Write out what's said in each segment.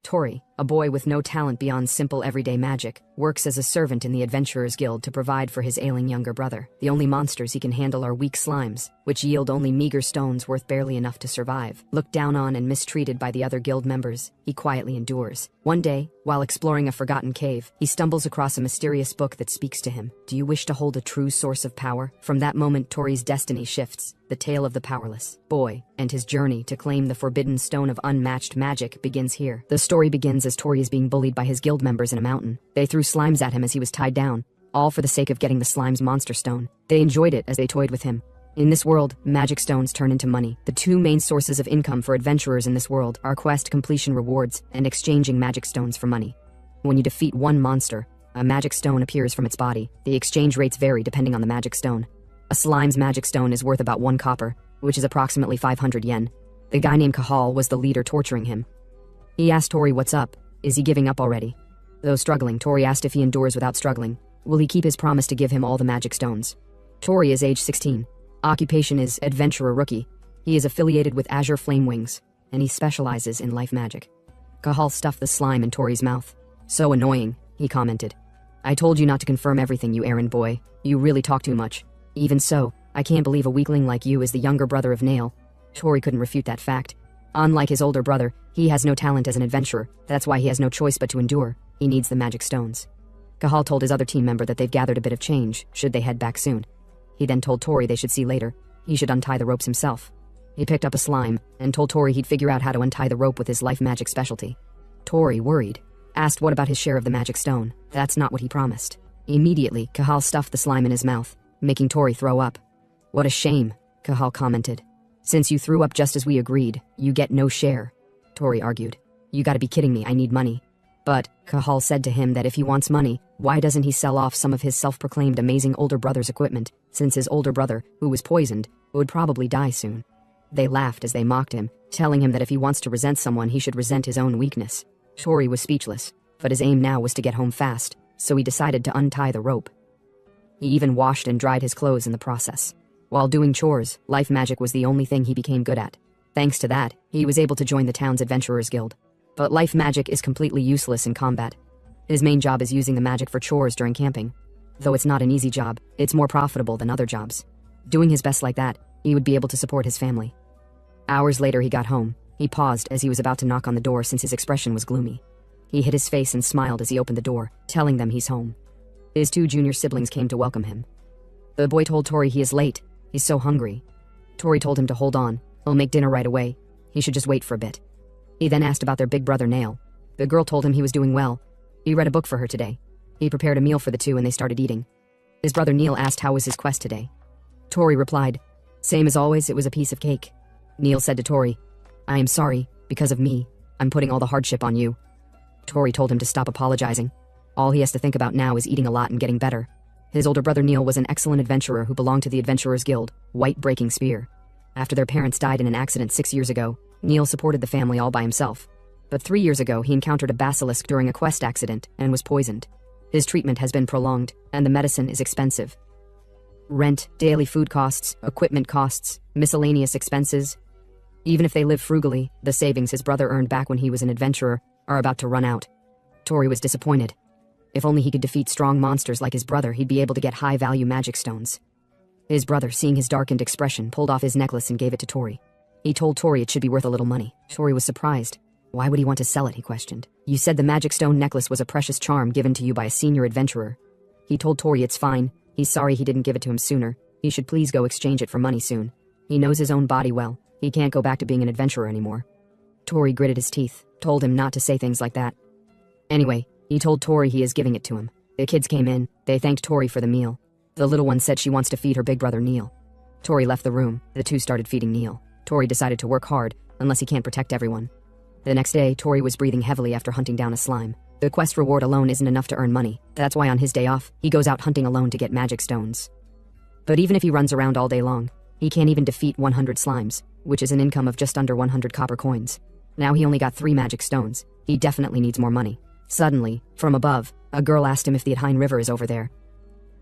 Tori, a boy with no talent beyond simple everyday magic, works as a servant in the Adventurers Guild to provide for his ailing younger brother. The only monsters he can handle are weak slimes, which yield only meager stones worth barely enough to survive. Looked down on and mistreated by the other guild members, he quietly endures. One day, while exploring a forgotten cave, he stumbles across a mysterious book that speaks to him. Do you wish to hold a true source of power? From that moment, Tori's destiny shifts. The tale of the powerless boy and his journey to claim the forbidden stone of unmatched magic begins here. The story begins as Tori is being bullied by his guild members in a mountain. They threw slimes at him as he was tied down, all for the sake of getting the slime's monster stone. They enjoyed it as they toyed with him. In this world, magic stones turn into money. The two main sources of income for adventurers in this world are quest completion rewards and exchanging magic stones for money. When you defeat one monster, a magic stone appears from its body. The exchange rates vary depending on the magic stone. A slime's magic stone is worth about 1 copper, which is approximately 500 yen. The guy named Cahal was the leader torturing him. He asked Tori what's up. Is he giving up already? Though struggling, Tori asked if he endures without struggling. Will he keep his promise to give him all the magic stones? Tori is age 16. Occupation is Adventurer Rookie. He is affiliated with Azure Flamewings, and he specializes in life magic. Cahal stuffed the slime in Tori's mouth. So annoying, he commented. I told you not to confirm everything, you errand boy. You really talk too much. Even so, I can't believe a weakling like you is the younger brother of Nail. Tori couldn't refute that fact. Unlike his older brother, he has no talent as an adventurer. That's why he has no choice but to endure. He needs the magic stones. Cahal told his other team member that they've gathered a bit of change, should they head back soon. He then told Tori they should see later. He should untie the ropes himself. He picked up a slime, and told Tori he'd figure out how to untie the rope with his life magic specialty. Tori, worried, asked what about his share of the magic stone. That's not what he promised. Immediately, Cahal stuffed the slime in his mouth, making Tori throw up. What a shame, Cahal commented. Since you threw up just as we agreed, you get no share, Tori argued. You gotta be kidding me, I need money. But, Cahal said to him that if he wants money, why doesn't he sell off some of his self-proclaimed amazing older brother's equipment, since his older brother, who was poisoned, would probably die soon. They laughed as they mocked him, telling him that if he wants to resent someone he should resent his own weakness. Tori was speechless, but his aim now was to get home fast, so he decided to untie the rope. He even washed and dried his clothes in the process. While doing chores, life magic was the only thing he became good at. Thanks to that, he was able to join the town's Adventurers Guild. But life magic is completely useless in combat. His main job is using the magic for chores during camping. Though it's not an easy job, it's more profitable than other jobs. Doing his best like that, he would be able to support his family. Hours later he got home. He paused as he was about to knock on the door since his expression was gloomy. He hid his face and smiled as he opened the door, telling them he's home. His 2 junior siblings came to welcome him. The boy told Tori he is late. He's so hungry. Tori told him to hold on. He'll make dinner right away. He should just wait for a bit. He then asked about their big brother Nail. The girl told him he was doing well. He read a book for her today. He prepared a meal for the two and they started eating. His brother Neil asked how was his quest today. Tori replied, same as always, it was a piece of cake. Neil said to Tori, I am sorry, because of me, I'm putting all the hardship on you. Tori told him to stop apologizing. All he has to think about now is eating a lot and getting better. His older brother Neil was an excellent adventurer who belonged to the Adventurers Guild, White Breaking Spear. After their parents died in an accident 6 years ago, Neil supported the family all by himself. But 3 years ago he encountered a basilisk during a quest accident and was poisoned. His treatment has been prolonged, and the medicine is expensive. Rent, daily food costs, equipment costs, miscellaneous expenses. Even if they live frugally, the savings his brother earned back when he was an adventurer are about to run out. Tori was disappointed. If only he could defeat strong monsters like his brother, he'd be able to get high-value magic stones. His brother, seeing his darkened expression, pulled off his necklace and gave it to Tori. He told Tori it should be worth a little money. Tori was surprised. Why would he want to sell it, he questioned. You said the magic stone necklace was a precious charm given to you by a senior adventurer. He told Tori it's fine. He's sorry he didn't give it to him sooner. He should please go exchange it for money soon. He knows his own body well. He can't go back to being an adventurer anymore. Tori gritted his teeth, told him not to say things like that. Anyway, he told Tori he is giving it to him. The kids came in. They thanked Tori for the meal. The little one said she wants to feed her big brother Neil. Tori left the room. The two started feeding Neil. Tori decided to work hard, unless he can't protect everyone. The next day, Tori was breathing heavily after hunting down a slime. The quest reward alone isn't enough to earn money. That's why on his day off, he goes out hunting alone to get magic stones. But even if he runs around all day long, he can't even defeat 100 slimes, which is an income of just under 100 copper coins. Now he only got 3 magic stones. He definitely needs more money. Suddenly, from above, a girl asked him if the Adhine River is over there.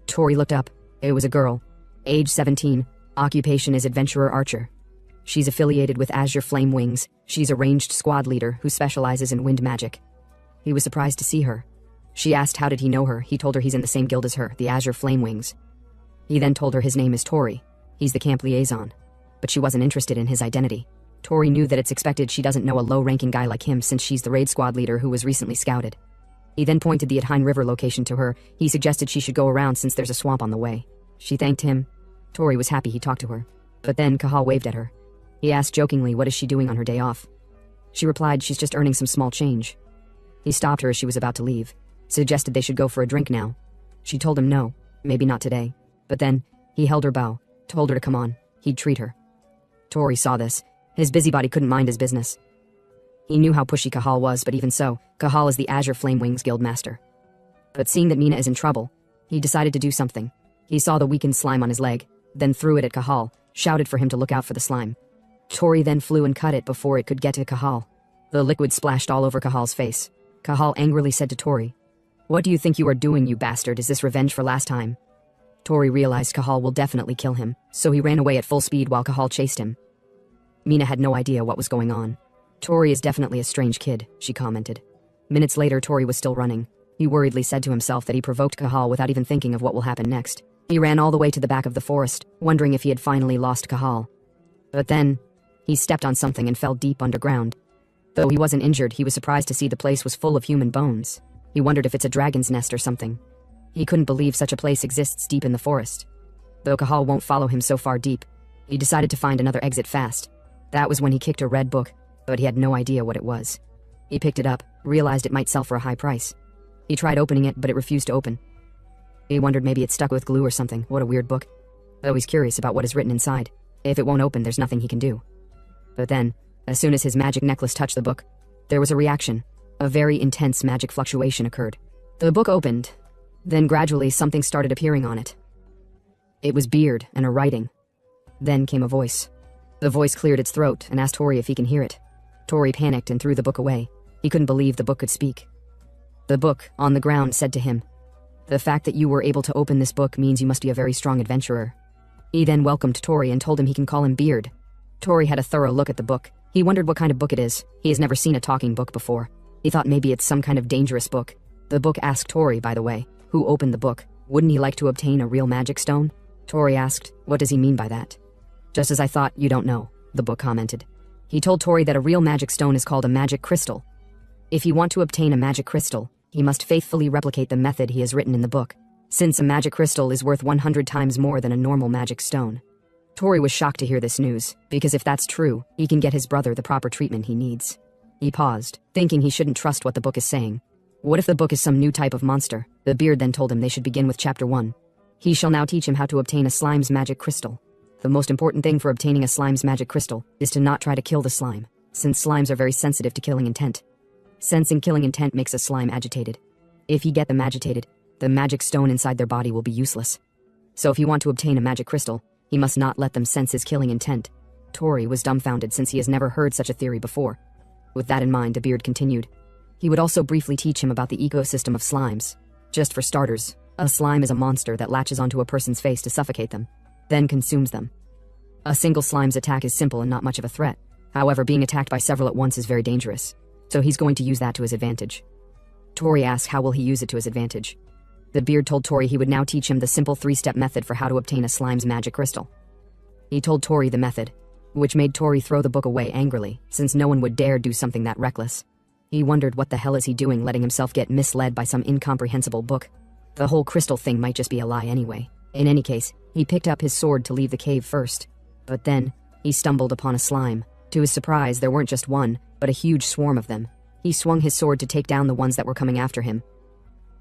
Tori looked up. It was a girl. Age 17. Occupation is adventurer archer. She's affiliated with Azure Flame Wings. She's a ranged squad leader who specializes in wind magic. He was surprised to see her. She asked how did he know her. He told her he's in the same guild as her, the Azure Flame Wings. He then told her his name is Tori. He's the camp liaison. But she wasn't interested in his identity. Tori knew that it's expected she doesn't know a low-ranking guy like him since she's the raid squad leader who was recently scouted. He then pointed the Adhine River location to her. He suggested she should go around since there's a swamp on the way. She thanked him. Tori was happy he talked to her. But then Cahal waved at her. He asked jokingly what is she doing on her day off. She replied she's just earning some small change. He stopped her as she was about to leave. Suggested they should go for a drink now. She told him no, maybe not today. But then, he held her bow, told her to come on, he'd treat her. Tori saw this. His busybody couldn't mind his business. He knew how pushy Cahal was, but even so, Cahal is the Azure Flame Wings guild master. But seeing that Mina is in trouble, he decided to do something. He saw the weakened slime on his leg, then threw it at Cahal, shouted for him to look out for the slime. Tori then flew and cut it before it could get to Cahal. The liquid splashed all over Cahal's face. Cahal angrily said to Tori, "What do you think you are doing, you bastard? Is this revenge for last time?" Tori realized Cahal will definitely kill him, so he ran away at full speed while Cahal chased him. Mina had no idea what was going on. Tori is definitely a strange kid, she commented. Minutes later, Tori was still running. He worriedly said to himself that he provoked Cahal without even thinking of what will happen next. He ran all the way to the back of the forest, wondering if he had finally lost Cahal. But then, he stepped on something and fell deep underground. Though he wasn't injured, he was surprised to see the place was full of human bones. He wondered if it's a dragon's nest or something. He couldn't believe such a place exists deep in the forest. Though Cahal won't follow him so far deep, he decided to find another exit fast. That was when he kicked a red book, but he had no idea what it was. He picked it up, realized it might sell for a high price. He tried opening it, but it refused to open. He wondered maybe it's stuck with glue or something. What a weird book. Though he's curious about what is written inside. If it won't open, there's nothing he can do. But then, as soon as his magic necklace touched the book, there was a reaction. A very intense magic fluctuation occurred. The book opened. Then gradually something started appearing on it. It was beard and a writing. Then came a voice. The voice cleared its throat and asked Tori if he can hear it. Tori panicked and threw the book away. He couldn't believe the book could speak. The book, on the ground, said to him, "The fact that you were able to open this book means you must be a very strong adventurer." He then welcomed Tori and told him he can call him Beard. Tori had a thorough look at the book. He wondered what kind of book it is. He has never seen a talking book before. He thought maybe it's some kind of dangerous book. The book asked Tori, by the way, who opened the book. Wouldn't he like to obtain a real magic stone? Tori asked, "What does he mean by that?" "Just as I thought, you don't know," the book commented. He told Tori that a real magic stone is called a magic crystal. If you want to obtain a magic crystal, he must faithfully replicate the method he has written in the book, since a magic crystal is worth 100 times more than a normal magic stone. Tori was shocked to hear this news, because if that's true, he can get his brother the proper treatment he needs. He paused, thinking he shouldn't trust what the book is saying. What if the book is some new type of monster? The beard then told him they should begin with Chapter 1. He shall now teach him how to obtain a slime's magic crystal. The most important thing for obtaining a slime's magic crystal is to not try to kill the slime, since slimes are very sensitive to killing intent. Sensing killing intent makes a slime agitated. If you get them agitated, the magic stone inside their body will be useless. So if you want to obtain a magic crystal, he must not let them sense his killing intent. Tori was dumbfounded since he has never heard such a theory before. With that in mind, the beard continued. He would also briefly teach him about the ecosystem of slimes. Just for starters, a slime is a monster that latches onto a person's face to suffocate them, then consumes them. A single slime's attack is simple and not much of a threat. However, being attacked by several at once is very dangerous. So he's going to use that to his advantage. Tori asked how will he use it to his advantage. The beard told Tori he would now teach him the simple 3-step method for how to obtain a slime's magic crystal. He told Tori the method, which made Tori throw the book away angrily, since no one would dare do something that reckless. He wondered what the hell is he doing letting himself get misled by some incomprehensible book. The whole crystal thing might just be a lie anyway. In any case, he picked up his sword to leave the cave first. But then, he stumbled upon a slime. To his surprise, there weren't just one, but a huge swarm of them. He swung his sword to take down the ones that were coming after him.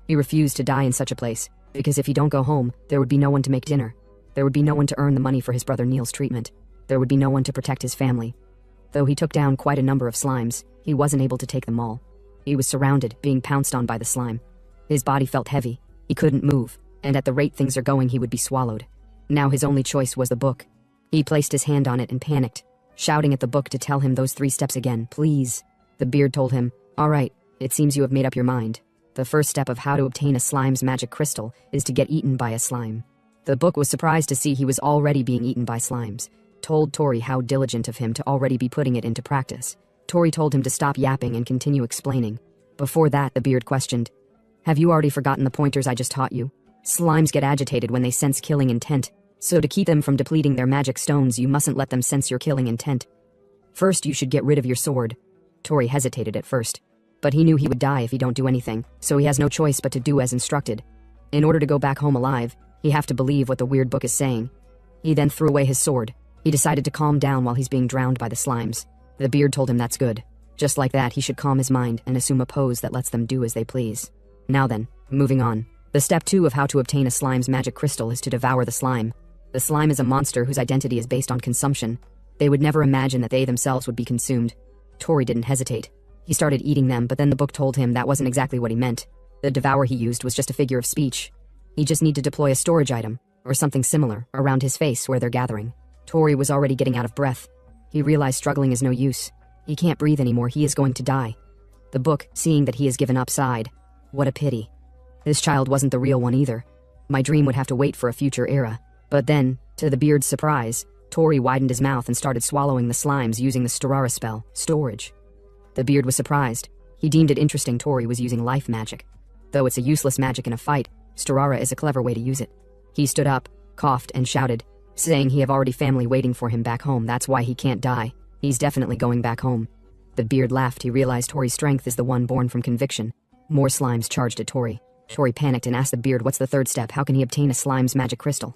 He refused to die in such a place, because if he don't go home, there would be no one to make dinner. There would be no one to earn the money for his brother Neil's treatment. There would be no one to protect his family. Though he took down quite a number of slimes, he wasn't able to take them all. He was surrounded, being pounced on by the slime. His body felt heavy. He couldn't move, and at the rate things are going, he would be swallowed. Now his only choice was the book. He placed his hand on it and panicked, shouting at the book to tell him those 3 steps again, please. The beard told him, "All right, it seems you have made up your mind. The first step of how to obtain a slime's magic crystal is to get eaten by a slime." The book was surprised to see he was already being eaten by slimes. told Tori how diligent of him to already be putting it into practice. Tori told him to stop yapping and continue explaining. Before that, the beard questioned, "Have you already forgotten the pointers I just taught you? Slimes get agitated when they sense killing intent, so to keep them from depleting their magic stones, you mustn't let them sense your killing intent. First, you should get rid of your sword." Tori hesitated at first, but he knew he would die if he don't do anything, so he has no choice but to do as instructed. In order to go back home alive, he have to believe what the weird book is saying. He then threw away his sword. He decided to calm down while he's being drowned by the slimes. The beard told him that's good. Just like that, he should calm his mind and assume a pose that lets them do as they please. Now then, moving on. The step 2 of how to obtain a slime's magic crystal is to devour the slime. The slime is a monster whose identity is based on consumption. They would never imagine that they themselves would be consumed. Tori didn't hesitate. He started eating them, but then the book told him that wasn't exactly what he meant. The devour he used was just a figure of speech. He just need to deploy a storage item, or something similar, around his face where they're gathering. Tori was already getting out of breath. He realized struggling is no use. He can't breathe anymore, he is going to die. The book, seeing that he has given up, sighed. What a pity. This child wasn't the real one either. My dream would have to wait for a future era. But then, to the beard's surprise, Tori widened his mouth and started swallowing the slimes using the Storara spell, Storage. The beard was surprised. He deemed it interesting Tori was using life magic. Though it's a useless magic in a fight, Storara is a clever way to use it. He stood up, coughed, and shouted, saying he have already family waiting for him back home, that's why he can't die. He's definitely going back home. The beard laughed. He realized Tori's strength is the one born from conviction. More slimes charged at Tori. Tori panicked and asked the beard what's the third step, how can he obtain a slime's magic crystal?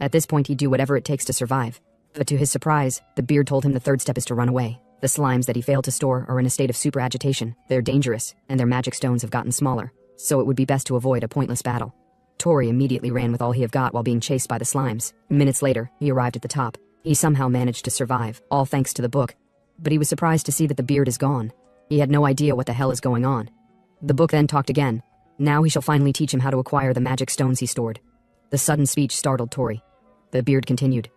At this point he'd do whatever it takes to survive. But to his surprise, the beard told him the third step is to run away. The slimes that he failed to store are in a state of super agitation. They're dangerous, and their magic stones have gotten smaller, so it would be best to avoid a pointless battle. Tori immediately ran with all he have got while being chased by the slimes. Minutes later, he arrived at the top. He somehow managed to survive, all thanks to the book. But he was surprised to see that the beard is gone. He had no idea what the hell is going on. The book then talked again. Now he shall finally teach him how to acquire the magic stones he stored. The sudden speech startled Tori. The beard continued.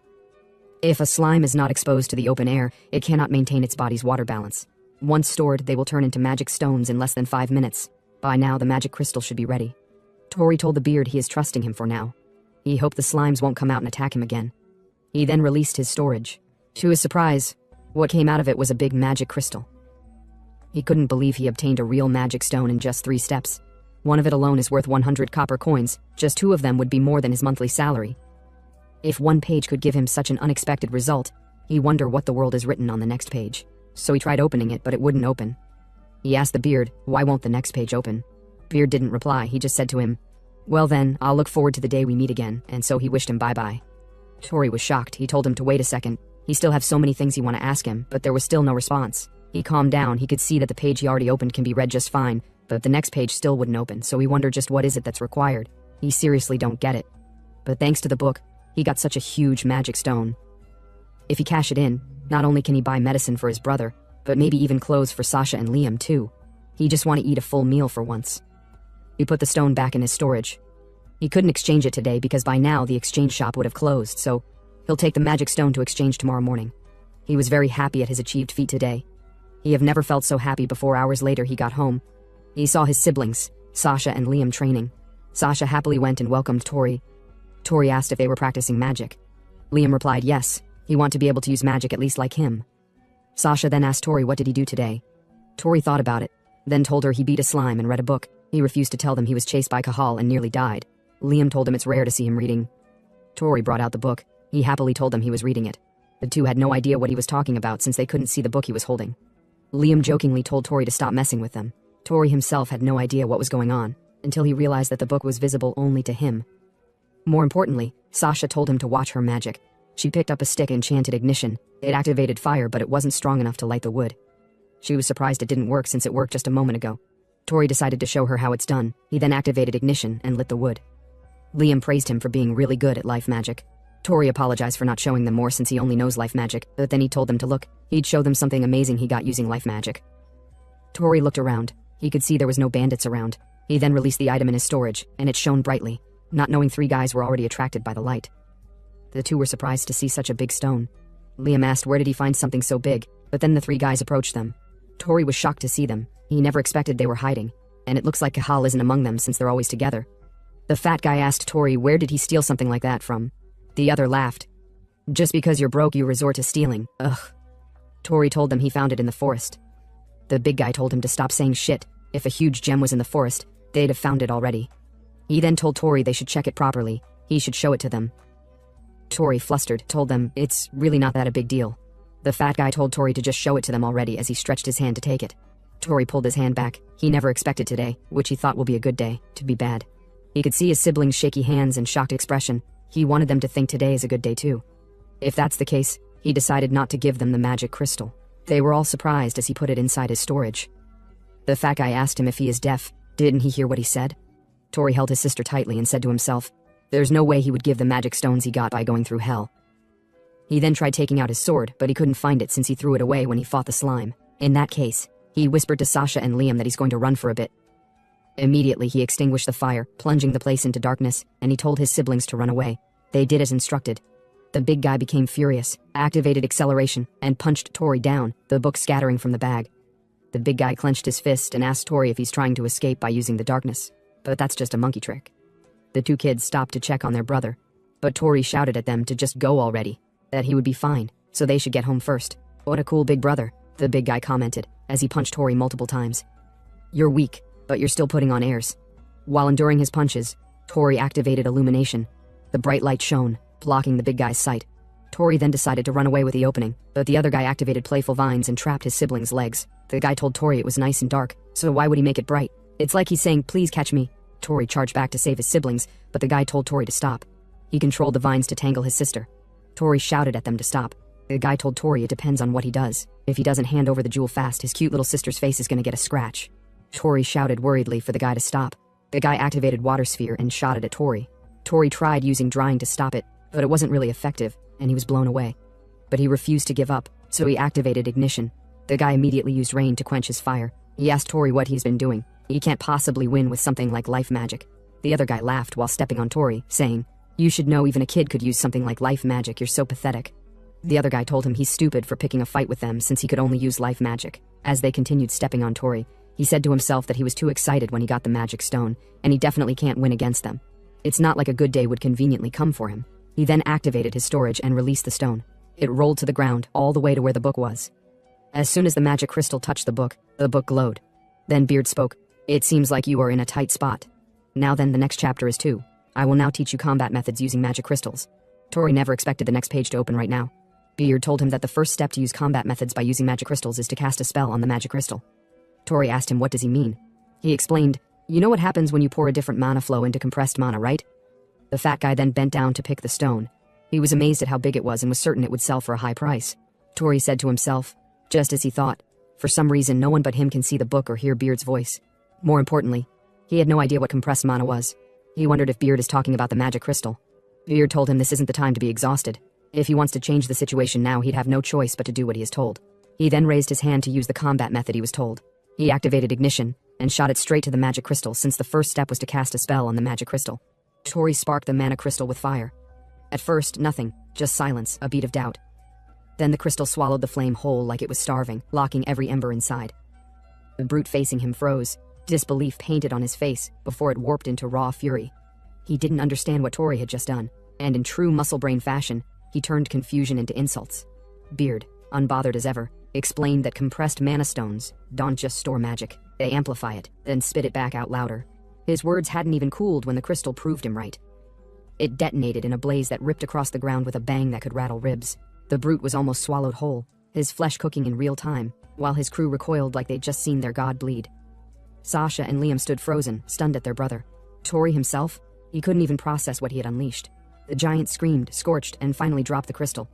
If a slime is not exposed to the open air, it cannot maintain its body's water balance. Once stored, they will turn into magic stones in less than 5 minutes. By now, the magic crystal should be ready. Tori told the beard he is trusting him for now. He hoped the slimes won't come out and attack him again. He then released his storage. To his surprise, what came out of it was a big magic crystal. He couldn't believe he obtained a real magic stone in just 3 steps. One of it alone is worth 100 copper coins, just 2 of them would be more than his monthly salary. If one page could give him such an unexpected result, he wondered what the world is written on the next page. So he tried opening it, but it wouldn't open. He asked the beard, why won't the next page open? Beard didn't reply, he just said to him, well then, I'll look forward to the day we meet again, and so he wished him bye-bye. Tori was shocked. He told him to wait a second. He still have so many things he want to ask him, but there was still no response. He calmed down. He could see that the page he already opened can be read just fine, but the next page still wouldn't open, so he wondered just what is it that's required. He seriously don't get it. But thanks to the book, he got such a huge magic stone. If he cash it in, not only can he buy medicine for his brother, but maybe even clothes for Sasha and Liam too. He just want to eat a full meal for once. He put the stone back in his storage. He couldn't exchange it today because by now the exchange shop would have closed, so he'll take the magic stone to exchange tomorrow morning. He was very happy at his achieved feat today. He have never felt so happy before. Hours later he got home. He saw his siblings, Sasha and Liam, training. Sasha happily went and welcomed Tori. Tori asked if they were practicing magic. Liam replied yes, he want to be able to use magic at least like him. Sasha then asked Tori what did he do today. Tori thought about it, then told her he beat a slime and read a book. He refused to tell them he was chased by Kahal and nearly died. Liam told him it's rare to see him reading. Tori brought out the book. He happily told them he was reading it. The two had no idea what he was talking about since they couldn't see the book he was holding. Liam jokingly told Tori to stop messing with them. Tori himself had no idea what was going on, until he realized that the book was visible only to him. More importantly, Sasha told him to watch her magic. She picked up a stick and chanted ignition. It activated fire, but it wasn't strong enough to light the wood. She was surprised it didn't work since it worked just a moment ago. Tori decided to show her how it's done. He then activated ignition and lit the wood. Liam praised him for being really good at life magic. Tori apologized for not showing them more since he only knows life magic, but then he told them to look. He'd show them something amazing he got using life magic. Tori looked around. He could see there was no bandits around. He then released the item in his storage, and it shone brightly. Not knowing 3 guys were already attracted by the light. The 2 were surprised to see such a big stone. Liam asked where did he find something so big, but then the 3 guys approached them. Tori was shocked to see them. He never expected they were hiding, and it looks like Kahal isn't among them since they're always together. The fat guy asked Tori where did he steal something like that from. The other laughed. Just because you're broke you resort to stealing. Ugh. Tori told them he found it in the forest. The big guy told him to stop saying shit. If a huge gem was in the forest, they'd have found it already. He then told Tori they should check it properly. He should show it to them. Tori, flustered, told them it's really not that a big deal. The fat guy told Tori to just show it to them already as he stretched his hand to take it. Tori pulled his hand back. He never expected today, which he thought will be a good day, to be bad. He could see his siblings' shaky hands and shocked expression. He wanted them to think today is a good day too. If that's the case, he decided not to give them the magic crystal. They were all surprised as he put it inside his storage. The fat guy asked him if he is deaf. Didn't he hear what he said? Tori held his sister tightly and said to himself, there's no way he would give the magic stones he got by going through hell. He then tried taking out his sword, but he couldn't find it since he threw it away when he fought the slime. In that case, he whispered to Sasha and Liam that he's going to run for a bit. Immediately he extinguished the fire, plunging the place into darkness, and he told his siblings to run away. They did as instructed. The big guy became furious, activated acceleration, and punched Tori down, the book scattering from the bag. The big guy clenched his fist and asked Tori if he's trying to escape by using the darkness. But that's just a monkey trick. The two kids stopped to check on their brother, but Tori shouted at them to just go already, that he would be fine, so they should get home first. What a cool big brother, the big guy commented, as he punched Tori multiple times. You're weak, but you're still putting on airs. While enduring his punches, Tori activated illumination. The bright light shone, blocking the big guy's sight. Tori then decided to run away with the opening, but the other guy activated playful vines and trapped his siblings' legs. The guy told Tori it was nice and dark, so why would he make it bright? It's like he's saying, please catch me. Tori charged back to save his siblings, but the guy told Tori to stop. He controlled the vines to tangle his sister. Tori shouted at them to stop. The guy told Tori it depends on what he does. If he doesn't hand over the jewel fast, his cute little sister's face is gonna get a scratch. Tori shouted worriedly for the guy to stop. The guy activated water sphere and shot it at Tori. Tori tried using drying to stop it, but it wasn't really effective, and he was blown away. But he refused to give up, so he activated ignition. The guy immediately used rain to quench his fire. He asked Tori what he's been doing. He can't possibly win with something like life magic. The other guy laughed while stepping on Tori, saying, you should know even a kid could use something like life magic, you're so pathetic. The other guy told him he's stupid for picking a fight with them since he could only use life magic. As they continued stepping on Tori, he said to himself that he was too excited when he got the magic stone, and he definitely can't win against them. It's not like a good day would conveniently come for him. He then activated his storage and released the stone. It rolled to the ground, all the way to where the book was. As soon as the magic crystal touched the book glowed. Then Beard spoke. It seems like you are in a tight spot. Now then, the next chapter is 2. I will now teach you combat methods using magic crystals. Tori never expected the next page to open right now. Beard told him that the first step to use combat methods by using magic crystals is to cast a spell on the magic crystal. Tori asked him what does he mean. He explained, you know what happens when you pour a different mana flow into compressed mana, right? The fat guy then bent down to pick the stone. He was amazed at how big it was and was certain it would sell for a high price. Tori said to himself, just as he thought. For some reason, no one but him can see the book or hear Beard's voice. More importantly, he had no idea what compressed mana was. He wondered if Beard is talking about the magic crystal. Beard told him this isn't the time to be exhausted. If he wants to change the situation now, he'd have no choice but to do what he is told. He then raised his hand to use the combat method he was told. He activated ignition and shot it straight to the magic crystal since the first step was to cast a spell on the magic crystal. Tori sparked the mana crystal with fire. At first, nothing, just silence, a beat of doubt. Then the crystal swallowed the flame whole like it was starving, locking every ember inside. The brute facing him froze, disbelief painted on his face before it warped into raw fury. He didn't understand what Tori had just done, and in true muscle brain fashion, he turned confusion into insults. Beard, unbothered as ever, explained that compressed mana stones don't just store magic, they amplify it, then spit it back out louder. His words hadn't even cooled when the crystal proved him right. It detonated in a blaze that ripped across the ground with a bang that could rattle ribs. The brute was almost swallowed whole, his flesh cooking in real time, while his crew recoiled like they'd just seen their god bleed. Sasha and Liam stood frozen, stunned at their brother. Tori himself? He couldn't even process what he had unleashed. The giant screamed, scorched, and finally dropped the crystal.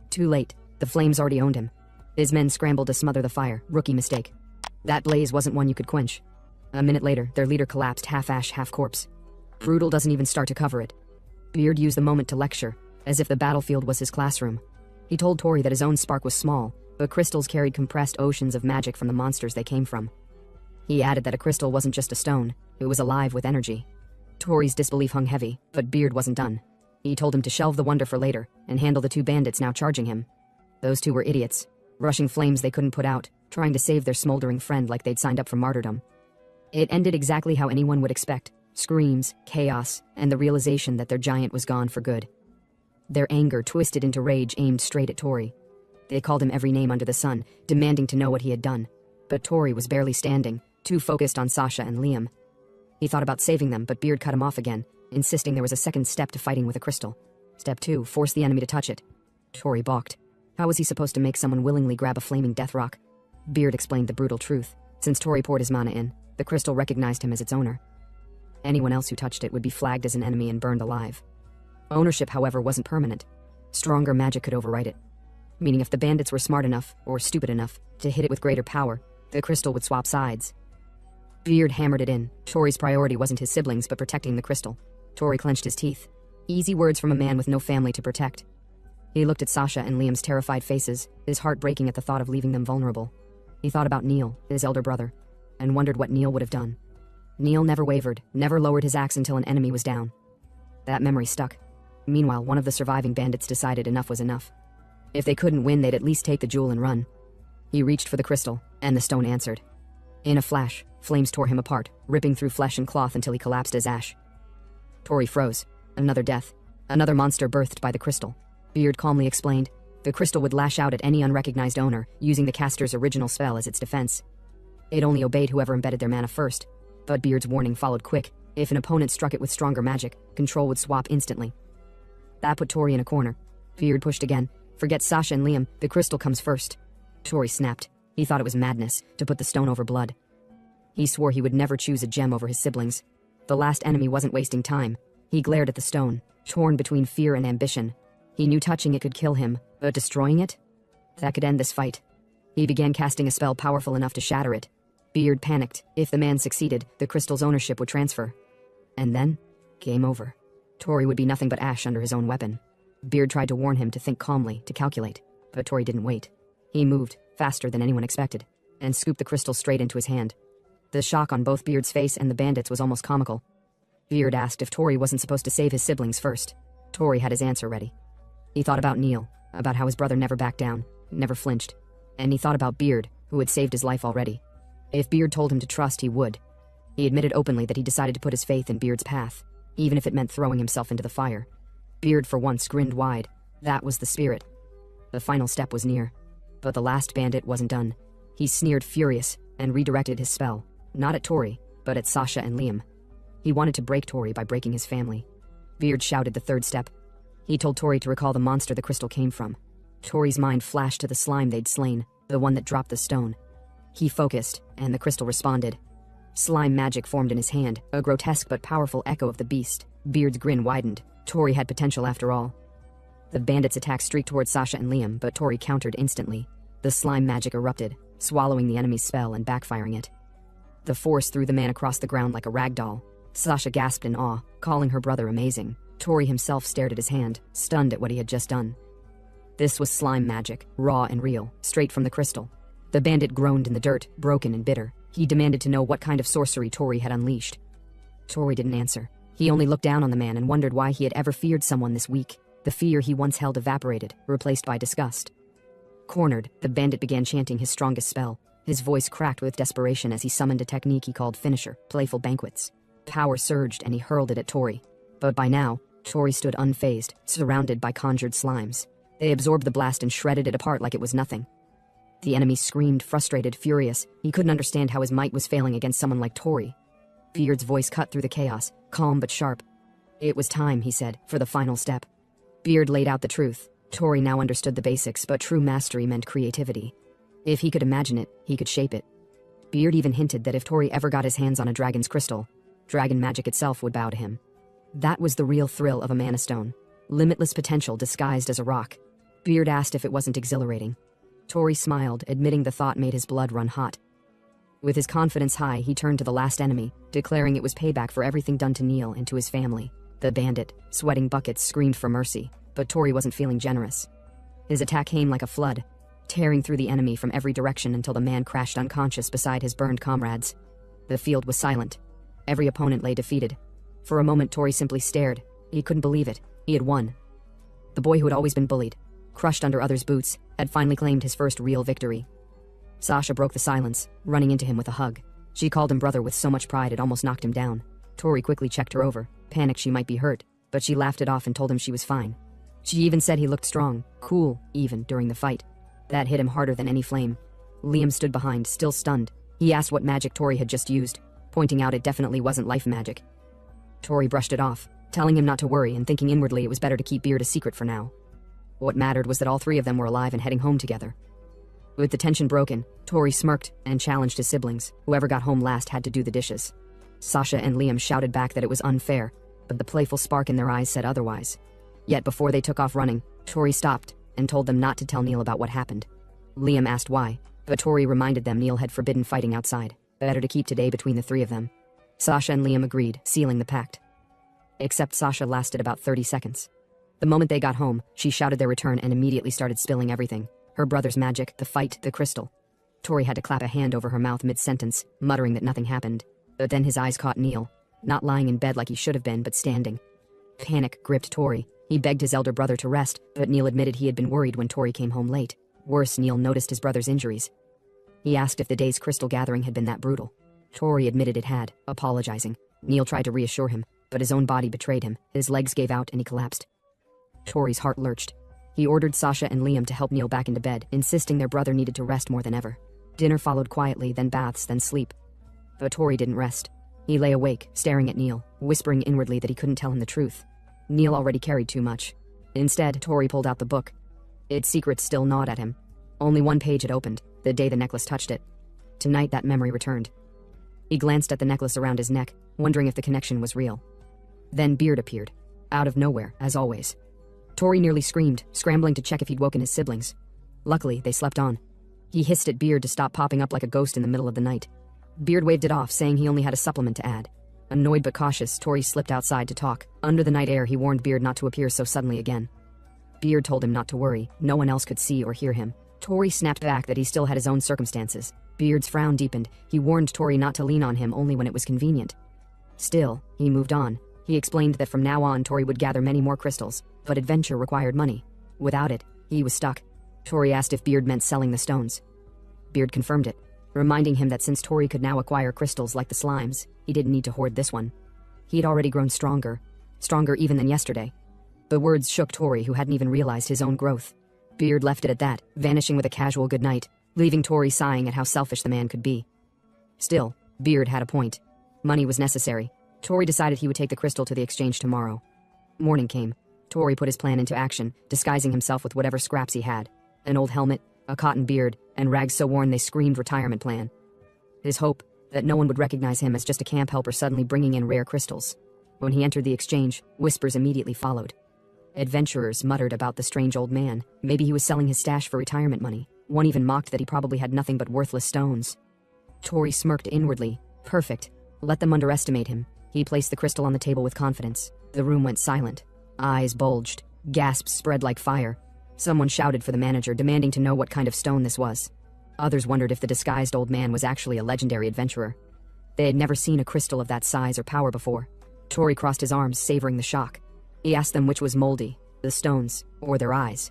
Too late. The flames already owned him. His men scrambled to smother the fire. Rookie mistake. That blaze wasn't one you could quench. A minute later, their leader collapsed half ash, half corpse. Brutal doesn't even start to cover it. Beard used the moment to lecture, as if the battlefield was his classroom. He told Tori that his own spark was small, but crystals carried compressed oceans of magic from the monsters they came from. He added that a crystal wasn't just a stone, it was alive with energy. Tori's disbelief hung heavy, but Beard wasn't done. He told him to shelve the wonder for later, and handle the 2 bandits now charging him. Those 2 were idiots, rushing flames they couldn't put out, trying to save their smoldering friend like they'd signed up for martyrdom. It ended exactly how anyone would expect. Screams, chaos, and the realization that their giant was gone for good. Their anger twisted into rage aimed straight at Tori. They called him every name under the sun, demanding to know what he had done. But Tori was barely standing, too focused on Sasha and Liam. He thought about saving them, but Beard cut him off again, insisting there was a second step to fighting with a crystal. Step 2, force the enemy to touch it. Tori balked. How was he supposed to make someone willingly grab a flaming death rock? Beard explained the brutal truth. Since Tori poured his mana in, the crystal recognized him as its owner. Anyone else who touched it would be flagged as an enemy and burned alive. Ownership, however, wasn't permanent. Stronger magic could override it. Meaning if the bandits were smart enough, or stupid enough, to hit it with greater power, the crystal would swap sides. Beard hammered it in. Tori's priority wasn't his siblings, but protecting the crystal. Tori clenched his teeth. Easy words from a man with no family to protect. He looked at Sasha and Liam's terrified faces, his heart breaking at the thought of leaving them vulnerable. He thought about Neil, his elder brother, and wondered what Neil would have done. Neil never wavered, never lowered his axe until an enemy was down. That memory stuck. Meanwhile, one of the surviving bandits decided enough was enough. If they couldn't win, they'd at least take the jewel and run. He reached for the crystal, and the stone answered. In a flash, flames tore him apart, ripping through flesh and cloth until he collapsed as ash. Tori froze. Another death. Another monster birthed by the crystal. Beard calmly explained. The crystal would lash out at any unrecognized owner, using the caster's original spell as its defense. It only obeyed whoever embedded their mana first. But Beard's warning followed quick. If an opponent struck it with stronger magic, control would swap instantly. That put Tori in a corner. Beard pushed again. Forget Sasha and Liam, the crystal comes first. Tori snapped. He thought it was madness, to put the stone over blood. He swore he would never choose a gem over his siblings. The last enemy wasn't wasting time. He glared at the stone, torn between fear and ambition. He knew touching it could kill him, but destroying it? That could end this fight. He began casting a spell powerful enough to shatter it. Beard panicked. If the man succeeded, the crystal's ownership would transfer. And then, game over. Tori would be nothing but ash under his own weapon. Beard tried to warn him to think calmly, to calculate, but Tori didn't wait. He moved, faster than anyone expected, and scooped the crystal straight into his hand. The shock on both Beard's face and the bandits was almost comical. Beard asked if Tori wasn't supposed to save his siblings first. Tori had his answer ready. He thought about Neil, about how his brother never backed down, never flinched. And he thought about Beard, who had saved his life already. If Beard told him to trust, he would. He admitted openly that he decided to put his faith in Beard's path, even if it meant throwing himself into the fire. Beard for once grinned wide. That was the spirit. The final step was near. But the last bandit wasn't done. He sneered furious, and redirected his spell, not at Tori, but at Sasha and Liam. He wanted to break Tori by breaking his family. Beard shouted the third step. He told Tori to recall the monster the crystal came from. Tori's mind flashed to the slime they'd slain, the one that dropped the stone. He focused, and the crystal responded. Slime magic formed in his hand, a grotesque but powerful echo of the beast. Beard's grin widened. Tori had potential after all. The bandits' attack streaked towards Sasha and Liam, but Tori countered instantly. The slime magic erupted, swallowing the enemy's spell and backfiring it. The force threw the man across the ground like a rag doll. Sasha gasped in awe, calling her brother amazing. Tori himself stared at his hand, stunned at what he had just done. This was slime magic, raw and real, straight from the crystal. The bandit groaned in the dirt, broken and bitter. He demanded to know what kind of sorcery Tori had unleashed. Tori didn't answer. He only looked down on the man and wondered why he had ever feared someone this weak. The fear he once held evaporated, replaced by disgust. Cornered, the bandit began chanting his strongest spell. His voice cracked with desperation as he summoned a technique he called Finisher, playful banquets. Power surged and he hurled it at Tori. But by now, Tori stood unfazed, surrounded by conjured slimes. They absorbed the blast and shredded it apart like it was nothing. The enemy screamed, frustrated, furious. He couldn't understand how his might was failing against someone like Tori. Beard's voice cut through the chaos, calm but sharp. It was time, he said, for the final step. Beard laid out the truth. Tori now understood the basics, but true mastery meant creativity. If he could imagine it, he could shape it. Beard even hinted that if Tori ever got his hands on a dragon's crystal, dragon magic itself would bow to him. That was the real thrill of a mana stone. Limitless potential disguised as a rock. Beard asked if it wasn't exhilarating. Tori smiled, admitting the thought made his blood run hot. With his confidence high, he turned to the last enemy, declaring it was payback for everything done to Neil and to his family. The bandit, sweating buckets, screamed for mercy, but Tori wasn't feeling generous. His attack came like a flood, tearing through the enemy from every direction until the man crashed unconscious beside his burned comrades. The field was silent. Every opponent lay defeated. For a moment, Tori simply stared. He couldn't believe it. He had won. The boy who had always been bullied, crushed under others' boots, had finally claimed his first real victory. Sasha broke the silence, running into him with a hug. She called him brother with so much pride it almost knocked him down. Tori quickly checked her over, panicked she might be hurt, but she laughed it off and told him she was fine. She even said he looked strong, cool, even during the fight. That hit him harder than any flame. Liam stood behind, still stunned. He asked what magic Tori had just used, pointing out it definitely wasn't life magic. Tori brushed it off, telling him not to worry and thinking inwardly it was better to keep Beard a secret for now. What mattered was that all three of them were alive and heading home together. With the tension broken, Tori smirked and challenged his siblings. Whoever got home last had to do the dishes. Sasha and Liam shouted back that it was unfair, but the playful spark in their eyes said otherwise. Yet before they took off running, Tori stopped and told them not to tell Neil about what happened. Liam asked why, but Tori reminded them Neil had forbidden fighting outside. Better to keep today between the three of them. Sasha and Liam agreed, sealing the pact. Except Sasha lasted about 30 seconds. The moment they got home, she shouted their return and immediately started spilling everything. Her brother's magic, the fight, the crystal. Tori had to clap a hand over her mouth mid-sentence, muttering that nothing happened. But then his eyes caught Neil, not lying in bed like he should have been, but standing. Panic gripped Tori. He begged his elder brother to rest, but Neil admitted he had been worried when Tori came home late. Worse, Neil noticed his brother's injuries. He asked if the day's crystal gathering had been that brutal. Tori admitted it had, apologizing. Neil tried to reassure him, but his own body betrayed him. His legs gave out and he collapsed. Tori's heart lurched. He ordered Sasha and Liam to help Neil back into bed, insisting their brother needed to rest more than ever. Dinner followed quietly, then baths, then sleep. But Tori didn't rest. He lay awake, staring at Neil, whispering inwardly that he couldn't tell him the truth. Neil already carried too much. Instead, Tori pulled out the book. Its secrets still gnawed at him. Only one page had opened, the day the necklace touched it. Tonight that memory returned. He glanced at the necklace around his neck, wondering if the connection was real. Then Beard appeared. Out of nowhere, as always. Tori nearly screamed, scrambling to check if he'd woken his siblings. Luckily, they slept on. He hissed at Beard to stop popping up like a ghost in the middle of the night. Beard waved it off, saying he only had a supplement to add. Annoyed but cautious, Tori slipped outside to talk. Under the night air, he warned Beard not to appear so suddenly again. Beard told him not to worry, no one else could see or hear him. Tori snapped back that he still had his own circumstances. Beard's frown deepened. He warned Tori not to lean on him only when it was convenient. Still, he moved on. He explained that from now on Tori would gather many more crystals, but adventure required money. Without it, he was stuck. Tori asked if Beard meant selling the stones. Beard confirmed it, reminding him that since Tori could now acquire crystals like the slimes, he didn't need to hoard this one. He'd already grown stronger even than yesterday. The words shook Tori, who hadn't even realized his own growth. Beard left it at that, vanishing with a casual goodnight, leaving Tori sighing at how selfish the man could be. Still, Beard had a point. Money was necessary. Tori decided he would take the crystal to the exchange tomorrow. Morning came. Tori put his plan into action, disguising himself with whatever scraps he had. An old helmet, a cotton beard, and rags so worn they screamed retirement plan. His hope, that no one would recognize him as just a camp helper suddenly bringing in rare crystals. When he entered the exchange, whispers immediately followed. Adventurers muttered about the strange old man. Maybe he was selling his stash for retirement money. One even mocked that he probably had nothing but worthless stones. Tori smirked inwardly. Perfect. Let them underestimate him. He placed the crystal on the table with confidence. The room went silent. Eyes bulged. Gasps spread like fire. Someone shouted for the manager, demanding to know what kind of stone this was. Others wondered if the disguised old man was actually a legendary adventurer. They had never seen a crystal of that size or power before. Tori crossed his arms, savoring the shock. He asked them which was moldy, the stones, or their eyes.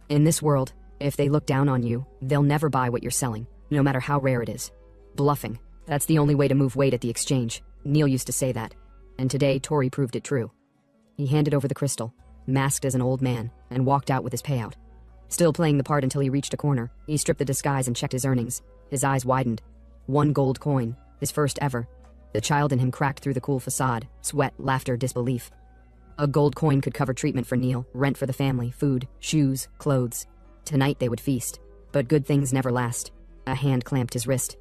In this world, if they look down on you, they'll never buy what you're selling, no matter how rare it is. Bluffing. That's the only way to move weight at the exchange. Neil used to say that. And today, Tori proved it true. He handed over the crystal, masked as an old man, and walked out with his payout. Still playing the part until he reached a corner, he stripped the disguise and checked his earnings. His eyes widened. 1 gold coin, his first ever. The child in him cracked through the cool facade, sweat, laughter, disbelief. A gold coin could cover treatment for Neil, rent for the family, food, shoes, clothes. Tonight they would feast. But good things never last. A hand clamped his wrist.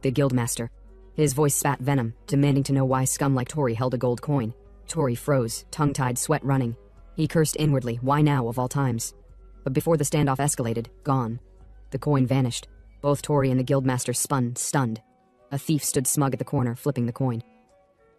The guildmaster. His voice spat venom, demanding to know why scum like Tori held a gold coin. Tori froze, tongue-tied, sweat running. He cursed inwardly, why now of all times? But before the standoff escalated, gone. The coin vanished. Both Tori and the guildmaster spun, stunned. A thief stood smug at the corner, flipping the coin.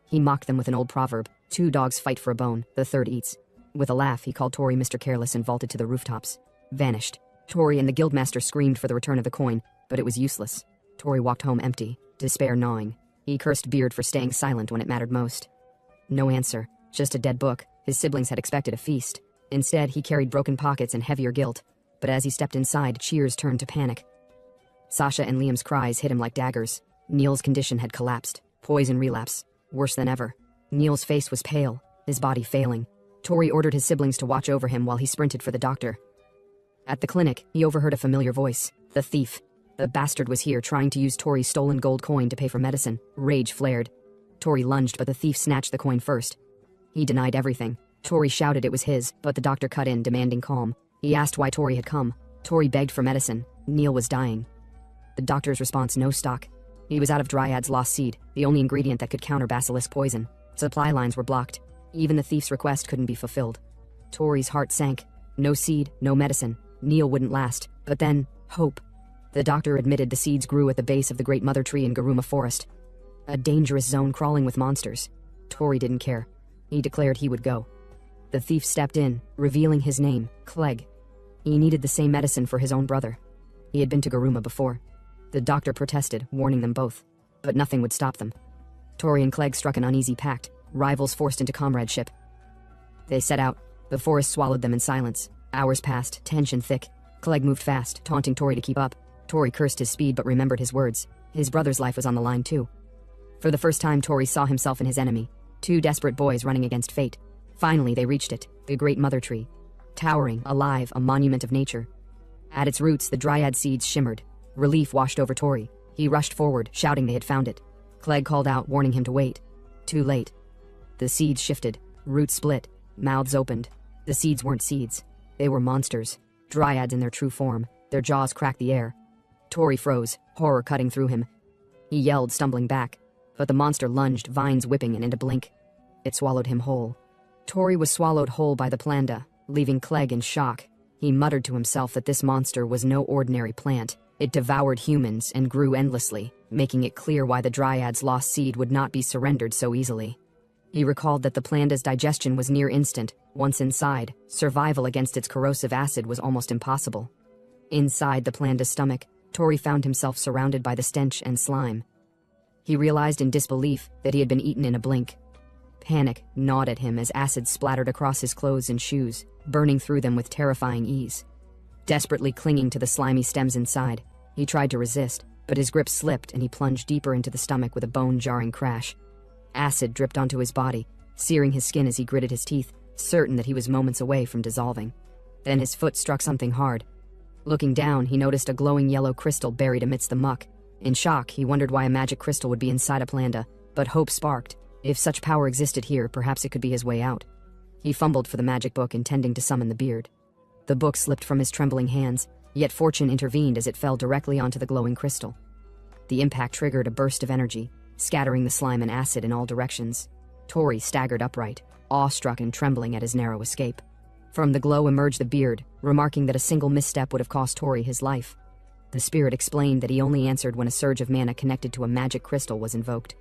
He mocked them with an old proverb, 2 dogs fight for a bone, the third eats. With a laugh, he called Tori Mr. Careless and vaulted to the rooftops. Vanished. Tori and the guildmaster screamed for the return of the coin, but it was useless. Tori walked home empty, despair gnawing. He cursed Beard for staying silent when it mattered most. No answer, just a dead book. His siblings had expected a feast. Instead, he carried broken pockets and heavier guilt. But as he stepped inside, cheers turned to panic. Sasha and Liam's cries hit him like daggers. Neil's condition had collapsed. Poison relapse. Worse than ever. Neil's face was pale, his body failing. Tori ordered his siblings to watch over him while he sprinted for the doctor. At the clinic, he overheard a familiar voice. The thief. The bastard was here trying to use Tori's stolen gold coin to pay for medicine. Rage flared. Tori lunged, but the thief snatched the coin first. He denied everything. Tori shouted it was his, but the doctor cut in, demanding calm. He asked why Tori had come. Tori begged for medicine. Neil was dying. The doctor's response: no stock. He was out of Dryad's lost seed, the only ingredient that could counter basilisk poison. Supply lines were blocked. Even the thief's request couldn't be fulfilled. Tori's heart sank. No seed, no medicine. Neil wouldn't last. But then, hope. The doctor admitted the seeds grew at the base of the Great Mother Tree in Garuma Forest. A dangerous zone crawling with monsters. Tori didn't care. He declared he would go. The thief stepped in, revealing his name, Clegg. He needed the same medicine for his own brother. He had been to Garuma before. The doctor protested, warning them both. But nothing would stop them. Tori and Clegg struck an uneasy pact, rivals forced into comradeship. They set out. The forest swallowed them in silence. Hours passed, tension thick. Clegg moved fast, taunting Tori to keep up. Tori cursed his speed but remembered his words. His brother's life was on the line too. For the first time, Tori saw himself in his enemy. Two desperate boys running against fate. Finally, they reached it, the Great Mother Tree. Towering, alive, a monument of nature. At its roots, the dryad seeds shimmered. Relief washed over Tori. He rushed forward, shouting they had found it. Clegg called out, warning him to wait. Too late. The seeds shifted. Roots split. Mouths opened. The seeds weren't seeds. They were monsters. Dryads in their true form. Their jaws cracked the air. Tori froze, horror cutting through him. He yelled, stumbling back. But the monster lunged, vines whipping, and in a blink, it swallowed him whole. Tori was swallowed whole by the planda, leaving Clegg in shock. He muttered to himself that this monster was no ordinary plant. It devoured humans and grew endlessly, making it clear why the Dryad's lost seed would not be surrendered so easily. He recalled that the planda's digestion was near instant. Once inside, survival against its corrosive acid was almost impossible. Inside the planda's stomach, Tori found himself surrounded by the stench and slime. He realized in disbelief that he had been eaten in a blink. Panic gnawed at him as acid splattered across his clothes and shoes, burning through them with terrifying ease. Desperately clinging to the slimy stems inside, he tried to resist, but his grip slipped and he plunged deeper into the stomach with a bone-jarring crash. Acid dripped onto his body, searing his skin as he gritted his teeth, certain that he was moments away from dissolving. Then his foot struck something hard. Looking down, he noticed a glowing yellow crystal buried amidst the muck. In shock, he wondered why a magic crystal would be inside a planda, but hope sparked. If such power existed here, perhaps it could be his way out. He fumbled for the magic book, intending to summon the beard. The book slipped from his trembling hands, yet fortune intervened as it fell directly onto the glowing crystal. The impact triggered a burst of energy, scattering the slime and acid in all directions. Tori staggered upright, awestruck and trembling at his narrow escape. From the glow emerged the beard, remarking that a single misstep would have cost Tori his life. The spirit explained that he only answered when a surge of mana connected to a magic crystal was invoked.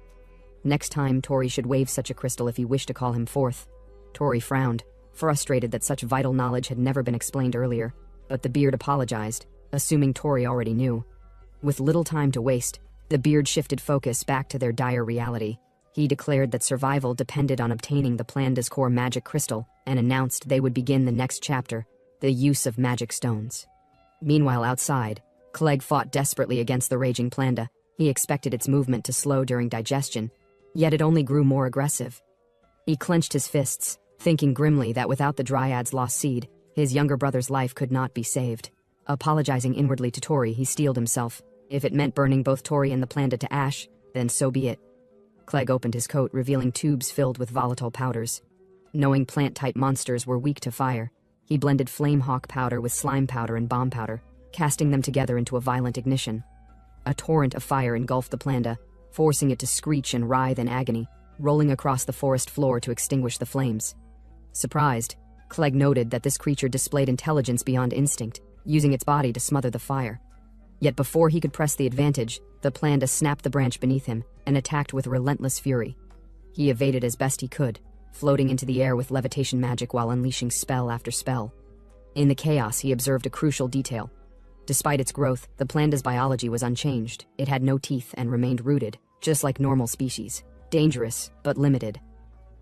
Next time, Tori should wave such a crystal if he wished to call him forth. Tori frowned, frustrated that such vital knowledge had never been explained earlier, but the beard apologized, assuming Tori already knew. With little time to waste, the beard shifted focus back to their dire reality. He declared that survival depended on obtaining the planda's core magic crystal and announced they would begin the next chapter, the use of magic stones. Meanwhile, outside, Clegg fought desperately against the raging planda. He expected its movement to slow during digestion, yet it only grew more aggressive. He clenched his fists, thinking grimly that without the Dryad's lost seed, his younger brother's life could not be saved. Apologizing inwardly to Tori, he steeled himself. If it meant burning both Tori and the planda to ash, then so be it. Clegg opened his coat, revealing tubes filled with volatile powders. Knowing plant-type monsters were weak to fire, he blended flame hawk powder with slime powder and bomb powder, casting them together into a violent ignition. A torrent of fire engulfed the planda, forcing it to screech and writhe in agony, rolling across the forest floor to extinguish the flames. Surprised, Clegg noted that this creature displayed intelligence beyond instinct, using its body to smother the fire. Yet before he could press the advantage, the planda snapped the branch beneath him and attacked with relentless fury. He evaded as best he could, floating into the air with levitation magic while unleashing spell after spell. In the chaos, he observed a crucial detail. Despite its growth, the planda's biology was unchanged. It had no teeth and remained rooted, just like normal species. Dangerous, but limited.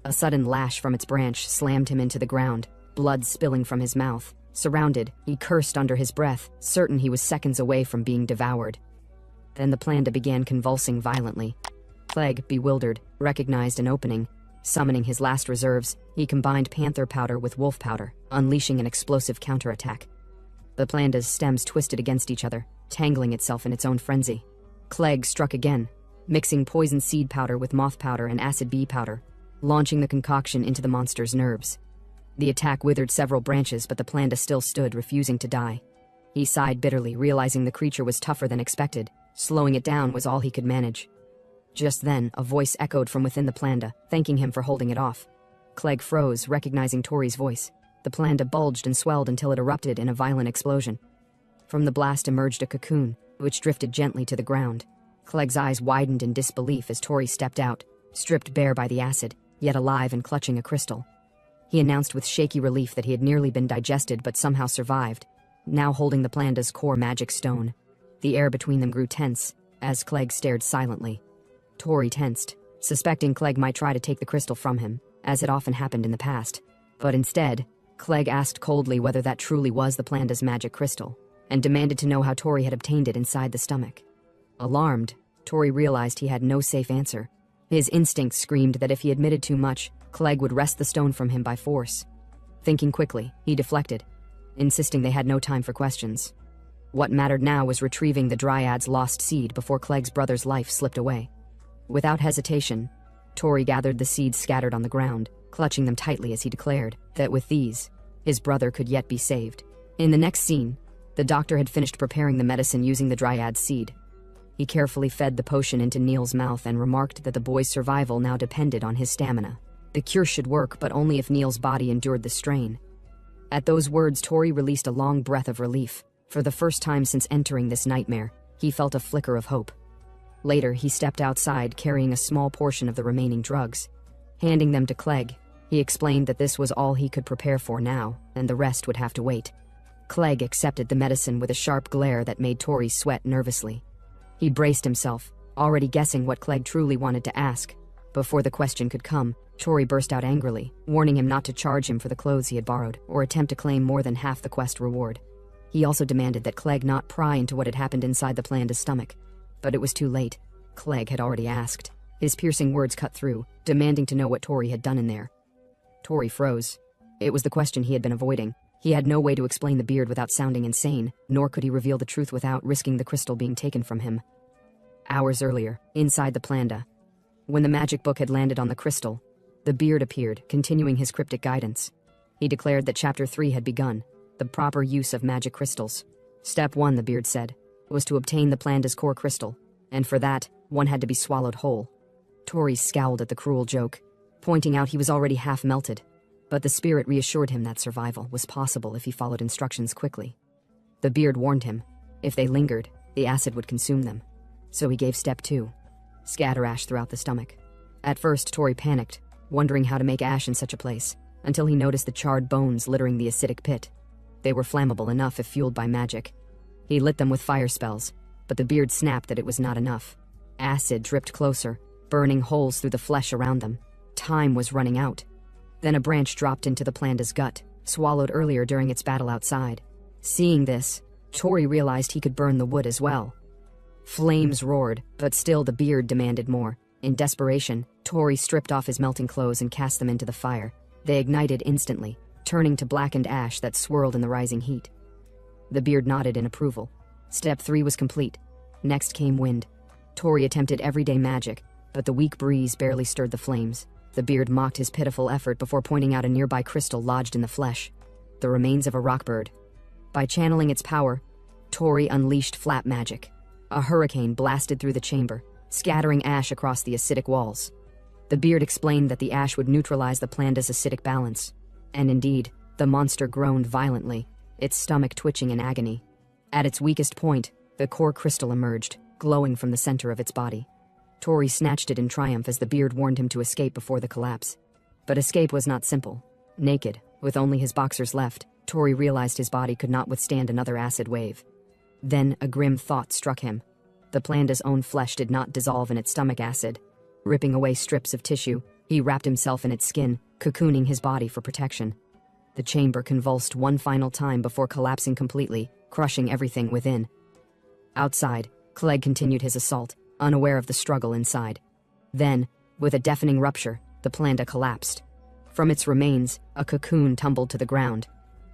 A sudden lash from its branch slammed him into the ground, blood spilling from his mouth. Surrounded, he cursed under his breath, certain he was seconds away from being devoured. Then the planda began convulsing violently. Clegg, bewildered, recognized an opening. Summoning his last reserves, he combined panther powder with wolf powder, unleashing an explosive counterattack. The planda's stems twisted against each other, tangling itself in its own frenzy. Clegg struck again, mixing poison seed powder with moth powder and acid bee powder, launching the concoction into the monster's nerves. The attack withered several branches, but the planda still stood, refusing to die. He sighed bitterly, realizing the creature was tougher than expected. Slowing it down was all he could manage. Just then, a voice echoed from within the planda, thanking him for holding it off. Clegg froze, recognizing Tori's voice. The planda bulged and swelled until it erupted in a violent explosion. From the blast emerged a cocoon, which drifted gently to the ground. Clegg's eyes widened in disbelief as Tori stepped out, stripped bare by the acid, yet alive and clutching a crystal. He announced with shaky relief that he had nearly been digested but somehow survived, now holding the planda's core magic stone. The air between them grew tense, as Clegg stared silently. Tori tensed, suspecting Clegg might try to take the crystal from him, as it often happened in the past. But instead, Clegg asked coldly whether that truly was the planda's magic crystal, and demanded to know how Tori had obtained it inside the stomach. Alarmed, Tori realized he had no safe answer. His instincts screamed that if he admitted too much, Clegg would wrest the stone from him by force. Thinking quickly, he deflected, insisting they had no time for questions. What mattered now was retrieving the Dryad's lost seed before Clegg's brother's life slipped away. Without hesitation, Tori gathered the seeds scattered on the ground, clutching them tightly as he declared that with these, his brother could yet be saved. In the next scene, the doctor had finished preparing the medicine using the Dryad's seed. He carefully fed the potion into Neil's mouth and remarked that the boy's survival now depended on his stamina. The cure should work, but only if Neil's body endured the strain. At those words, Tori released a long breath of relief. For the first time since entering this nightmare, he felt a flicker of hope. Later, he stepped outside carrying a small portion of the remaining drugs. Handing them to Clegg, he explained that this was all he could prepare for now, and the rest would have to wait. Clegg accepted the medicine with a sharp glare that made Tori sweat nervously. He braced himself, already guessing what Clegg truly wanted to ask. Before the question could come, Tori burst out angrily, warning him not to charge him for the clothes he had borrowed, or attempt to claim more than half the quest reward. He also demanded that Clegg not pry into what had happened inside the planda's stomach. But it was too late. Clegg had already asked. His piercing words cut through, demanding to know what Tori had done in there. Tori froze. It was the question he had been avoiding. He had no way to explain the beard without sounding insane, nor could he reveal the truth without risking the crystal being taken from him. Hours earlier, inside the planda, when the magic book had landed on the crystal, the beard appeared, continuing his cryptic guidance. He declared that Chapter 3 had begun, the proper use of magic crystals. Step 1, the beard said, was to obtain the planda's core crystal, and for that, one had to be swallowed whole. Tori scowled at the cruel joke, pointing out he was already half melted, but the spirit reassured him that survival was possible if he followed instructions quickly. The beard warned him, if they lingered, the acid would consume them. So he gave Step 2, scatter ash throughout the stomach. At first, Tori panicked, wondering how to make ash in such a place, until he noticed the charred bones littering the acidic pit. They were flammable enough if fueled by magic. He lit them with fire spells, but the beard snapped that it was not enough. Acid dripped closer, burning holes through the flesh around them. Time was running out. Then a branch dropped into the planda's gut, swallowed earlier during its battle outside. Seeing this, Tori realized he could burn the wood as well. Flames roared, but still the beard demanded more. In desperation, Tori stripped off his melting clothes and cast them into the fire. They ignited instantly, turning to blackened ash that swirled in the rising heat. The beard nodded in approval. Step 3 was complete. Next came wind. Tori attempted everyday magic, but the weak breeze barely stirred the flames. The beard mocked his pitiful effort before pointing out a nearby crystal lodged in the flesh, the remains of a rockbird. By channeling its power, Tori unleashed flap magic. A hurricane blasted through the chamber, scattering ash across the acidic walls. The beard explained that the ash would neutralize the planda's acidic balance. And indeed, the monster groaned violently, its stomach twitching in agony. At its weakest point, the core crystal emerged, glowing from the center of its body. Tori snatched it in triumph as the beard warned him to escape before the collapse. But escape was not simple. Naked, with only his boxers left, Tori realized his body could not withstand another acid wave. Then a grim thought struck him. The planda's own flesh did not dissolve in its stomach acid. Ripping away strips of tissue, he wrapped himself in its skin, cocooning his body for protection. The chamber convulsed one final time before collapsing completely, crushing everything within. Outside, Clegg continued his assault, unaware of the struggle inside. Then, with a deafening rupture, the planda collapsed. From its remains, a cocoon tumbled to the ground.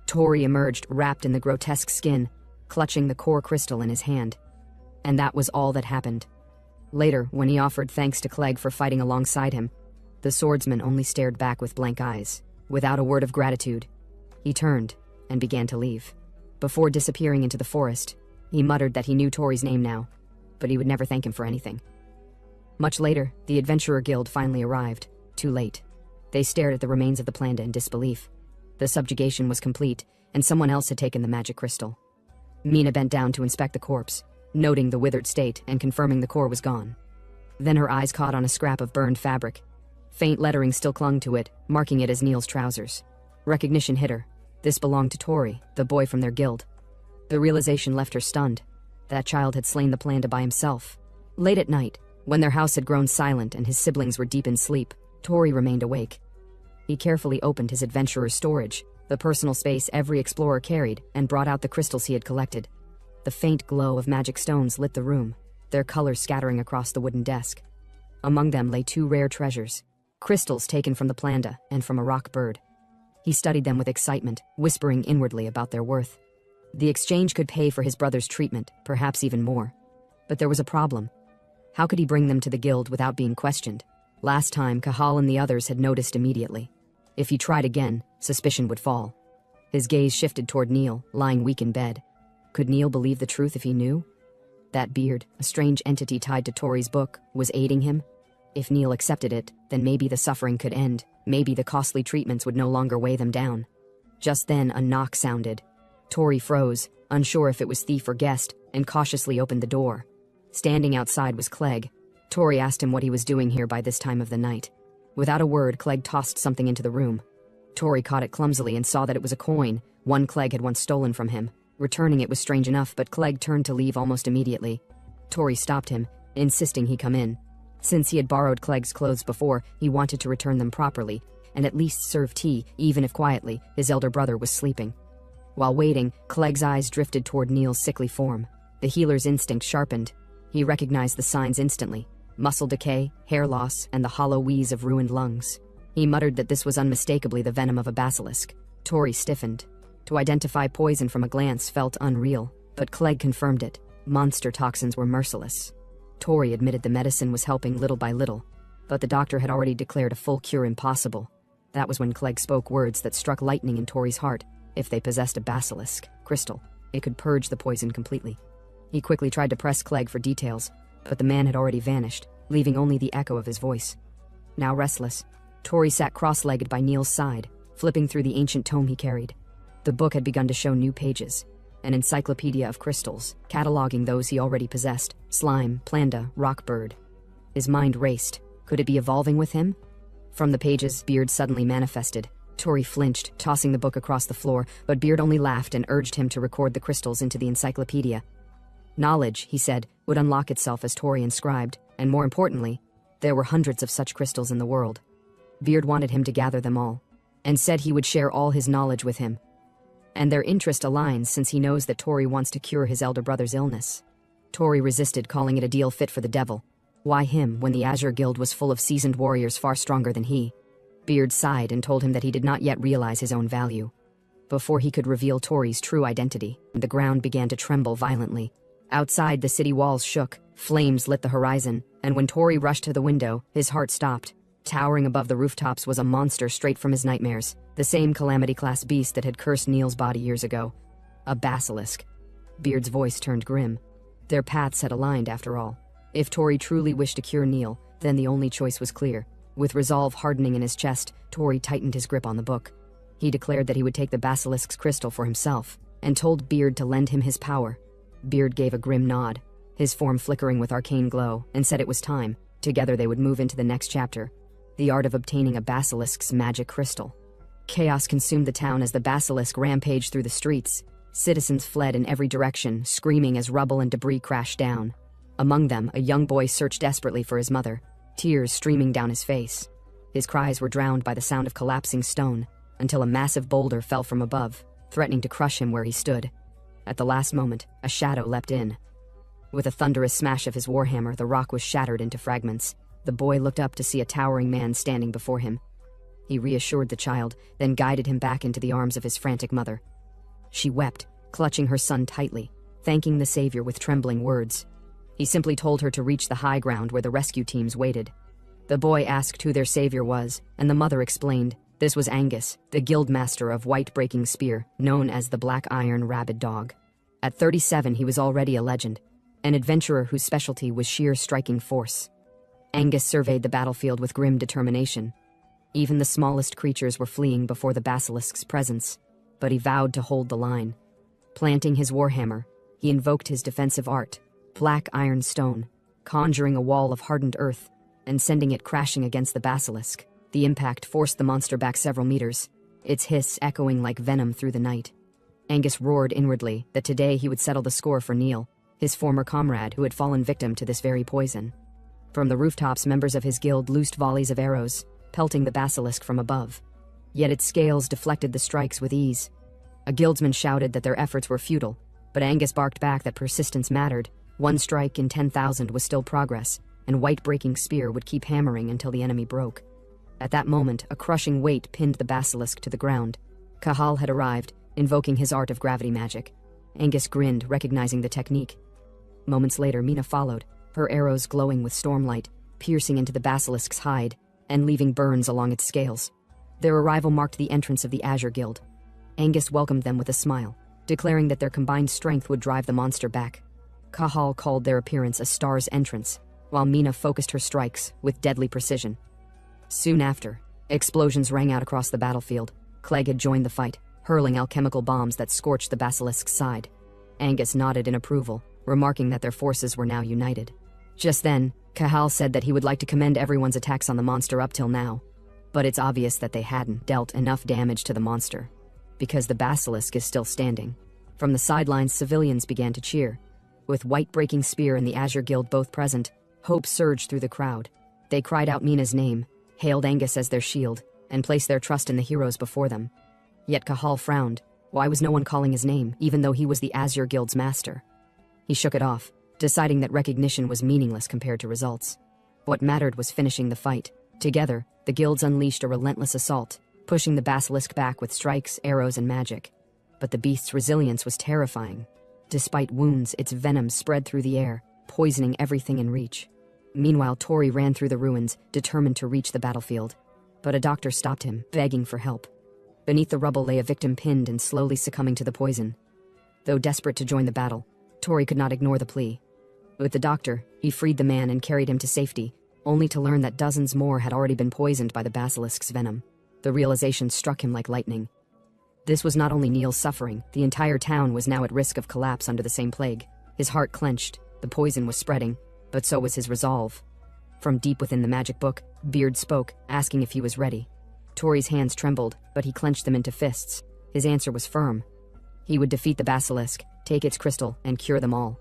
Tori emerged wrapped in the grotesque skin, clutching the core crystal in his hand. And that was all that happened. Later, when he offered thanks to Clegg for fighting alongside him, the swordsman only stared back with blank eyes, without a word of gratitude. He turned and began to leave. Before disappearing into the forest, he muttered that he knew Tori's name now, but he would never thank him for anything. Much later, the Adventurer Guild finally arrived, too late. They stared at the remains of the planda in disbelief. The subjugation was complete, and someone else had taken the magic crystal. Mina bent down to inspect the corpse, noting the withered state and confirming the core was gone. Then her eyes caught on a scrap of burned fabric. Faint lettering still clung to it, marking it as Neil's trousers. Recognition hit her. This belonged to Tori, the boy from their guild. The realization left her stunned. That child had slain the planda by himself. Late at night, when their house had grown silent and his siblings were deep in sleep, Tori remained awake. He carefully opened his adventurer's storage, the personal space every explorer carried, and brought out the crystals he had collected. The faint glow of magic stones lit the room, their colors scattering across the wooden desk. Among them lay two rare treasures, crystals taken from the planda and from a rock bird. He studied them with excitement, whispering inwardly about their worth. The exchange could pay for his brother's treatment, perhaps even more. But there was a problem. How could he bring them to the guild without being questioned? Last time, Cahal and the others had noticed immediately. If he tried again, suspicion would fall. His gaze shifted toward Neil, lying weak in bed. Could Neil believe the truth if he knew? That beard, a strange entity tied to Tori's book, was aiding him? If Neil accepted it, then maybe the suffering could end. Maybe the costly treatments would no longer weigh them down. Just then, a knock sounded. Tori froze, unsure if it was thief or guest, and cautiously opened the door. Standing outside was Clegg. Tori asked him what he was doing here by this time of the night. Without a word, Clegg tossed something into the room. Tori caught it clumsily and saw that it was a coin, one Clegg had once stolen from him. Returning it was strange enough, but Clegg turned to leave almost immediately. Tori stopped him, insisting he come in. Since he had borrowed Clegg's clothes before, he wanted to return them properly, and at least serve tea, even if quietly. His elder brother was sleeping. While waiting, Clegg's eyes drifted toward Neil's sickly form. The healer's instinct sharpened. He recognized the signs instantly: muscle decay, hair loss, and the hollow wheeze of ruined lungs. He muttered that this was unmistakably the venom of a basilisk. Tori stiffened. To identify poison from a glance felt unreal, but Clegg confirmed it. Monster toxins were merciless. Tori admitted the medicine was helping little by little, but the doctor had already declared a full cure impossible. That was when Clegg spoke words that struck lightning in Tori's heart. If they possessed a basilisk crystal, it could purge the poison completely. He quickly tried to press Clegg for details, but the man had already vanished, leaving only the echo of his voice. Now restless, Tori sat cross-legged by Neil's side, flipping through the ancient tome he carried. The book had begun to show new pages, an encyclopedia of crystals, cataloging those he already possessed: slime, planda, rockbird. His mind raced. Could it be evolving with him? From the pages, Beard suddenly manifested. Tori flinched, tossing the book across the floor, but Beard only laughed and urged him to record the crystals into the encyclopedia. Knowledge, he said, would unlock itself as Tori inscribed, and more importantly, there were hundreds of such crystals in the world. Beard wanted him to gather them all, and said he would share all his knowledge with him. And their interest aligns since he knows that Tori wants to cure his elder brother's illness. Tori resisted, calling it a deal fit for the devil. Why him, when the Azure Guild was full of seasoned warriors far stronger than he? Beard sighed and told him that he did not yet realize his own value. Before he could reveal Tori's true identity, the ground began to tremble violently. Outside, the city walls shook, flames lit the horizon, and when Tori rushed to the window, his heart stopped. Towering above the rooftops was a monster straight from his nightmares, the same Calamity-class beast that had cursed Neil's body years ago. A basilisk. Beard's voice turned grim. Their paths had aligned, after all. If Tori truly wished to cure Neil, then the only choice was clear. With resolve hardening in his chest, Tori tightened his grip on the book. He declared that he would take the basilisk's crystal for himself, and told Beard to lend him his power. Beard gave a grim nod, his form flickering with arcane glow, and said it was time. Together they would move into the next chapter, the art of obtaining a basilisk's magic crystal. Chaos consumed the town as the basilisk rampaged through the streets. Citizens fled in every direction, screaming as rubble and debris crashed down. Among them, a young boy searched desperately for his mother, tears streaming down his face. His cries were drowned by the sound of collapsing stone, until a massive boulder fell from above, threatening to crush him where he stood. At the last moment, a shadow leapt in. With a thunderous smash of his warhammer, the rock was shattered into fragments. The boy looked up to see a towering man standing before him. He reassured the child, then guided him back into the arms of his frantic mother. She wept, clutching her son tightly, thanking the savior with trembling words. He simply told her to reach the high ground where the rescue teams waited. The boy asked who their savior was, and the mother explained. This was Angus, the guild master of White-Breaking Spear, known as the Black Iron Rabid Dog. At 37, he was already a legend, an adventurer whose specialty was sheer striking force. Angus surveyed the battlefield with grim determination. Even the smallest creatures were fleeing before the basilisk's presence, but he vowed to hold the line. Planting his warhammer, he invoked his defensive art, black iron stone, conjuring a wall of hardened earth and sending it crashing against the basilisk. The impact forced the monster back several meters, its hiss echoing like venom through the night. Angus roared inwardly that today he would settle the score for Neil, his former comrade who had fallen victim to this very poison. From the rooftops, members of his guild loosed volleys of arrows, pelting the basilisk from above. Yet its scales deflected the strikes with ease. A guildsman shouted that their efforts were futile, but Angus barked back that persistence mattered. One strike in 10,000 was still progress, and White-Breaking Spear would keep hammering until the enemy broke. At that moment, a crushing weight pinned the basilisk to the ground. Cahal had arrived, invoking his art of gravity magic. Angus grinned, recognizing the technique. Moments later, Mina followed, her arrows glowing with stormlight, piercing into the basilisk's hide and leaving burns along its scales. Their arrival marked the entrance of the Azure Guild. Angus welcomed them with a smile, declaring that their combined strength would drive the monster back. Cahal called their appearance a star's entrance, while Mina focused her strikes with deadly precision. Soon after, explosions rang out across the battlefield. Clegg had joined the fight, hurling alchemical bombs that scorched the basilisk's side. Angus nodded in approval, remarking that their forces were now united. Just then, Cahal said that he would like to commend everyone's attacks on the monster up till now, but it's obvious that they hadn't dealt enough damage to the monster, because the basilisk is still standing. From the sidelines, civilians began to cheer. With White-Breaking Spear and the Azure Guild both present, hope surged through the crowd. They cried out Mina's name, hailed Angus as their shield, and placed their trust in the heroes before them. Yet Cahal frowned. Why was no one calling his name, even though he was the Azure Guild's master? He shook it off, deciding that recognition was meaningless compared to results. What mattered was finishing the fight. Together, the guilds unleashed a relentless assault, pushing the basilisk back with strikes, arrows, and magic. But the beast's resilience was terrifying. Despite wounds, its venom spread through the air, poisoning everything in reach. Meanwhile, Tori ran through the ruins, determined to reach the battlefield. But a doctor stopped him, begging for help. Beneath the rubble lay a victim pinned and slowly succumbing to the poison. Though desperate to join the battle, Tori could not ignore the plea. With the doctor, he freed the man and carried him to safety, only to learn that dozens more had already been poisoned by the basilisk's venom. The realization struck him like lightning. This was not only Neil's suffering, the entire town was now at risk of collapse under the same plague. His heart clenched, the poison was spreading, but so was his resolve. From deep within the magic book, Beard spoke, asking if he was ready. Tori's hands trembled, but he clenched them into fists. His answer was firm. He would defeat the basilisk, take its crystal, and cure them all.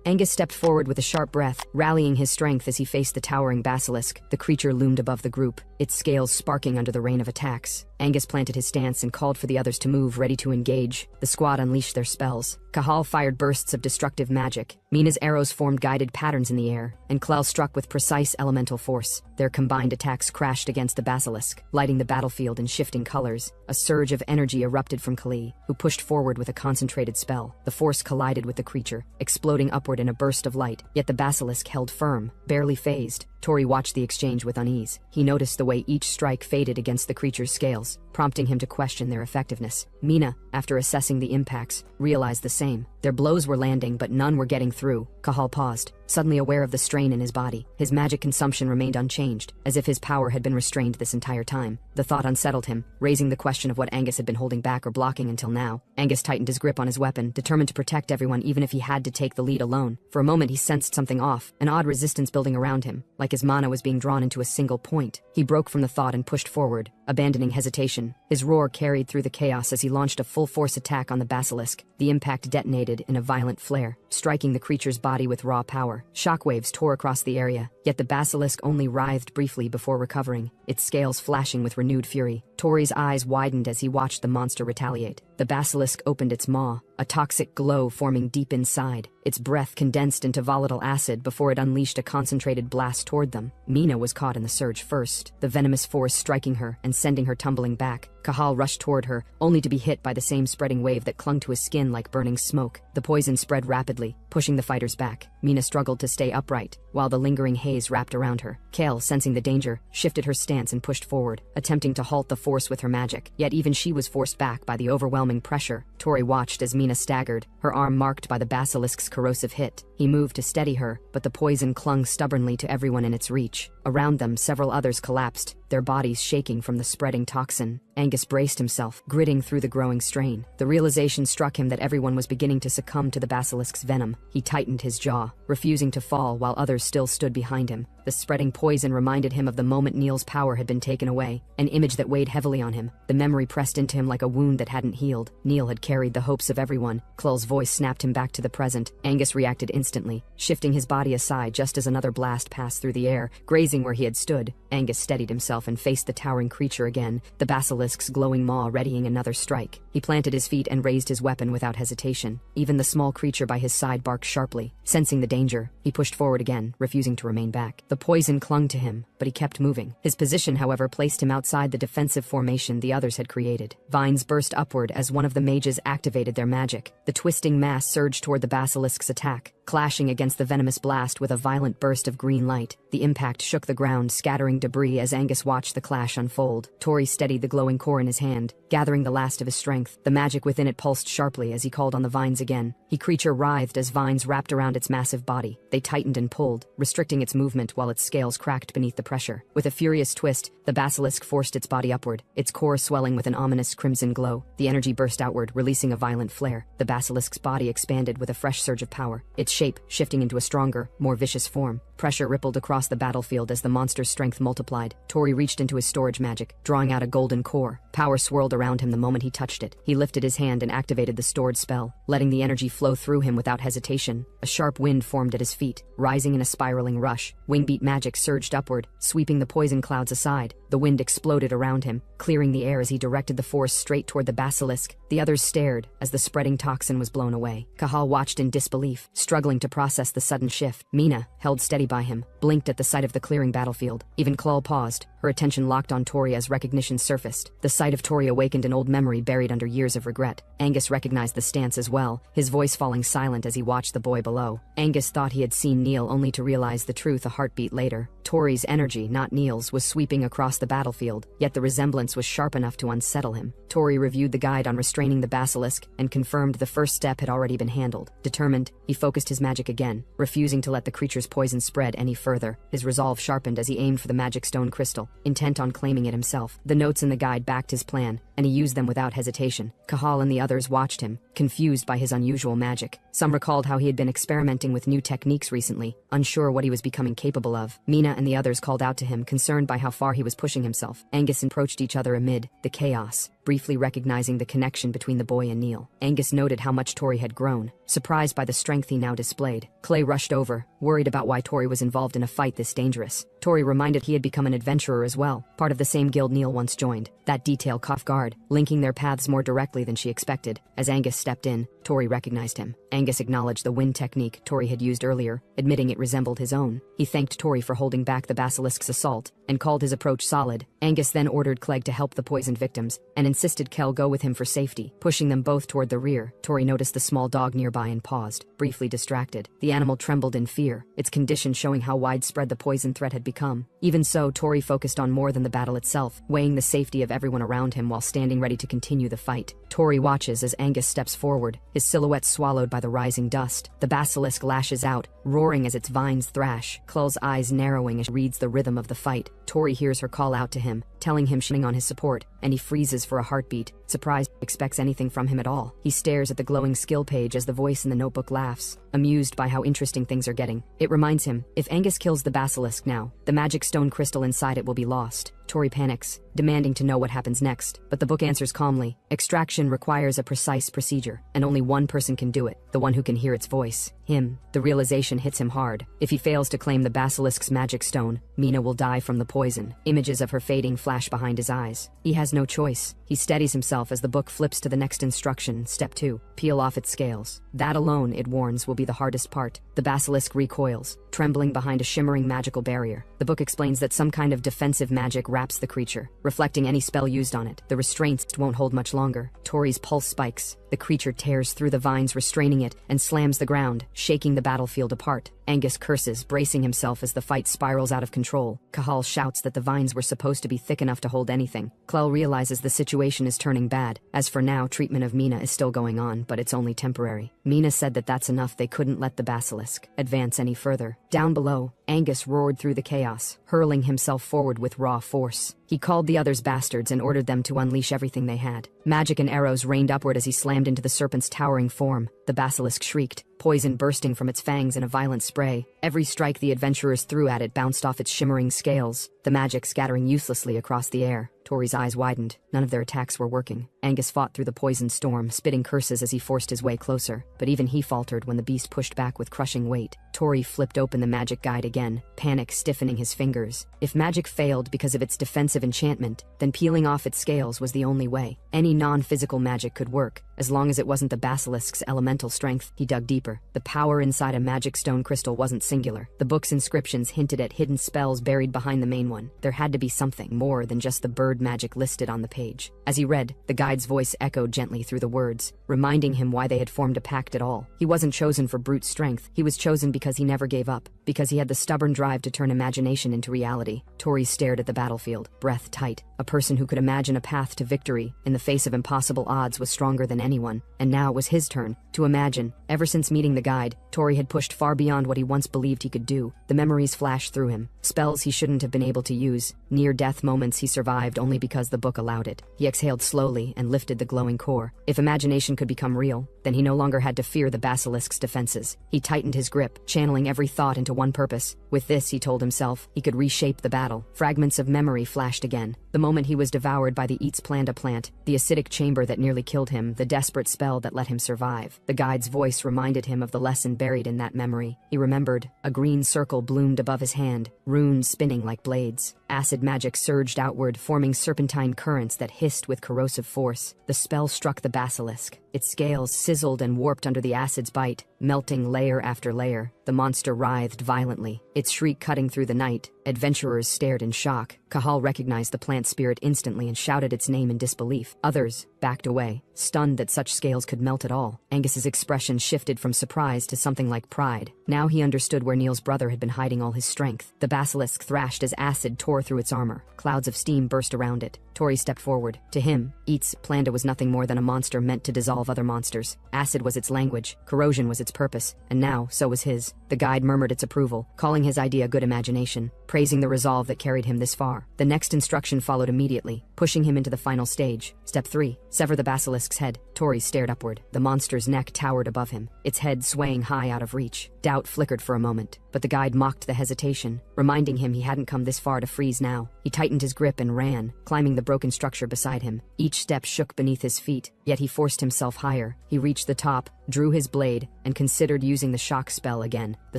Angus stepped forward with a sharp breath, rallying his strength as he faced the towering basilisk. The creature loomed above the group, its scales sparking under the rain of attacks. Angus planted his stance and called for the others to move, ready to engage. The squad unleashed their spells. Cahal fired bursts of destructive magic. Mina's arrows formed guided patterns in the air, and Clell struck with precise elemental force. Their combined attacks crashed against the basilisk, lighting the battlefield in shifting colors. A surge of energy erupted from Kali, who pushed forward with a concentrated spell. The force collided with the creature, exploding upward in a burst of light, yet the basilisk held firm, barely phased. Tori watched the exchange with unease. He noticed the way each strike faded against the creature's scales, prompting him to question their effectiveness. Mina, after assessing the impacts, realized the same. Their blows were landing, but none were getting through. Cahal paused, suddenly aware of the strain in his body. His magic consumption remained unchanged, as if his power had been restrained this entire time. The thought unsettled him, raising the question of what Angus had been holding back or blocking until now. Angus tightened his grip on his weapon, determined to protect everyone even if he had to take the lead alone. For a moment he sensed something off, an odd resistance building around him, like his mana was being drawn into a single point. He broke from the thought and pushed forward, abandoning hesitation. His roar carried through the chaos as he launched a full-force attack on the basilisk. The impact detonated in a violent flare, striking the creature's body with raw power. Shockwaves tore across the area, yet the basilisk only writhed briefly before recovering, its scales flashing with renewed fury. Tori's eyes widened as he watched the monster retaliate. The basilisk opened its maw, a toxic glow forming deep inside. Its breath condensed into volatile acid before it unleashed a concentrated blast toward them. Mina was caught in the surge first, the venomous force striking her and sending her tumbling back. Cahal rushed toward her, only to be hit by the same spreading wave that clung to his skin like burning smoke. The poison spread rapidly, pushing the fighters back. Mina struggled to stay upright, while the lingering haze wrapped around her. Kale, sensing the danger, shifted her stance and pushed forward, attempting to halt the force with her magic. Yet even she was forced back by the overwhelming pressure. Tori watched as Mina staggered, her arm marked by the basilisk's corrosive hit. He moved to steady her, but the poison clung stubbornly to everyone in its reach. Around them, several others collapsed, their bodies shaking from the spreading toxin. Angus braced himself, gritting through the growing strain. The realization struck him that everyone was beginning to succumb to the basilisk's venom. He tightened his jaw, refusing to fall while others still stood behind him. The spreading poison reminded him of the moment Neil's power had been taken away, an image that weighed heavily on him. The memory pressed into him like a wound that hadn't healed. Neil had carried the hopes of everyone. Clull's voice snapped him back to the present. Angus reacted instantly, shifting his body aside just as another blast passed through the air, grazing where he had stood. Angus steadied himself and faced the towering creature again, the basilisk's glowing maw readying another strike. He planted his feet and raised his weapon without hesitation. Even the small creature by his side barked sharply. Sensing the danger, he pushed forward again, refusing to remain back. The poison clung to him, but he kept moving. His position, however, placed him outside the defensive formation the others had created. Vines burst upward as one of the mages activated their magic. The twisting mass surged toward the basilisk's attack, clashing against the venomous blast with a violent burst of green light. The impact shook the ground, scattering debris as Angus watched the clash unfold. Tori steadied the glowing core in his hand, gathering the last of his strength. The magic within it pulsed sharply as he called on the vines again. The creature writhed as vines wrapped around its massive body. They tightened and pulled, restricting its movement while its scales cracked beneath the pressure. With a furious twist, the basilisk forced its body upward, its core swelling with an ominous crimson glow. The energy burst outward, releasing a violent flare. The basilisk's body expanded with a fresh surge of power, its shape shifting into a stronger, more vicious form. Pressure rippled across the battlefield as the monster's strength multiplied. Tori reached into his storage magic, drawing out a golden core. Power swirled around him the moment he touched it. He lifted his hand and activated the stored spell, letting the energy flow through him without hesitation. A sharp wind formed at his feet, rising in a spiraling rush. Wingbeat magic surged upward, sweeping the poison clouds aside. The wind exploded around him, clearing the air as he directed the force straight toward the basilisk. The others stared as the spreading toxin was blown away. Cahal watched in disbelief, struggling to process the sudden shift. Mina, held steady by him, blinked at the sight of the clearing battlefield. Even Clull paused, her attention locked on Tori as recognition surfaced. The sight of Tori awakened an old memory buried under years of regret. Angus recognized the stance as well, his voice falling silent as he watched the boy below. Angus thought he had seen Neil only to realize the truth a heartbeat later. Tori's energy, not Neil's, was sweeping across the battlefield, yet the resemblance was sharp enough to unsettle him. Tori reviewed the guide on restraining the basilisk and confirmed the first step had already been handled. Determined, he focused his magic again, refusing to let the creature's poison spread any further. His resolve sharpened as he aimed for the magic stone crystal, intent on claiming it himself. The notes in the guide backed his plan, and he used them without hesitation. Cahal and the others watched him, confused by his unusual magic. Some recalled how he had been experimenting with new techniques recently, unsure what he was becoming capable of. Mina and the others called out to him, concerned by how far he was pushing himself. Angus approached each other amid the chaos, briefly recognizing the connection between the boy and Neil. Angus noted how much Tori had grown, surprised by the strength he now displayed. Clay rushed over, worried about why Tori was involved in a fight this dangerous. Tori reminded he had become an adventurer as well, part of the same guild Neil once joined. That detail caught guard, linking their paths more directly than she expected. As Angus stepped in, Tori recognized him. Angus acknowledged the wind technique Tori had used earlier, admitting it resembled his own. He thanked Tori for holding back the basilisk's assault, and called his approach solid. Angus then ordered Clegg to help the poisoned victims, and insisted Kel go with him for safety, pushing them both toward the rear. Tori noticed the small dog nearby and paused, briefly distracted. The animal trembled in fear, its condition showing how widespread the poison threat had become. Even so, Tori focused on more than the battle itself, weighing the safety of everyone around him while standing ready to continue the fight. Tori watches as Angus steps forward, his silhouette swallowed by the rising dust. The basilisk lashes out, roaring as its vines thrash, Clull's eyes narrowing as she reads the rhythm of the fight. Tori hears her call out to him, telling him she's on his support, and he freezes for a heartbeat, surprised expects anything from him at all. He stares at the glowing skill page as the voice in the notebook laughs, amused by how interesting things are getting. It reminds him, if Angus kills the basilisk now, the magic stone crystal inside it will be lost. Tori panics, demanding to know what happens next, but the book answers calmly. Extraction requires a precise procedure, and only one person can do it, the one who can hear its voice. Him. The realization hits him hard. If he fails to claim the basilisk's magic stone, Mina will die from the poison. Images of her fading flash behind his eyes. He has no choice. He steadies himself as the book flips to the next instruction, step 2. Peel off its scales. That alone, it warns, will be the hardest part. The basilisk recoils, trembling behind a shimmering magical barrier. The book explains that some kind of defensive magic wraps the creature, reflecting any spell used on it. The restraints won't hold much longer. Tori's pulse spikes. The creature tears through the vines restraining it and slams the ground, shaking the battlefield apart. Angus curses, bracing himself as the fight spirals out of control. Cahal shouts that the vines were supposed to be thick enough to hold anything. Clell realizes the situation is turning bad. As for now, treatment of Mina is still going on, but it's only temporary. Mina said that that's enough. They couldn't let the basilisk advance any further. Down below, Angus roared through the chaos, hurling himself forward with raw force. He called the others bastards and ordered them to unleash everything they had. Magic and arrows rained upward as he slammed into the serpent's towering form. The basilisk shrieked, poison bursting from its fangs in a violent spray. Every strike the adventurers threw at it bounced off its shimmering scales, the magic scattering uselessly across the air. Tori's eyes widened. None of their attacks were working. Angus fought through the poison storm, spitting curses as he forced his way closer. But even he faltered when the beast pushed back with crushing weight. Tori flipped open the magic guide again, panic stiffening his fingers. If magic failed because of its defensive enchantment, then peeling off its scales was the only way. Any non-physical magic could work, as long as it wasn't the basilisk's elemental strength. He dug deeper. The power inside a magic stone crystal wasn't singular. The book's inscriptions hinted at hidden spells buried behind the main one. There had to be something more than just the bird magic listed on the page. As he read, the guide's voice echoed gently through the words, reminding him why they had formed a pact at all. He wasn't chosen for brute strength. He was chosen because he never gave up, because he had the stubborn drive to turn imagination into reality. Tori stared at the battlefield, breath tight. A person who could imagine a path to victory in the face of impossible odds was stronger than anyone, and now it was his turn to imagine. Ever since meeting the guide, Tori had pushed far beyond what he once believed he could do. The memories flashed through him, spells he shouldn't have been able to use, near-death moments he survived only because the book allowed it. He exhaled slowly and lifted the glowing core. If imagination could become real, then he no longer had to fear the basilisk's defenses. He tightened his grip, channeling every thought into one purpose. With this, he told himself, he could reshape the battle. Fragments of memory flashed again. The moment he was devoured by the Eats Planta plant, the acidic chamber that nearly killed him, the desperate spell that let him survive. The guide's voice reminded him of the lesson buried in that memory. He remembered. A green circle bloomed above his hand, runes spinning like blades. Acid magic surged outward, forming serpentine currents that hissed with corrosive force. The spell struck the basilisk. Its scales sizzled and warped under the acid's bite, melting layer after layer. The monster writhed violently, its shriek cutting through the night. Adventurers stared in shock. Cahal recognized the plant spirit instantly and shouted its name in disbelief. Others backed away, stunned that such scales could melt at all. Angus's expression shifted from surprise to something like pride. Now he understood where Neil's brother had been hiding all his strength. The basilisk thrashed as acid tore through its armor. Clouds of steam burst around it. Tori stepped forward. To him, Eats Planta was nothing more than a monster meant to dissolve other monsters. Acid was its language, corrosion was its purpose, and now, so was his. The guide murmured its approval, calling his idea good imagination, praising the resolve that carried him this far. The next instruction followed immediately, pushing him into the final stage. Step 3. Sever the basilisk's head. Tori stared upward. The monster's neck towered above him, its head swaying high out of reach. Doubt flickered for a moment, but the guide mocked the hesitation, reminding him he hadn't come this far to freeze now. He tightened his grip and ran, climbing the broken structure beside him. Each step shook beneath his feet, yet he forced himself higher. He reached the top, drew his blade, and considered using the shock spell again. The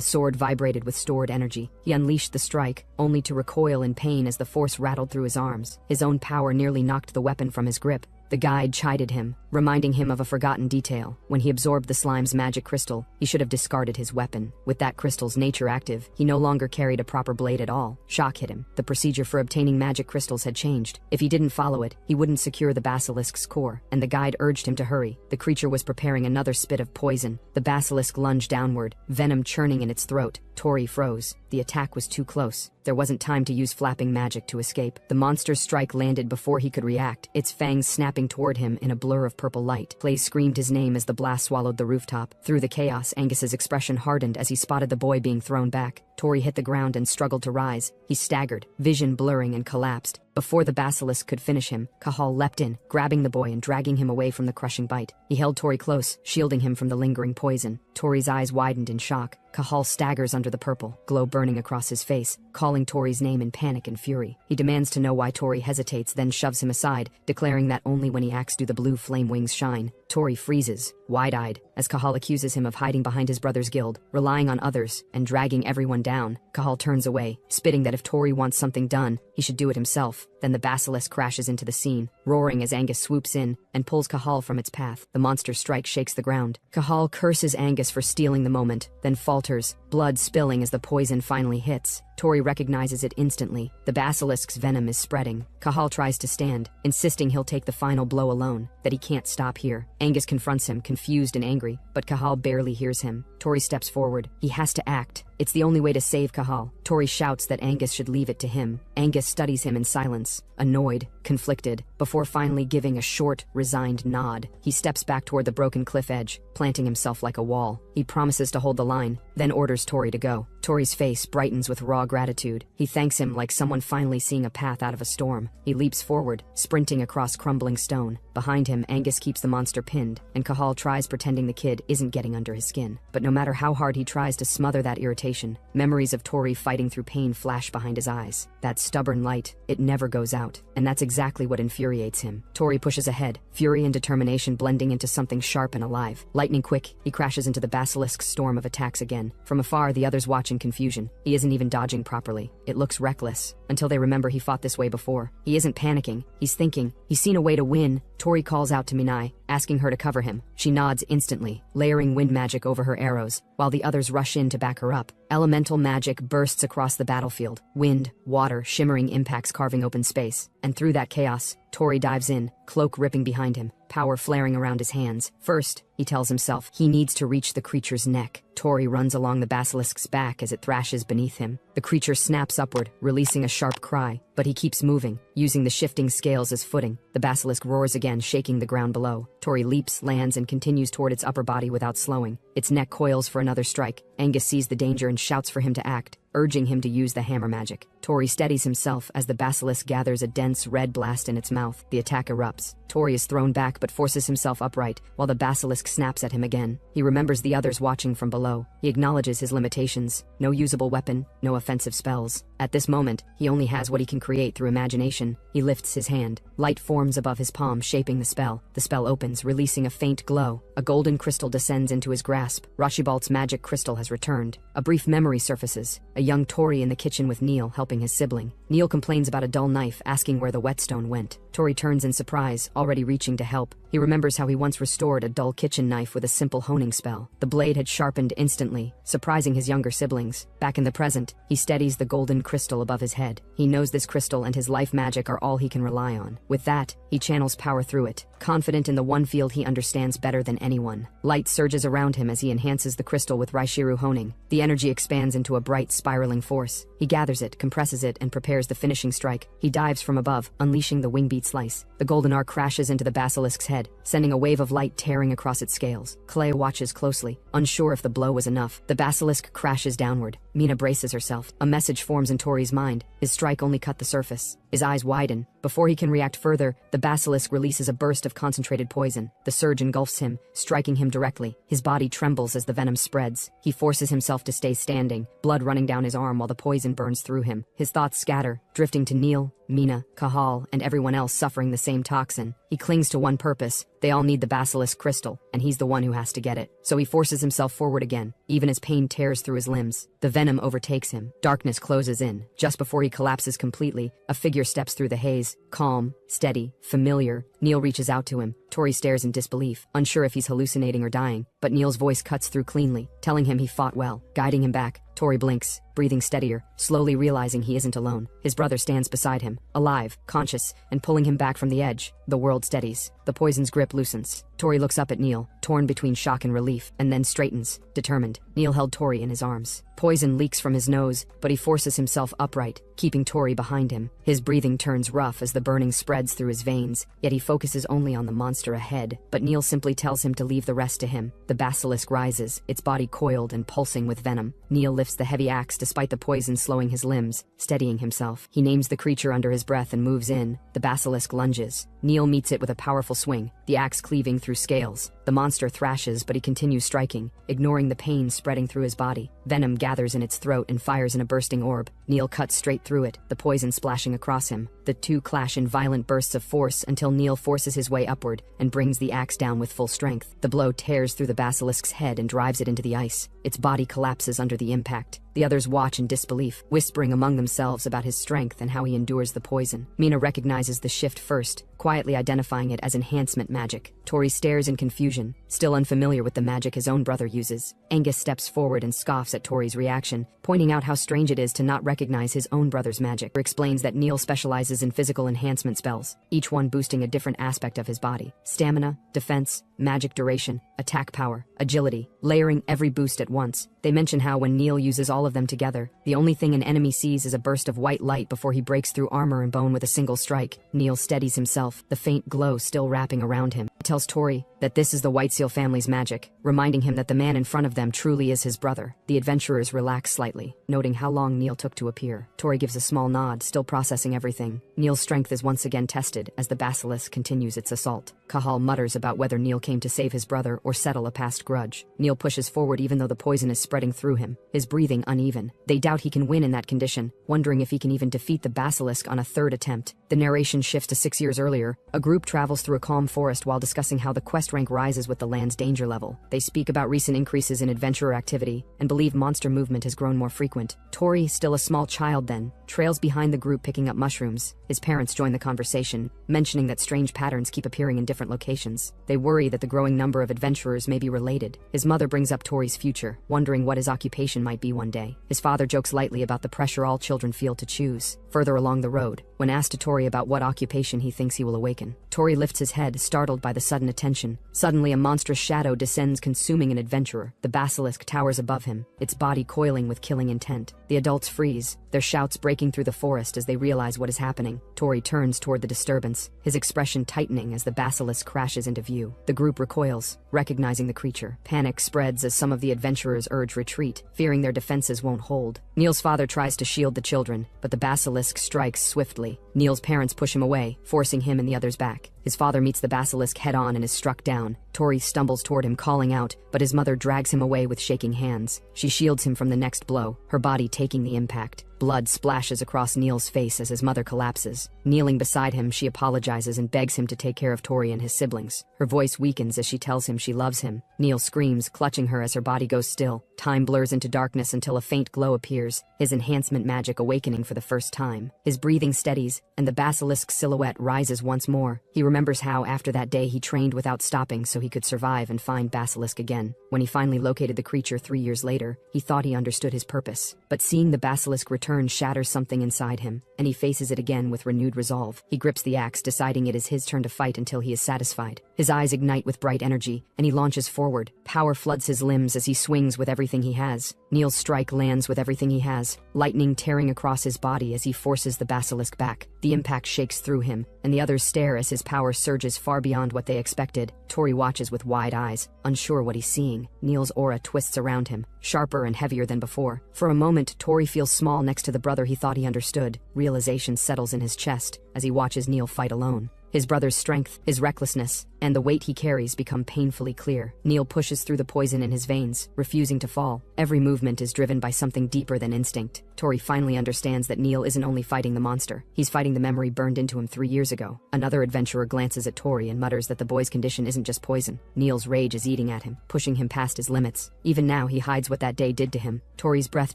sword vibrated with stored energy. He unleashed the strike, only to recoil in pain as the force rattled through his arms. His own power nearly knocked the weapon from his grip. The guide chided him, reminding him of a forgotten detail. When he absorbed the slime's magic crystal, he should have discarded his weapon. With that crystal's nature active, he no longer carried a proper blade at all. Shock hit him. The procedure for obtaining magic crystals had changed. If he didn't follow it, he wouldn't secure the basilisk's core, and the guide urged him to hurry. The creature was preparing another spit of poison. The basilisk lunged downward, venom churning in its throat. Tori froze. The attack was too close. There wasn't time to use flapping magic to escape. The monster's strike landed before he could react, its fangs snapping toward him in a blur of purple light. Clay screamed his name as the blast swallowed the rooftop. Through the chaos, Angus's expression hardened as he spotted the boy being thrown back. Tori hit the ground and struggled to rise. He staggered, vision blurring, and collapsed. Before the basilisk could finish him, Cahal leapt in, grabbing the boy and dragging him away from the crushing bite. He held Tori close, shielding him from the lingering poison. Tori's eyes widened in shock. Cahal staggers under the purple, glow burning across his face, calling Tori's name in panic and fury. He demands to know why Tori hesitates, then shoves him aside, declaring that only when he acts do the blue flame wings shine. Tori freezes, wide-eyed, as Cahal accuses him of hiding behind his brother's guild, relying on others, and dragging everyone down. Cahal turns away, spitting that if Tori wants something done, he should do it himself. Then the basilisk crashes into the scene, roaring as Angus swoops in and pulls Cahal from its path. The monster's strike shakes the ground. Cahal curses Angus for stealing the moment, then falters, blood spilling as the poison finally hits. Tori recognizes it instantly. The basilisk's venom is spreading. Cahal tries to stand, insisting he'll take the final blow alone, that he can't stop here. Angus confronts him, confused and angry, but Cahal barely hears him. Tori steps forward. He has to act. It's the only way to save Cahal. Tori shouts that Angus should leave it to him. Angus studies him in silence, annoyed, conflicted, before finally giving a short, resigned nod. He steps back toward the broken cliff edge, planting himself like a wall. He promises to hold the line, then orders Tori to go. Tori's face brightens with raw gratitude. He thanks him like someone finally seeing a path out of a storm. He leaps forward, sprinting across crumbling stone. Behind him, Angus keeps the monster pinned, and Cahal tries pretending the kid isn't getting under his skin. But no matter how hard he tries to smother that irritation, memories of Tori fighting through pain flash behind his eyes. That stubborn light, it never goes out, and that's exactly what infuriates him. Tori pushes ahead, fury and determination blending into something sharp and alive. Lightning quick, he crashes into the basilisk's storm of attacks again. From afar, the others watch in confusion. He isn't even dodging properly. It looks reckless, until they remember he fought this way before. He isn't panicking, he's thinking. He's seen a way to win. Tori calls out to Minai, asking her to cover him. She nods instantly, layering wind magic over her arrows, while the others rush in to back her up. Elemental magic bursts across the battlefield. Wind, water, shimmering impacts carving open space. And through that chaos, Tori dives in, cloak ripping behind him, power flaring around his hands. First, he tells himself, he needs to reach the creature's neck. Tori runs along the basilisk's back as it thrashes beneath him. The creature snaps upward, releasing a sharp cry, but he keeps moving, using the shifting scales as footing. The basilisk roars again, shaking the ground below. Tori leaps, lands, and continues toward its upper body without slowing. Its neck coils for another strike. Angus sees the danger and shouts for him to act, urging him to use the hammer magic. Tori steadies himself as the basilisk gathers a dense red blast in its mouth. The attack erupts. Tori is thrown back but forces himself upright, while the basilisk snaps at him again. He remembers the others watching from below. He acknowledges his limitations. No usable weapon, no offensive spells. At this moment, he only has what he can create through imagination. He lifts his hand. Light forms above his palm, shaping the spell. The spell opens, releasing a faint glow. A golden crystal descends into his grasp. Rashibalt's magic crystal has returned. A brief memory surfaces. A young Tori in the kitchen with Neil helping his sibling. Neil complains about a dull knife, asking where the whetstone went. Tori turns in surprise, already reaching to help. He remembers how he once restored a dull kitchen knife with a simple honing spell. The blade had sharpened instantly, surprising his younger siblings. Back in the present, he steadies the golden crystal above his head. He knows this crystal and his life magic are all he can rely on. With that, he channels power through it, confident in the one field he understands better than anyone. Light surges around him as he enhances the crystal with Raishiru honing. The energy expands into a bright, spiraling force. He gathers it, compresses it, and prepares the finishing strike. He dives from above, unleashing the wingbeat slice. The golden arc crashes into the basilisk's head, sending a wave of light tearing across its scales. Clay watches closely, unsure if the blow was enough. The basilisk crashes downward. Mina braces herself. A message forms in Tori's mind. His strike only cut the surface. His eyes widen. Before he can react further, the basilisk releases a burst of concentrated poison. The surge engulfs him, striking him directly. His body trembles as the venom spreads. He forces himself to stay standing, blood running down his arm while the poison burns through him. His thoughts scatter, drifting to Neil, Mina, Cahal, and everyone else suffering the same toxin. He clings to one purpose. They all need the basilisk crystal, and he's the one who has to get it. So he forces himself forward again, even as pain tears through his limbs. The venom overtakes him. Darkness closes in. Just before he collapses completely, a figure steps through the haze. Calm, steady, familiar. Neil reaches out to him. Tori stares in disbelief, unsure if he's hallucinating or dying, but Neil's voice cuts through cleanly, telling him he fought well, guiding him back. Tori blinks, breathing steadier, slowly realizing he isn't alone. His brother stands beside him, alive, conscious, and pulling him back from the edge. The world steadies. The poison's grip loosens. Tori looks up at Neil, torn between shock and relief, and then straightens, determined. Neil held Tori in his arms. Poison leaks from his nose, but he forces himself upright, keeping Tori behind him. His breathing turns rough as the burning spreads through his veins, yet he focuses only on the monster monster ahead, but Neil simply tells him to leave the rest to him. The basilisk rises, its body coiled and pulsing with venom. Neil lifts the heavy axe despite the poison slowing his limbs, steadying himself. He names the creature under his breath and moves in. The basilisk lunges. Neil meets it with a powerful swing, the axe cleaving through scales. The monster thrashes, but he continues striking, ignoring the pain spreading through his body. Venom gathers in its throat and fires in a bursting orb. Neil cuts straight through it, the poison splashing across him. The two clash in violent bursts of force until Neil forces his way upward and brings the axe down with full strength. The blow tears through the basilisk's head and drives it into the ice. Its body collapses under the impact. The others watch in disbelief, whispering among themselves about his strength and how he endures the poison. Mina recognizes the shift first, quietly identifying it as enhancement magic. Tori stares in confusion, still unfamiliar with the magic his own brother uses. Angus steps forward and scoffs at Tori's reaction, pointing out how strange it is to not recognize his own brother's magic. He explains that Neil specializes in physical enhancement spells, each one boosting a different aspect of his body. Stamina, defense, magic duration, attack power, agility, layering every boost at once. They mention how when Neil uses all of them together, the only thing an enemy sees is a burst of white light before he breaks through armor and bone with a single strike. Neil steadies himself, the faint glow still wrapping around him. He tells Tori that this is the White Seal family's magic, reminding him that the man in front of them truly is his brother. The adventurers relax slightly, noting how long Neil took to appear. Tori gives a small nod, still processing everything. Neil's strength is once again tested as the basilisk continues its assault. Cahal mutters about whether Neil came to save his brother or settle a past grudge. Neil pushes forward even though the poison is spreading through him, his breathing uneven. They doubt he can win in that condition, wondering if he can even defeat the basilisk on a third attempt. The narration shifts to 6 years earlier. A group travels through a calm forest while discussing how the quest rank rises with the land's danger level. They speak about recent increases in adventurer activity and believe monster movement has grown more frequent. Tori, still a small child then, trails behind the group picking up mushrooms. His parents join the conversation, mentioning that strange patterns keep appearing in different locations. They worry that the growing number of adventurers may be related. His mother brings up Tori's future, wondering what his occupation might be one day. His father jokes lightly about the pressure all children feel to choose. Further along the road, when asked to Tori about what occupation he thinks he will awaken, Tori lifts his head, startled by the sudden attention. Suddenly, a monstrous shadow descends, consuming an adventurer. The basilisk towers above him, its body coiling with killing intent. The adults freeze, their shouts breaking through the forest as they realize what is happening. Tori turns toward the disturbance, his expression tightening as the basilisk crashes into view. The group recoils, recognizing the creature. Panic spreads as some of the adventurers urge retreat, fearing their defenses won't hold. Neil's father tries to shield the children, but the basilisk strikes swiftly. Neil's parents push him away, forcing him and the others back. His father meets the basilisk head-on and is struck down. Tori stumbles toward him, calling out, but his mother drags him away with shaking hands. She shields him from the next blow, her body taking the impact. Blood splashes across Neil's face as his mother collapses. Kneeling beside him, she apologizes and begs him to take care of Tori and his siblings. Her voice weakens as she tells him she loves him. Neil screams, clutching her as her body goes still. Time blurs into darkness until a faint glow appears, his enhancement magic awakening for the first time. His breathing steadies, and the basilisk's silhouette rises once more. He remembers how, after that day, he trained without stopping so he could survive and find Basilisk again. When he finally located the creature 3 years later, he thought he understood his purpose. But seeing the basilisk return shatters something inside him, and he faces it again with renewed resolve. He grips the axe, deciding it is his turn to fight until he is satisfied. His eyes ignite with bright energy, and he launches forward. Power floods his limbs as he swings with everything he has. Neil's strike lands with everything he has, lightning tearing across his body as he forces the basilisk back. The impact shakes through him, and the others stare as his power surges far beyond what they expected. Tori watches with wide eyes, unsure what he's seeing. Neil's aura twists around him, sharper and heavier than before. For a moment, Tori feels small next to the brother he thought he understood. Realization settles in his chest as he watches Neil fight alone. His brother's strength, his recklessness, and the weight he carries become painfully clear. Neil pushes through the poison in his veins, refusing to fall. Every movement is driven by something deeper than instinct. Tori finally understands that Neil isn't only fighting the monster, he's fighting the memory burned into him 3 years ago. Another adventurer glances at Tori and mutters that the boy's condition isn't just poison. Neil's rage is eating at him, pushing him past his limits. Even now, he hides what that day did to him. Tori's breath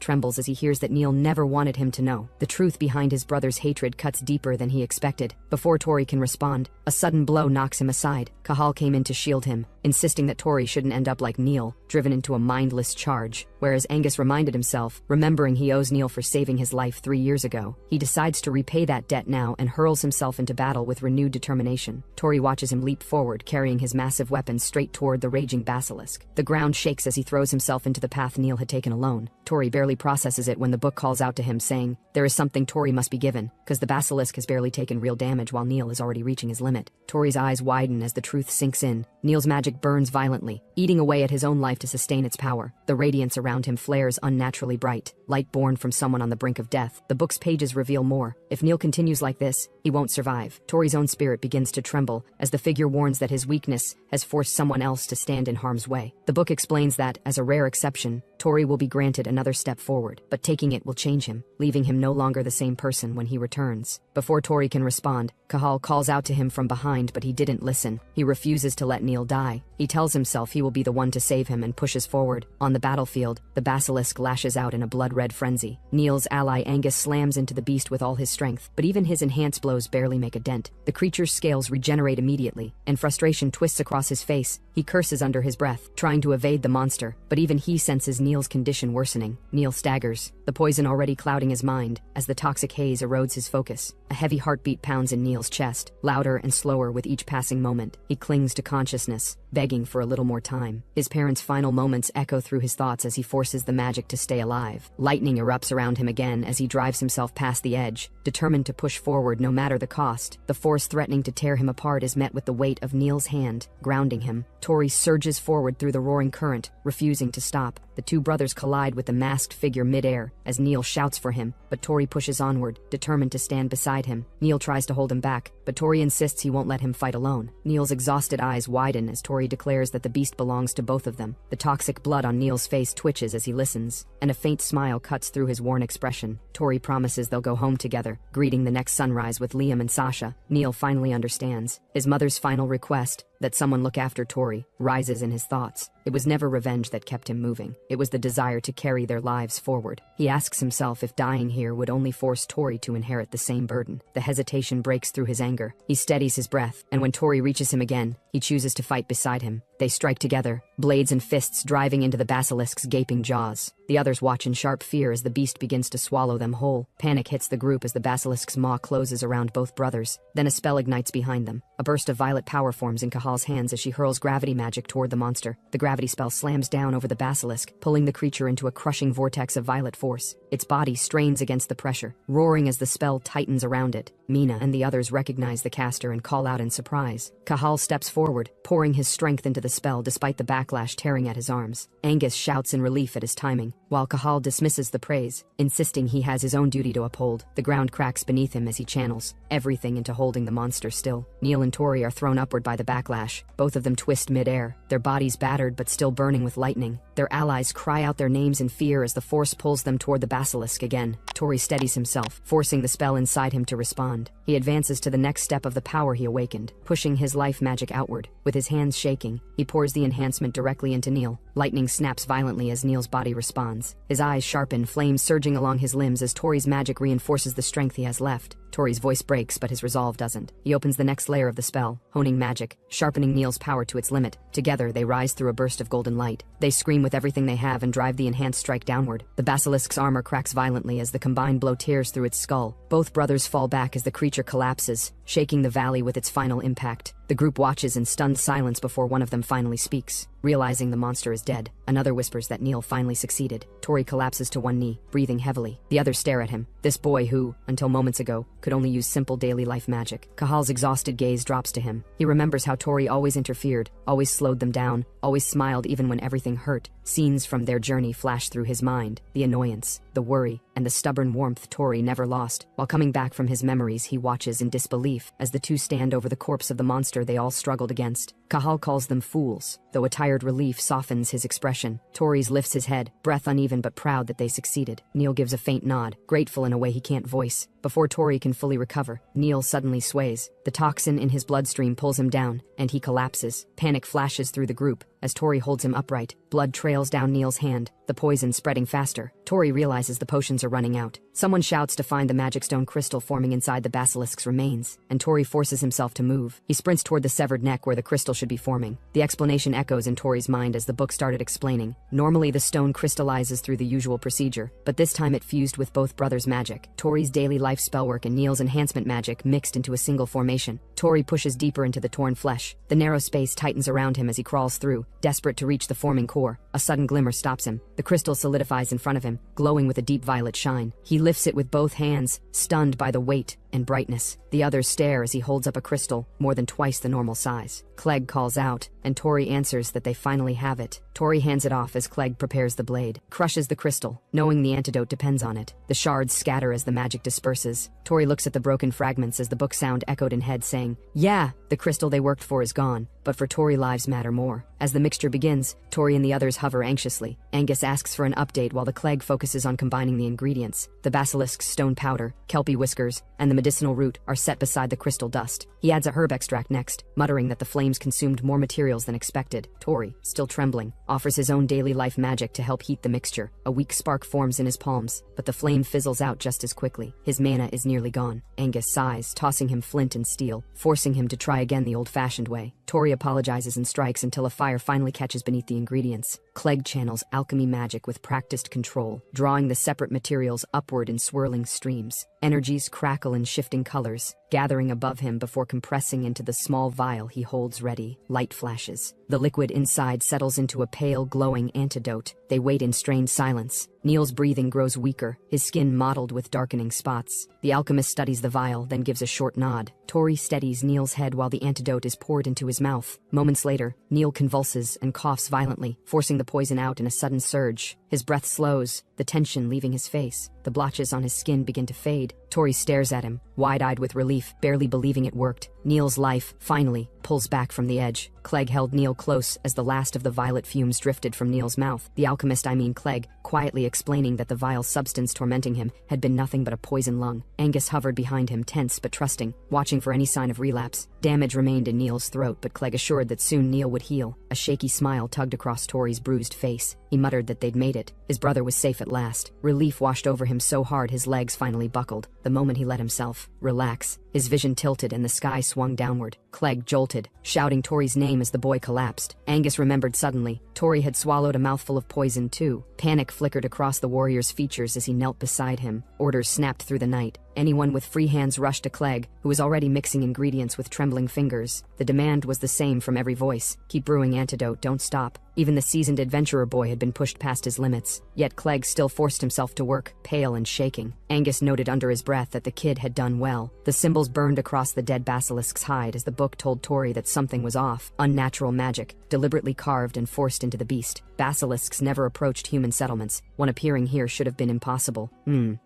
trembles as he hears that Neil never wanted him to know. The truth behind his brother's hatred cuts deeper than he expected. Before Tori can respond, a sudden blow knocks him aside. Cahal came in to shield him, insisting that Tori shouldn't end up like Neil, driven into a mindless charge. Whereas Angus reminded himself, remembering he owes Neil for saving his life 3 years ago, he decides to repay that debt now and hurls himself into battle with renewed determination. Tori watches him leap forward, carrying his massive weapon straight toward the raging basilisk. The ground shakes as he throws himself into the path Neil had taken alone. Tori barely processes it when the book calls out to him, saying, there is something Tori must be given, because the basilisk has barely taken real damage while Neil is already reaching his limit. Tori's eyes widen as the truth sinks in. Neil's magic burns violently, eating away at his own life to sustain its power. The radiance around him flares unnaturally bright, light born from someone on the brink of death. The book's pages reveal more. If Neil continues like this, he won't survive. Tori's own spirit begins to tremble as the figure warns that his weakness has forced someone else to stand in harm's way. The book explains that, as a rare exception, Tori will be granted another step forward, but taking it will change him, leaving him no longer the same person when he returns. Before Tori can respond, Cahal calls out to him from behind, but he didn't listen. He refuses to let Neil die. He tells himself he will be the one to save him and pushes forward. On the battlefield, the basilisk lashes out in a blood-red frenzy. Neil's ally Angus slams into the beast with all his strength, but even his enhanced blows barely make a dent. The creature's scales regenerate immediately, and frustration twists across his face. He curses under his breath, trying to evade the monster, but even he senses Neil's condition worsening. Neil staggers, the poison already clouding his mind, as the toxic haze erodes his focus. A heavy heartbeat pounds in Neil's chest, louder and slower with each passing moment. He clings to consciousness, begging for a little more time. His parents' final moments echo through his thoughts as he forces the magic to stay alive. Lightning erupts around him again as he drives himself past the edge, determined to push forward no matter the cost. The force threatening to tear him apart is met with the weight of Neil's hand, grounding him. Tori surges forward through the roaring current, refusing to stop. The two brothers collide with the masked figure mid-air as Neil shouts for him, but Tori pushes onward, determined to stand beside him. Neil tries to hold him back, but Tori insists he won't let him fight alone. Neil's exhausted eyes widen as Tori declares that the beast belongs to both of them. The toxic blood on Neil's face twitches as he listens, and a faint smile cuts through his worn expression. Tori promises they'll go home together, greeting the next sunrise with Liam and Sasha. Neil finally understands. His mother's final request, that someone look after Tori, rises in his thoughts. It was never revenge that kept him moving. It was the desire to carry their lives forward. He asks himself if dying here would only force Tori to inherit the same burden. The hesitation breaks through his anger. He steadies his breath, and when Tori reaches him again, he chooses to fight beside him. They strike together, blades and fists driving into the basilisk's gaping jaws. The others watch in sharp fear as the beast begins to swallow them whole. Panic hits the group as the basilisk's maw closes around both brothers. Then a spell ignites behind them. A burst of violet power forms in Cahal's hands as she hurls gravity magic toward the monster. The gravity spell slams down over the basilisk, pulling the creature into a crushing vortex of violet force. Its body strains against the pressure, roaring as the spell tightens around it. Mina and the others recognize the caster and call out in surprise. Cahal steps forward, pouring his strength into the spell despite the backlash tearing at his arms. Angus shouts in relief at his timing, while Cahal dismisses the praise, insisting he has his own duty to uphold. The ground cracks beneath him as he channels everything into holding the monster still. Neil and Tori are thrown upward by the backlash. Both of them twist mid-air, their bodies battered but still burning with lightning. Their allies cry out their names in fear as the force pulls them toward the basilisk again. Tori steadies himself, forcing the spell inside him to respond. He advances to the next step of the power he awakened, pushing his life magic outward. With his hands shaking, he pours the enhancement directly into Neil. Lightning snaps violently as Neil's body responds. His eyes sharpen, flames surging along his limbs as Tori's magic reinforces the strength he has left. Tori's voice breaks, but his resolve doesn't. He opens the next layer of the spell, honing magic, sharpening Neil's power to its limit. Together, they rise through a burst of golden light. They scream with everything they have and drive the enhanced strike downward. The basilisk's armor cracks violently as the combined blow tears through its skull. Both brothers fall back as the creature collapses, shaking the valley with its final impact. The group watches in stunned silence before one of them finally speaks. Realizing the monster is dead, another whispers that Neil finally succeeded. Tori collapses to one knee, breathing heavily. The others stare at him. This boy who, until moments ago, could only use simple daily life magic. Cahal's exhausted gaze drops to him. He remembers how Tori always interfered, always slowed them down, always smiled even when everything hurt. Scenes from their journey flash through his mind. The annoyance, the worry, and the stubborn warmth Tori never lost. While coming back from his memories, he watches in disbelief as the two stand over the corpse of the monster they all struggled against. Cahal calls them fools, though a tired relief softens his expression. Tori's lifts his head, breath uneven but proud that they succeeded. Neil gives a faint nod, grateful in a way he can't voice. Before Tori can fully recover, Neil suddenly sways. The toxin in his bloodstream pulls him down, and he collapses. Panic flashes through the group as Tori holds him upright. Blood trails down Neil's hand, the poison spreading faster. Tori realizes the potions are running out. Someone shouts to find the magic stone crystal forming inside the basilisk's remains, and Tori forces himself to move. He sprints toward the severed neck where the crystal should be forming. The explanation echoes in Tori's mind as the book started explaining. Normally the stone crystallizes through the usual procedure, but this time it fused with both brothers' magic. Tori's daily life spellwork and Neil's enhancement magic mixed into a single formation. Tori pushes deeper into the torn flesh. The narrow space tightens around him as he crawls through, desperate to reach the forming core. A sudden glimmer stops him. The crystal solidifies in front of him, glowing with a deep violet shine. He lifts it with both hands, stunned by the weight and brightness. The others stare as he holds up a crystal, more than twice the normal size. Clegg calls out, and Tori answers that they finally have it. Tori hands it off as Clegg prepares the blade, crushes the crystal, knowing the antidote depends on it. The shards scatter as the magic disperses. Tori looks at the broken fragments as the book sound echoed in head saying, "Yeah, the crystal they worked for is gone, but for Tori lives matter more." As the mixture begins, Tori and the others hover anxiously. Angus asks for an update while the Clegg focuses on combining the ingredients. The basilisk's stone powder, kelpie whiskers, and the medicinal root are set beside the crystal dust. He adds a herb extract next, muttering that the flames consumed more materials than expected. Tori, still trembling, offers his own daily life magic to help heat the mixture. A weak spark forms in his palms, but the flame fizzles out just as quickly. His mana is nearly gone. Angus sighs, tossing him flint and steel, forcing him to try again the old-fashioned way. Tori apologizes and strikes until a fire finally catches beneath the ingredients. Clegg channels alchemy magic with practiced control, drawing the separate materials upward in swirling streams. Energies crackle in shifting colors, gathering above him before compressing into the small vial he holds ready. Light flashes. The liquid inside settles into a pale, glowing antidote. They wait in strained silence. Neil's breathing grows weaker, his skin mottled with darkening spots. The alchemist studies the vial, then gives a short nod. Tori steadies Neil's head while the antidote is poured into his mouth. Moments later, Neil convulses and coughs violently, forcing the poison out in a sudden surge. His breath slows, the tension leaving his face. The blotches on his skin begin to fade. Tori stares at him, wide-eyed with relief, barely believing it worked. Neil's life, finally, pulls back from the edge. Clegg held Neil close as the last of the violet fumes drifted from Neil's mouth. The alchemist, Clegg, quietly explaining that the vile substance tormenting him had been nothing but a poison lung. Angus hovered behind him, tense but trusting, watching for any sign of relapse. Damage remained in Neil's throat, but Clegg assured that soon Neil would heal. A shaky smile tugged across Tori's bruised face. He muttered that they'd made it. His brother was safe at last. Relief washed over him so hard his legs finally buckled. The moment he let himself relax, his vision tilted and the sky swung downward. Clegg jolted, shouting Tori's name as the boy collapsed. Angus remembered suddenly. Tori had swallowed a mouthful of poison too. Panic flickered across the warrior's features as he knelt beside him. Orders snapped through the night. Anyone with free hands rushed to Clegg, who was already mixing ingredients with trembling fingers. The demand was the same from every voice. Keep brewing antidote, don't stop. Even the seasoned adventurer boy had been pushed past his limits. Yet Clegg still forced himself to work, pale and shaking. Angus noted under his breath that the kid had done well. The symbols burned across the dead basilisk's hide as the book told Tori that something was off. Unnatural magic, deliberately carved and forced into the beast. Basilisks never approached human settlements. One appearing here should have been impossible.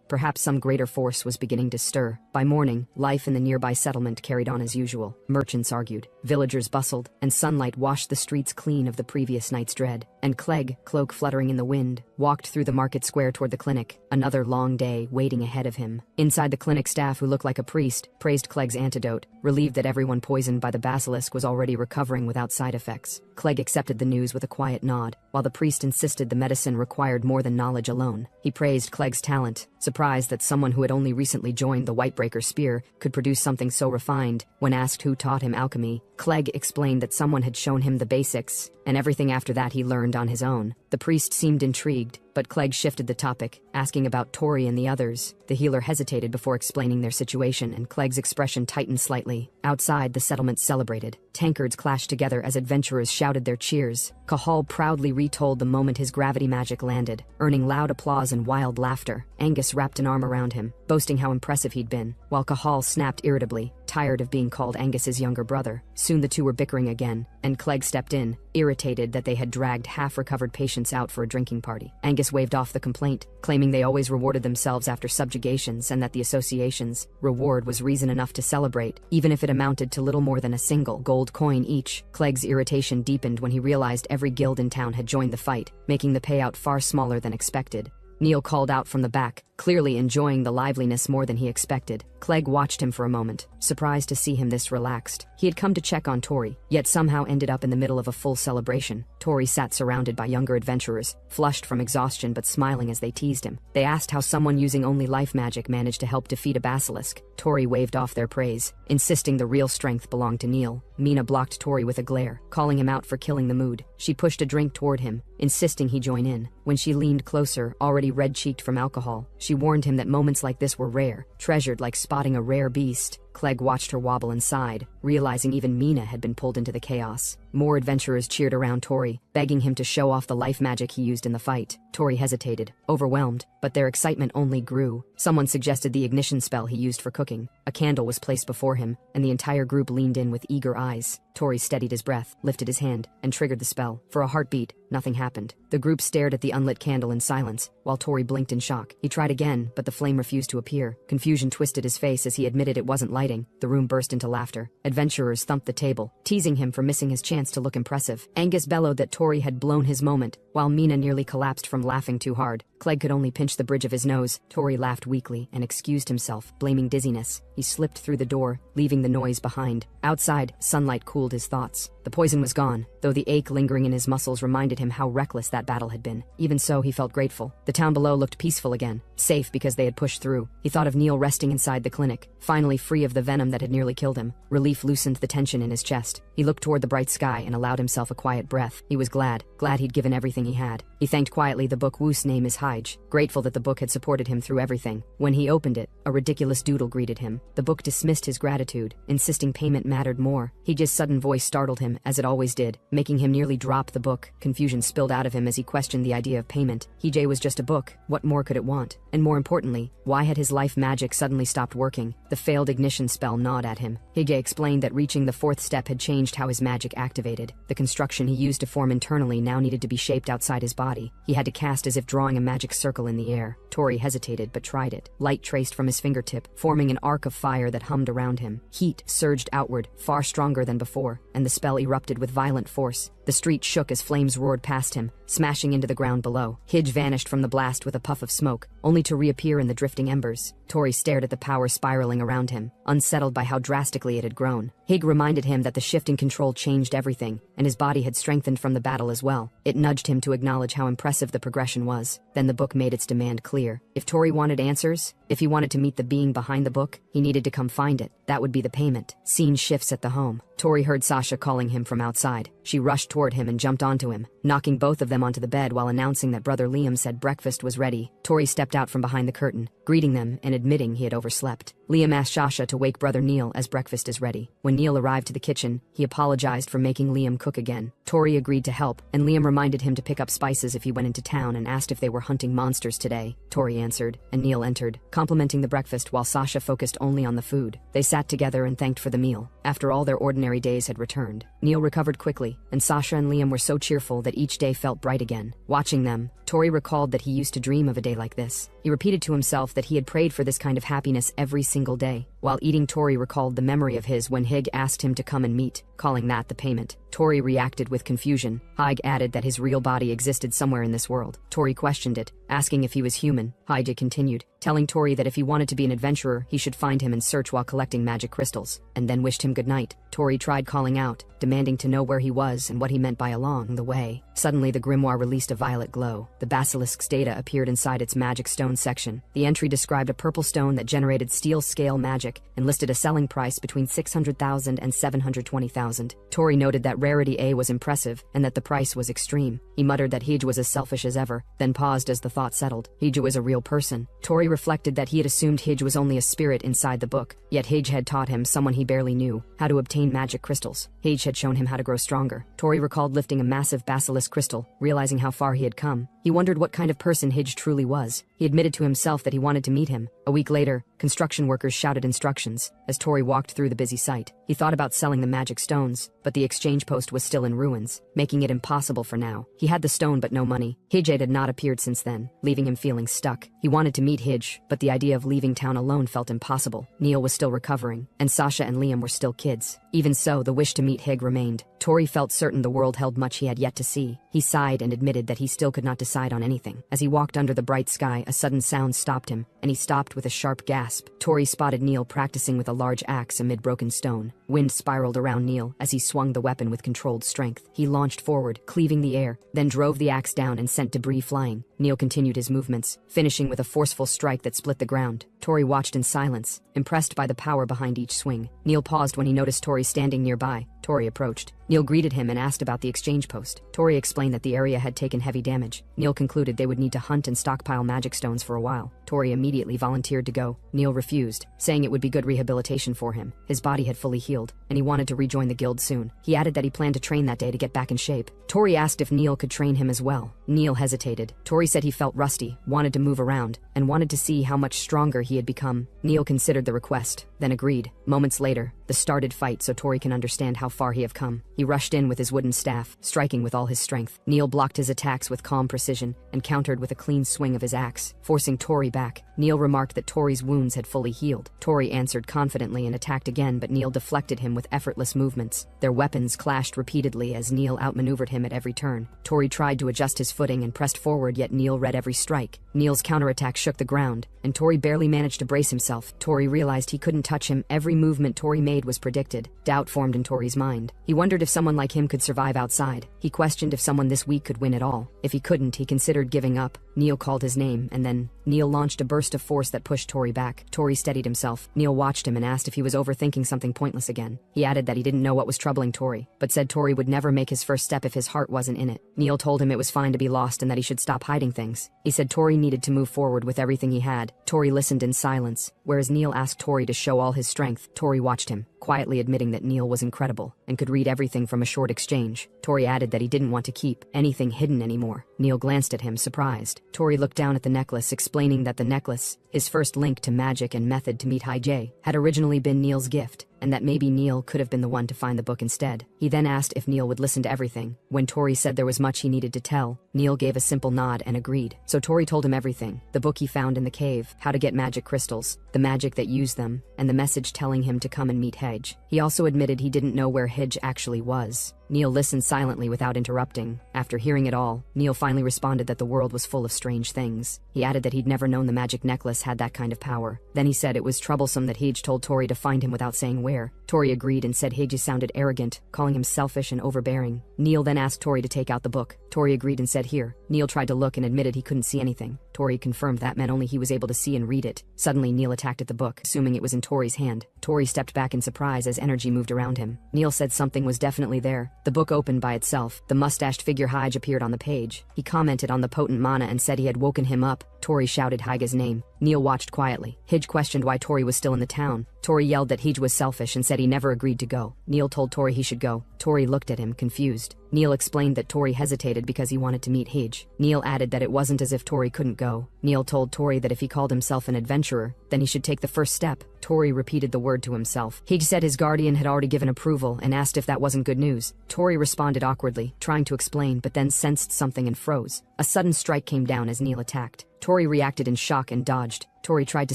Perhaps some greater force was beginning to stir. By morning, life in the nearby settlement carried on as usual. Merchants argued, villagers bustled, and sunlight washed the streets clean of the previous night's dread. And Clegg, cloak fluttering in the wind, walked through the market square toward the clinic. Another long day waiting ahead of him. Inside, the clinic staff, who looked like a priest, praised Clegg's antidote, relieved that everyone poisoned by the basilisk was already recovering without side effects. Clegg accepted the news with a quiet nod, while the priest insisted the medicine required more than knowledge alone. He praised Clegg's talent, surprised that someone who had only recently joined the Whitebreaker Spear could produce something so refined. When asked who taught him alchemy, Clegg explained that someone had shown him the basics, and everything after that he learned on his own. The priest seemed intrigued, but Clegg shifted the topic, asking about Tori and the others. The healer hesitated before explaining their situation, and Clegg's expression tightened slightly. Outside, the settlement celebrated. Tankards clashed together as adventurers shouted their cheers. Cahal proudly retold the moment his gravity magic landed, earning loud applause and wild laughter. Angus wrapped an arm around him, boasting how impressive he'd been, while Cahal snapped irritably, tired of being called Angus's younger brother. Soon the two were bickering again, and Clegg stepped in, irritated that they had dragged half-recovered patients out for a drinking party. Angus waved off the complaint, claiming they always rewarded themselves after subjugations and that the association's reward was reason enough to celebrate, even if it amounted to little more than a single gold coin each. Clegg's irritation deepened when he realized every guild in town had joined the fight, making the payout far smaller than expected. Neil called out from the back, clearly enjoying the liveliness more than he expected. Clegg watched him for a moment, surprised to see him this relaxed. He had come to check on Tori, yet somehow ended up in the middle of a full celebration. Tori sat surrounded by younger adventurers, flushed from exhaustion but smiling as they teased him. They asked how someone using only life magic managed to help defeat a basilisk. Tori waved off their praise, insisting the real strength belonged to Neil. Mina blocked Tori with a glare, calling him out for killing the mood. She pushed a drink toward him, insisting he join in. When she leaned closer, already red-cheeked from alcohol, she warned him that moments like this were rare, treasured like spotting a rare beast. Clegg watched her wobble and sighed, realizing even Mina had been pulled into the chaos. More adventurers cheered around Tori, begging him to show off the life magic he used in the fight. Tori hesitated, overwhelmed, but their excitement only grew. Someone suggested the ignition spell he used for cooking. A candle was placed before him, and the entire group leaned in with eager eyes. Tori steadied his breath, lifted his hand, and triggered the spell. For a heartbeat, nothing happened. The group stared at the unlit candle in silence, while Tori blinked in shock. He tried again, but the flame refused to appear. Confusion twisted his face as he admitted it wasn't lighting. The room burst into laughter. Adventurers thumped the table, teasing him for missing his chance to look impressive. Angus bellowed that Tori had blown his moment, while Mina nearly collapsed from laughing too hard. Clegg could only pinch the bridge of his nose. Tori laughed weakly and excused himself, blaming dizziness. He slipped through the door, leaving the noise behind. Outside, sunlight cooled his thoughts. The poison was gone, though the ache lingering in his muscles reminded him how reckless that battle had been. Even so, he felt grateful. The town below looked peaceful again, safe because they had pushed through. He thought of Neil resting inside the clinic, finally free of the venom that had nearly killed him. Relief loosened the tension in his chest. He looked toward the bright sky and allowed himself a quiet breath. He was glad he'd given everything he had. He thanked quietly the book whose name is Hige, grateful that the book had supported him through everything. When he opened it, a ridiculous doodle greeted him. The book dismissed his gratitude, insisting payment mattered more. Hige's sudden voice startled him, as it always did, making him nearly drop the book. Confusion spilled out of him as he questioned the idea of payment. Hige was just a book. What more could it want? And more importantly, why had his life magic suddenly stopped working? The failed ignition spell gnawed at him. Hige explained that reaching the fourth step had changed how his magic activated. The construction he used to form internally now needed to be shaped outside his body. He had to cast as if drawing a magic circle in the air. Tori hesitated but tried it. Light traced from his fingertip, forming an arc of fire that hummed around him. Heat surged outward, far stronger than before, and the spell erupted with violent force. The street shook as flames roared past him, smashing into the ground below. Hige vanished from the blast with a puff of smoke, only to reappear in the drifting embers. Tori stared at the power spiraling around him, unsettled by how drastically it had grown. Hige reminded him that the shift in control changed everything, and his body had strengthened from the battle as well. It nudged him to acknowledge how impressive the progression was. Then the book made its demand clear. If Tori wanted answers, if he wanted to meet the being behind the book, he needed to come find it. That would be the payment. Scene shifts at the home. Tori heard Sasha calling him from outside. She rushed toward him and jumped onto him, knocking both of them onto the bed while announcing that Brother Liam said breakfast was ready. Tori stepped out from behind the curtain, greeting them and admitting he had overslept. Liam asked Sasha to wake Brother Neil as breakfast is ready. When Neil arrived to the kitchen, he apologized for making Liam cook again. Tori agreed to help, and Liam reminded him to pick up spices if he went into town and asked if they were hunting monsters today. Tori answered, and Neil entered, complimenting the breakfast while Sasha focused only on the food. They sat together and thanked for the meal. After all their ordinary days had returned, Neil recovered quickly, and Sasha and Liam were so cheerful that each day felt bright again. Watching them, Tori recalled that he used to dream of a day like this. He repeated to himself that he had prayed for this kind of happiness every single day. While eating, Tori recalled the memory of his when Hige asked him to come and meet, calling that the payment. Tori reacted with confusion. Hige added that his real body existed somewhere in this world. Tori questioned it, asking if he was human. Hige continued, telling Tori that if he wanted to be an adventurer, he should find him and search while collecting magic crystals, and then wished him good night. Tori tried calling out, demanding to know where he was and what he meant by along the way. Suddenly, the grimoire released a violet glow. The basilisk's data appeared inside its magic stone section. The entry described a purple stone that generated steel scale magic and listed a selling price between 600,000 and 720,000. Tori noted that rarity A was impressive and that the price was extreme. He muttered that Hige was as selfish as ever, then paused as the thought settled. Hige was a real person. Tori reflected that he had assumed Hige was only a spirit inside the book, yet Hige had taught him, someone he barely knew, how to obtain magic crystals. Hige had shown him how to grow stronger. Tori recalled lifting a massive basilisk crystal, realizing how far he had come. He wondered what kind of person Hige truly was. He admitted to himself that he wanted to meet him. A week later, construction workers shouted instructions as Tori walked through the busy site. He thought about selling the magic stones, but the exchange post was still in ruins, making it impossible for now. He had the stone but no money. Hige had not appeared since then, leaving him feeling stuck. He wanted to meet Hige, but the idea of leaving town alone felt impossible. Neil was still recovering, and Sasha and Liam were still kids. Even so, the wish to meet Hige remained. Tori felt certain the world held much he had yet to see. He sighed and admitted that he still could not decide on anything. As he walked under the bright sky, a sudden sound stopped him, and he stopped with a sharp gasp. Tori spotted Neil practicing with a large axe amid broken stone. Wind spiraled around Neil as he swung the weapon with controlled strength. He launched forward, cleaving the air, then drove the axe down and sent debris flying. Neil continued his movements, finishing with a forceful strike that split the ground. Tori watched in silence, impressed by the power behind each swing. Neil paused when he noticed Tori standing nearby. Tori approached. Neil greeted him and asked about the exchange post. Tori explained that the area had taken heavy damage. Neil concluded they would need to hunt and stockpile magic stones for a while. Tori immediately volunteered to go. Neil refused, saying it would be good rehabilitation for him. His body had fully healed, and he wanted to rejoin the guild soon. He added that he planned to train that day to get back in shape. Tori asked if Neil could train him as well. Neil hesitated. Tori said he felt rusty, wanted to move around, and wanted to see how much stronger he had become. Neil considered the request, then agreed. Moments later, the started fight so Tori can understand how far he have come. He rushed in with his wooden staff, striking with all his strength. Neil blocked his attacks with calm precision and countered with a clean swing of his axe, forcing Tori back. Neil remarked that Tori's wounds had fully healed. Tori answered confidently and attacked again, but Neil deflected him with effortless movements. Their weapons clashed repeatedly as Neil outmaneuvered him at every turn. Tori tried to adjust his footing and pressed forward, yet Neil read every strike. Neil's counterattack shook the ground, and Tori barely managed to brace himself. Tori realized he couldn't touch him. Every movement Tori made was predicted. Doubt formed in Tori's mind. He wondered if someone like him could survive outside. He questioned if someone this weak could win at all. If he couldn't, he considered giving up. Neil called his name, and then Neil launched a burst of force that pushed Tori back. Tori steadied himself. Neil watched him and asked if he was overthinking something pointless again. He added that he didn't know what was troubling Tori, but said Tori would never make his first step if his heart wasn't in it. Neil told him it was fine to be lost and that he should stop hiding things. He said Tori needed to move forward with everything he had. Tori listened in silence, whereas Neil asked Tori to show all his strength. Tori watched him, quietly admitting that Neil was incredible and could read everything from a short exchange. Tori added that he didn't want to keep anything hidden anymore. Neil glanced at him, surprised. Tori looked down at the necklace, explaining that the necklace, his first link to magic and method to meet High J, had originally been Neil's gift, and that maybe Neil could have been the one to find the book instead. He then asked if Neil would listen to everything. When Tori said there was much he needed to tell, Neil gave a simple nod and agreed. So Tori told him everything: the book he found in the cave, how to get magic crystals, the magic that used them, and the message telling him to come and meet Hedge. He also admitted he didn't know where Hedge actually was. Neil listened silently without interrupting. After hearing it all, Neil finally responded that the world was full of strange things. He added that he'd never known the magic necklace had that kind of power. Then he said it was troublesome that Hedge told Tori to find him without saying where. Tori agreed and said Hedge sounded arrogant, calling him selfish and overbearing. Neil then asked Tori to take out the book. Tori agreed and said here. Neil tried to look and admitted he couldn't see anything. Tori confirmed that meant only he was able to see and read it. Suddenly Neil attacked at the book, assuming it was in Tori's hand. Tori stepped back in surprise as energy moved around him. Neil said something was definitely there. The book opened by itself. The mustached figure Hyge appeared on the page. He commented on the potent mana and said he had woken him up. Tori shouted Hyge's name. Neil watched quietly. Hedge questioned why Tori was still in the town. Tori yelled that Hedge was selfish and said he never agreed to go. Neil told Tori he should go. Tori looked at him, confused. Neil explained that Tori hesitated because he wanted to meet Hedge. Neil added that it wasn't as if Tori couldn't go. Neil told Tori that if he called himself an adventurer, then he should take the first step. Tori repeated the word to himself. Hedge said his guardian had already given approval and asked if that wasn't good news. Tori responded awkwardly, trying to explain, but then sensed something and froze. A sudden strike came down as Neil attacked. Tori reacted in shock and dodged. Tori tried to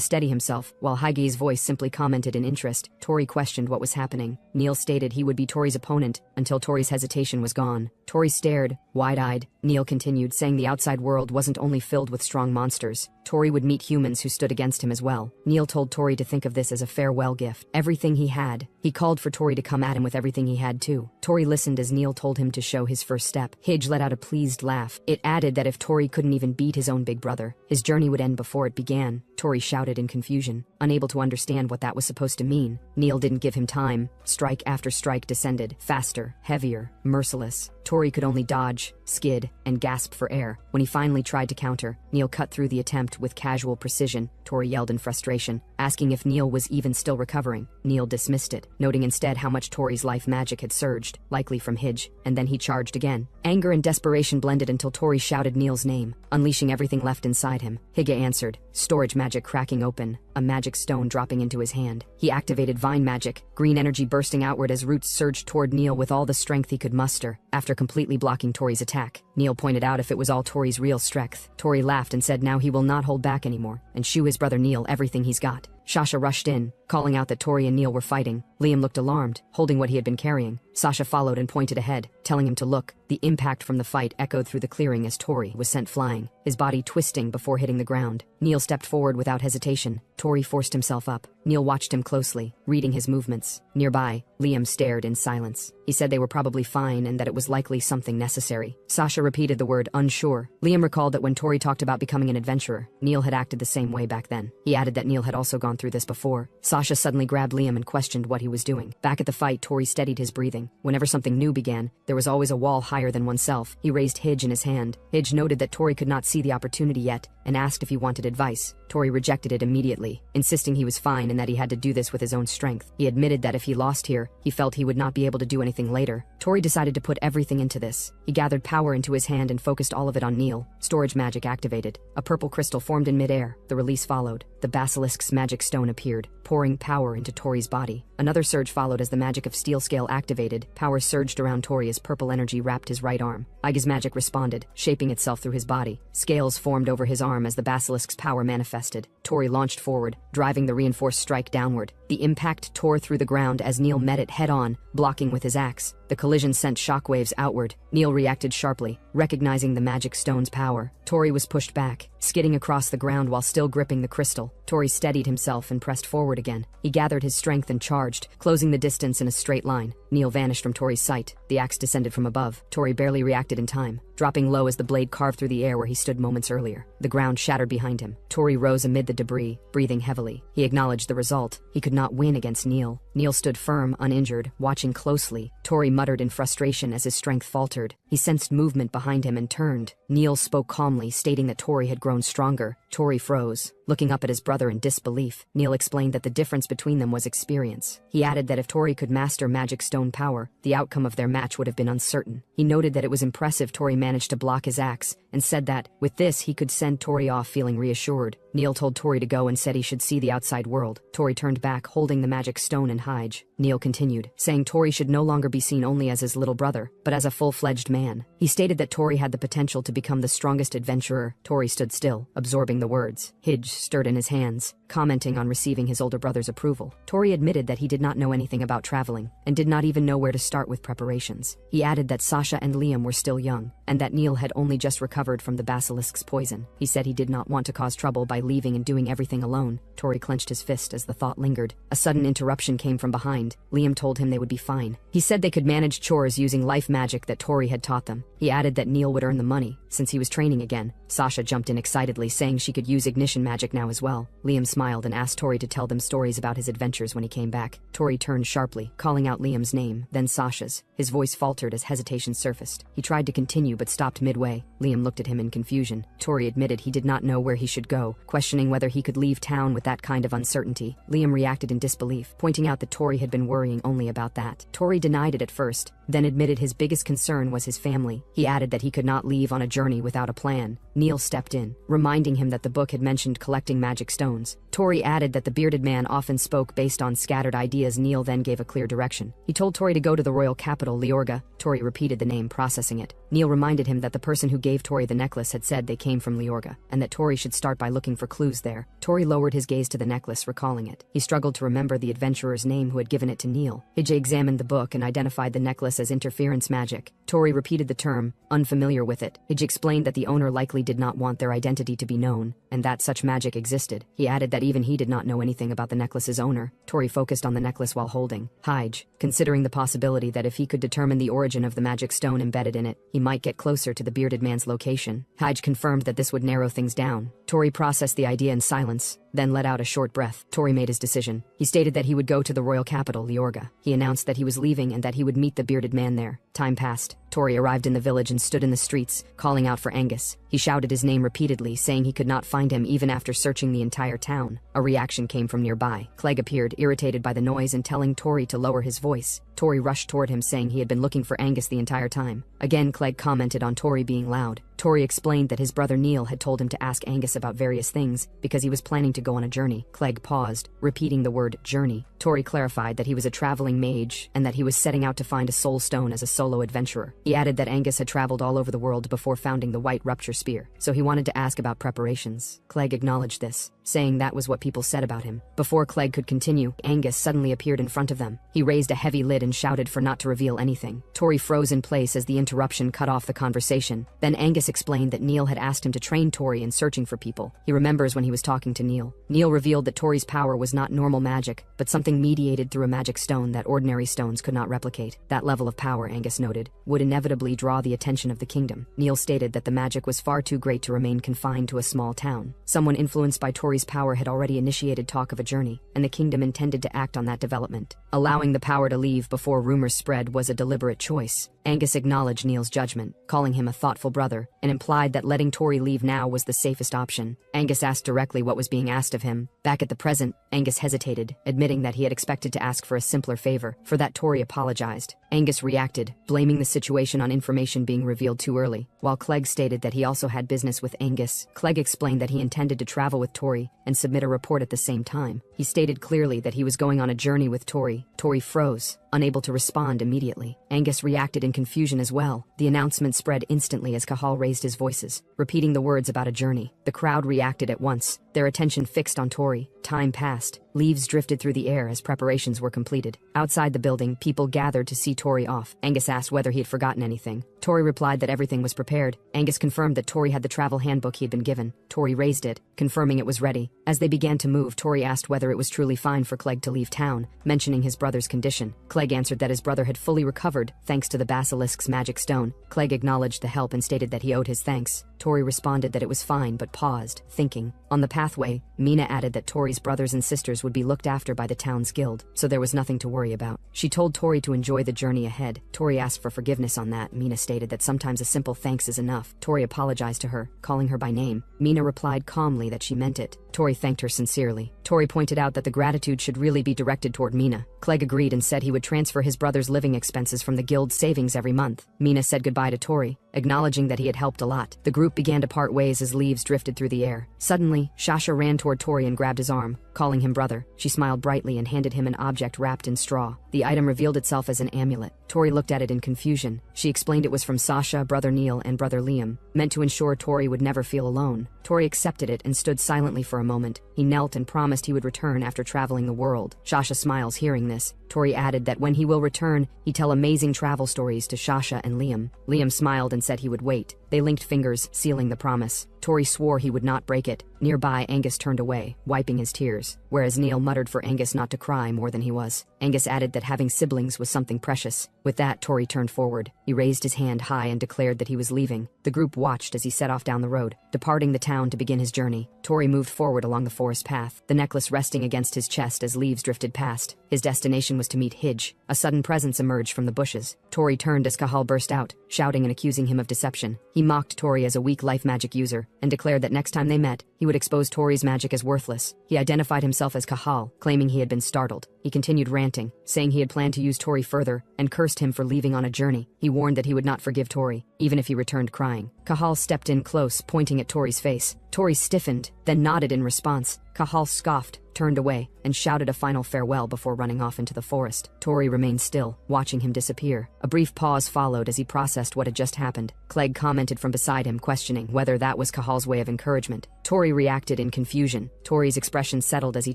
steady himself, while Hyge's voice simply commented in interest. Tori questioned what was happening. Neil stated he would be Tori's opponent until Tori's hesitation was gone. Tori stared, wide-eyed. Neil continued, saying the outside world wasn't only filled with strong monsters. Tori would meet humans who stood against him as well. Neil told Tori to think of this as a farewell gift. Everything he had. He called for Tori to come at him with everything he had too. Tori listened as Neil told him to show his first step. Hedge let out a pleased laugh. It added that if Tori couldn't even beat his own big brother, his journey would end before it began. Tori shouted in confusion, unable to understand what that was supposed to mean. Neil didn't give him time. Strike after strike descended, faster, heavier, merciless. Tori could only dodge, skid, and gasp for air. When he finally tried to counter, Neil cut through the attempt with casual precision. Tori yelled in frustration, asking if Neil was even still recovering. Neil dismissed it, noting instead how much Tori's life magic had surged, likely from Hedge, and then he charged again. Anger and desperation blended until Tori shouted Neil's name, unleashing everything left inside him. Hedge answered, storage magic cracking open, a magic stone dropping into his hand. He activated vine magic, green energy bursting outward as roots surged toward Neil with all the strength he could muster. After completely blocking Tori's attack, Neil pointed out if it was all Tori's real strength. Tori laughed and said now he will not hold back anymore, and show his brother Neil everything he's got. Sasha rushed in, calling out that Tori and Neil were fighting. Liam looked alarmed, holding what he had been carrying. Sasha followed and pointed ahead, telling him to look. The impact from the fight echoed through the clearing as Tori was sent flying, his body twisting before hitting the ground. Neil stepped forward without hesitation. Tori forced himself up. Neil watched him closely, reading his movements. Nearby, Liam stared in silence. He said they were probably fine and that it was likely something necessary. Sasha repeated the word unsure. Liam recalled that when Tori talked about becoming an adventurer, Neil had acted the same way back then. He added that Neil had also gone through this before. Sasha suddenly grabbed Liam and questioned what he was doing. Back at the fight, Tori steadied his breathing. Whenever something new began, there was always a wall higher than oneself. He raised Hidge in his hand. Hidge noted that Tori could not see the opportunity yet and asked if he wanted advice. Tori rejected it immediately, insisting he was fine and that he had to do this with his own strength. He admitted that if he lost here, he felt he would not be able to do anything later. Tori decided to put everything into this. He gathered power into his hand and focused all of it on Neil. Storage magic activated. A purple crystal formed in midair. The release followed. The basilisk's magic stone appeared, pouring power into Tori's body. Another surge followed as the magic of steel scale activated. Power surged around Tori as purple energy wrapped his right arm. Aiga's magic responded, shaping itself through his body. Scales formed over his arm as the basilisk's power manifested. Tori launched forward, driving the reinforced strike downward. The impact tore through the ground as Neil met it head-on, blocking with his axe. The collision sent shockwaves outward. Neil reacted sharply, recognizing the magic stone's power. Tori was pushed back, skidding across the ground while still gripping the crystal. Tori steadied himself and pressed forward again. He gathered his strength and charged, closing the distance in a straight line. Neil vanished from Tori's sight. The axe descended from above. Tori barely reacted in time, dropping low as the blade carved through the air where he stood moments earlier. The ground shattered behind him. Tori rose amid the debris, breathing heavily. He acknowledged the result. He could not win against Neil. Neil stood firm, uninjured, watching closely. Tori muttered in frustration as his strength faltered. He sensed movement behind him and turned. Neil spoke calmly, stating that Tori had grown stronger. Tori froze, looking up at his brother in disbelief. Neil explained that the difference between them was experience. He added that if Tori could master magic stone power, the outcome of their match would have been uncertain. He noted that it was impressive Tori managed to block his axe, and said that, with this, he could send Tori off feeling reassured. Neil told Tori to go and said he should see the outside world. Tori turned back, holding the magic stone and Hidge. Neil continued, saying Tori should no longer be seen only as his little brother, but as a full-fledged man. He stated that Tori had the potential to become the strongest adventurer. Tori stood still, absorbing the words. Hidge stirred in his hands, commenting on receiving his older brother's approval. Tori admitted that he did not know anything about traveling, and did not even know where to start with preparations. He added that Sasha and Liam were still young, and that Neil had only just recovered from the basilisk's poison. He said he did not want to cause trouble by leaving and doing everything alone. Tori clenched his fist as the thought lingered. A sudden interruption came from behind. Liam told him they would be fine. He said they could manage chores using life magic that Tori had taught them. He added that Neil would earn the money, since he was training again. Sasha jumped in excitedly, saying she could use ignition magic now as well. Liam smiled and asked Tori to tell them stories about his adventures when he came back. Tori turned sharply, calling out Liam's name, then Sasha's. His voice faltered as hesitation surfaced. He tried to continue but stopped midway. Liam looked at him in confusion. Tori admitted he did not know where he should go, questioning whether he could leave town with that kind of uncertainty. Liam reacted in disbelief, pointing out that Tori had been worrying only about that. Tori denied it at first, then admitted his biggest concern was his family. He added that he could not leave on a journey without a plan. Neil stepped in, reminding him that the book had mentioned collecting magic stones. Tori added that the bearded man often spoke based on scattered ideas. Neil then gave a clear direction. He told Tori to go to the royal capital, Leorga. Tori repeated the name, processing it. Neil reminded him that the person who gave Tori the necklace had said they came from Leorga, and that Tori should start by looking for clues there. Tori lowered his gaze to the necklace, recalling it. He struggled to remember the adventurer's name who had given it to Neil. Hidge examined the book and identified the necklace as interference magic. Tori repeated the term, unfamiliar with it. Hidge explained that the owner likely did not want their identity to be known, and that such magic existed. He added that even he did not know anything about the necklace's owner. Tori focused on the necklace while holding Hidge, considering the possibility that if he could determine the origin of the magic stone embedded in it, he might get closer to the bearded man's location. Hidge confirmed that this would narrow things down. Tori processed the idea in silence, then let out a short breath. Tori made his decision. He stated that he would go to the royal capital, Leorga. He announced that he was leaving and that he would meet the bearded man there. Time passed. Tori arrived in the village and stood in the streets, calling out for Angus. He shouted his name repeatedly, saying he could not find him even after searching the entire town. A reaction came from nearby. Clegg appeared, irritated by the noise and telling Tori to lower his voice. Tori rushed toward him, saying he had been looking for Angus the entire time. Again, Clegg commented on Tori being loud. Tori explained that his brother Neil had told him to ask Angus about various things because he was planning to go on a journey. Clegg paused, repeating the word journey. Tori clarified that he was a traveling mage and that he was setting out to find a soul stone as a solo adventurer. He added that Angus had traveled all over the world before founding the White Rupture Spear, so he wanted to ask about preparations. Clegg acknowledged this, saying that was what people said about him. Before Clegg could continue, Angus suddenly appeared in front of them. He raised a heavy lid and shouted for not to reveal anything. Tori froze in place as the interruption cut off the conversation. Then Angus explained that Neil had asked him to train Tori in searching for people. He remembers when he was talking to Neil. Neil revealed that Tori's power was not normal magic, but something mediated through a magic stone that ordinary stones could not replicate. That level of power, Angus noted, would inevitably draw the attention of the kingdom. Neil stated that the magic was far too great to remain confined to a small town. Someone influenced by Tori's power had already initiated talk of a journey, and the kingdom intended to act on that development. Allowing the power to leave before rumors spread was a deliberate choice. Angus acknowledged Neil's judgment, calling him a thoughtful brother, and implied that letting Tori leave now was the safest option. Angus asked directly what was being asked of him. Back at the present, Angus hesitated, admitting that he had expected to ask for a simpler favor. For that, Tori apologized. Angus reacted, blaming the situation on information being revealed too early. While Clegg stated that he also had business with Angus, Clegg explained that he intended to travel with Tori and submit a report at the same time. He stated clearly that he was going on a journey with Tori. Tori froze, unable to respond immediately. Angus reacted in confusion as well. The announcement spread instantly as Cahal raised his voices, repeating the words about a journey. The crowd reacted at once, their attention fixed on Tori. Time passed. Leaves drifted through the air as preparations were completed. Outside the building, people gathered to see Tori off. Angus asked whether he had forgotten anything. Tori replied that everything was prepared. Angus confirmed that Tori had the travel handbook he had been given. Tori raised it, confirming it was ready. As they began to move, Tori asked whether it was truly fine for Clegg to leave town, mentioning his brother's condition. Clegg answered that his brother had fully recovered thanks to the basilisk's magic stone. Clegg acknowledged the help and stated that he owed his thanks. Tori responded that it was fine but paused, thinking. On the pathway, Mina added that Tori's brothers and sisters would be looked after by the town's guild, so there was nothing to worry about. She told Tori to enjoy the journey ahead. Tori asked for forgiveness on that. Mina stated that sometimes a simple thanks is enough. Tori apologized to her, calling her by name. Mina replied calmly that she meant it. Tori thanked her sincerely. Tori pointed out that the gratitude should really be directed toward Mina. Clegg agreed and said he would transfer his brother's living expenses from the guild's savings every month. Mina said goodbye to Tori, acknowledging that he had helped a lot. The group began to part ways as leaves drifted through the air. Suddenly, Shasha ran toward Tori and grabbed his arm, calling him brother. She smiled brightly and handed him an object wrapped in straw. The item revealed itself as an amulet. Tori looked at it in confusion. She explained it was from Sasha, brother Neil, and brother Liam, meant to ensure Tori would never feel alone. Tori accepted it and stood silently for a moment. He knelt and promised he would return after traveling the world. Shasha smiles hearing this. Tori added that when he will return, he'd tell amazing travel stories to Shasha and Liam. Liam smiled and said he would wait. They linked fingers, sealing the promise. Tori swore he would not break it. Nearby, Angus turned away, wiping his tears, whereas Neil muttered for Angus not to cry more than he was. Angus added that having siblings was something precious. With that, Tori turned forward. He raised his hand high and declared that he was leaving. The group watched as he set off down the road, departing the town to begin his journey. Tori moved forward along the forest path, the necklace resting against his chest as leaves drifted past. His destination was to meet Hidge. A sudden presence emerged from the bushes. Tori turned as Cahal burst out, shouting and accusing him of deception. He mocked Tori as a weak life magic user, and declared that next time they met, he would expose Tori's magic as worthless. He identified himself as Cahal, claiming he had been startled. He continued ranting, saying he had planned to use Tori further, and cursed him for leaving on a journey. He warned that he would not forgive Tori, even if he returned crying. Cahal stepped in close, pointing at Tori's face. Tori stiffened, then nodded in response. Cahal scoffed, turned away, and shouted a final farewell before running off into the forest. Tori remained still, watching him disappear. A brief pause followed as he processed what had just happened. Clegg commented from beside him, questioning whether that was Cahal's way of encouragement. Tori reacted in confusion. Tori's expression settled as he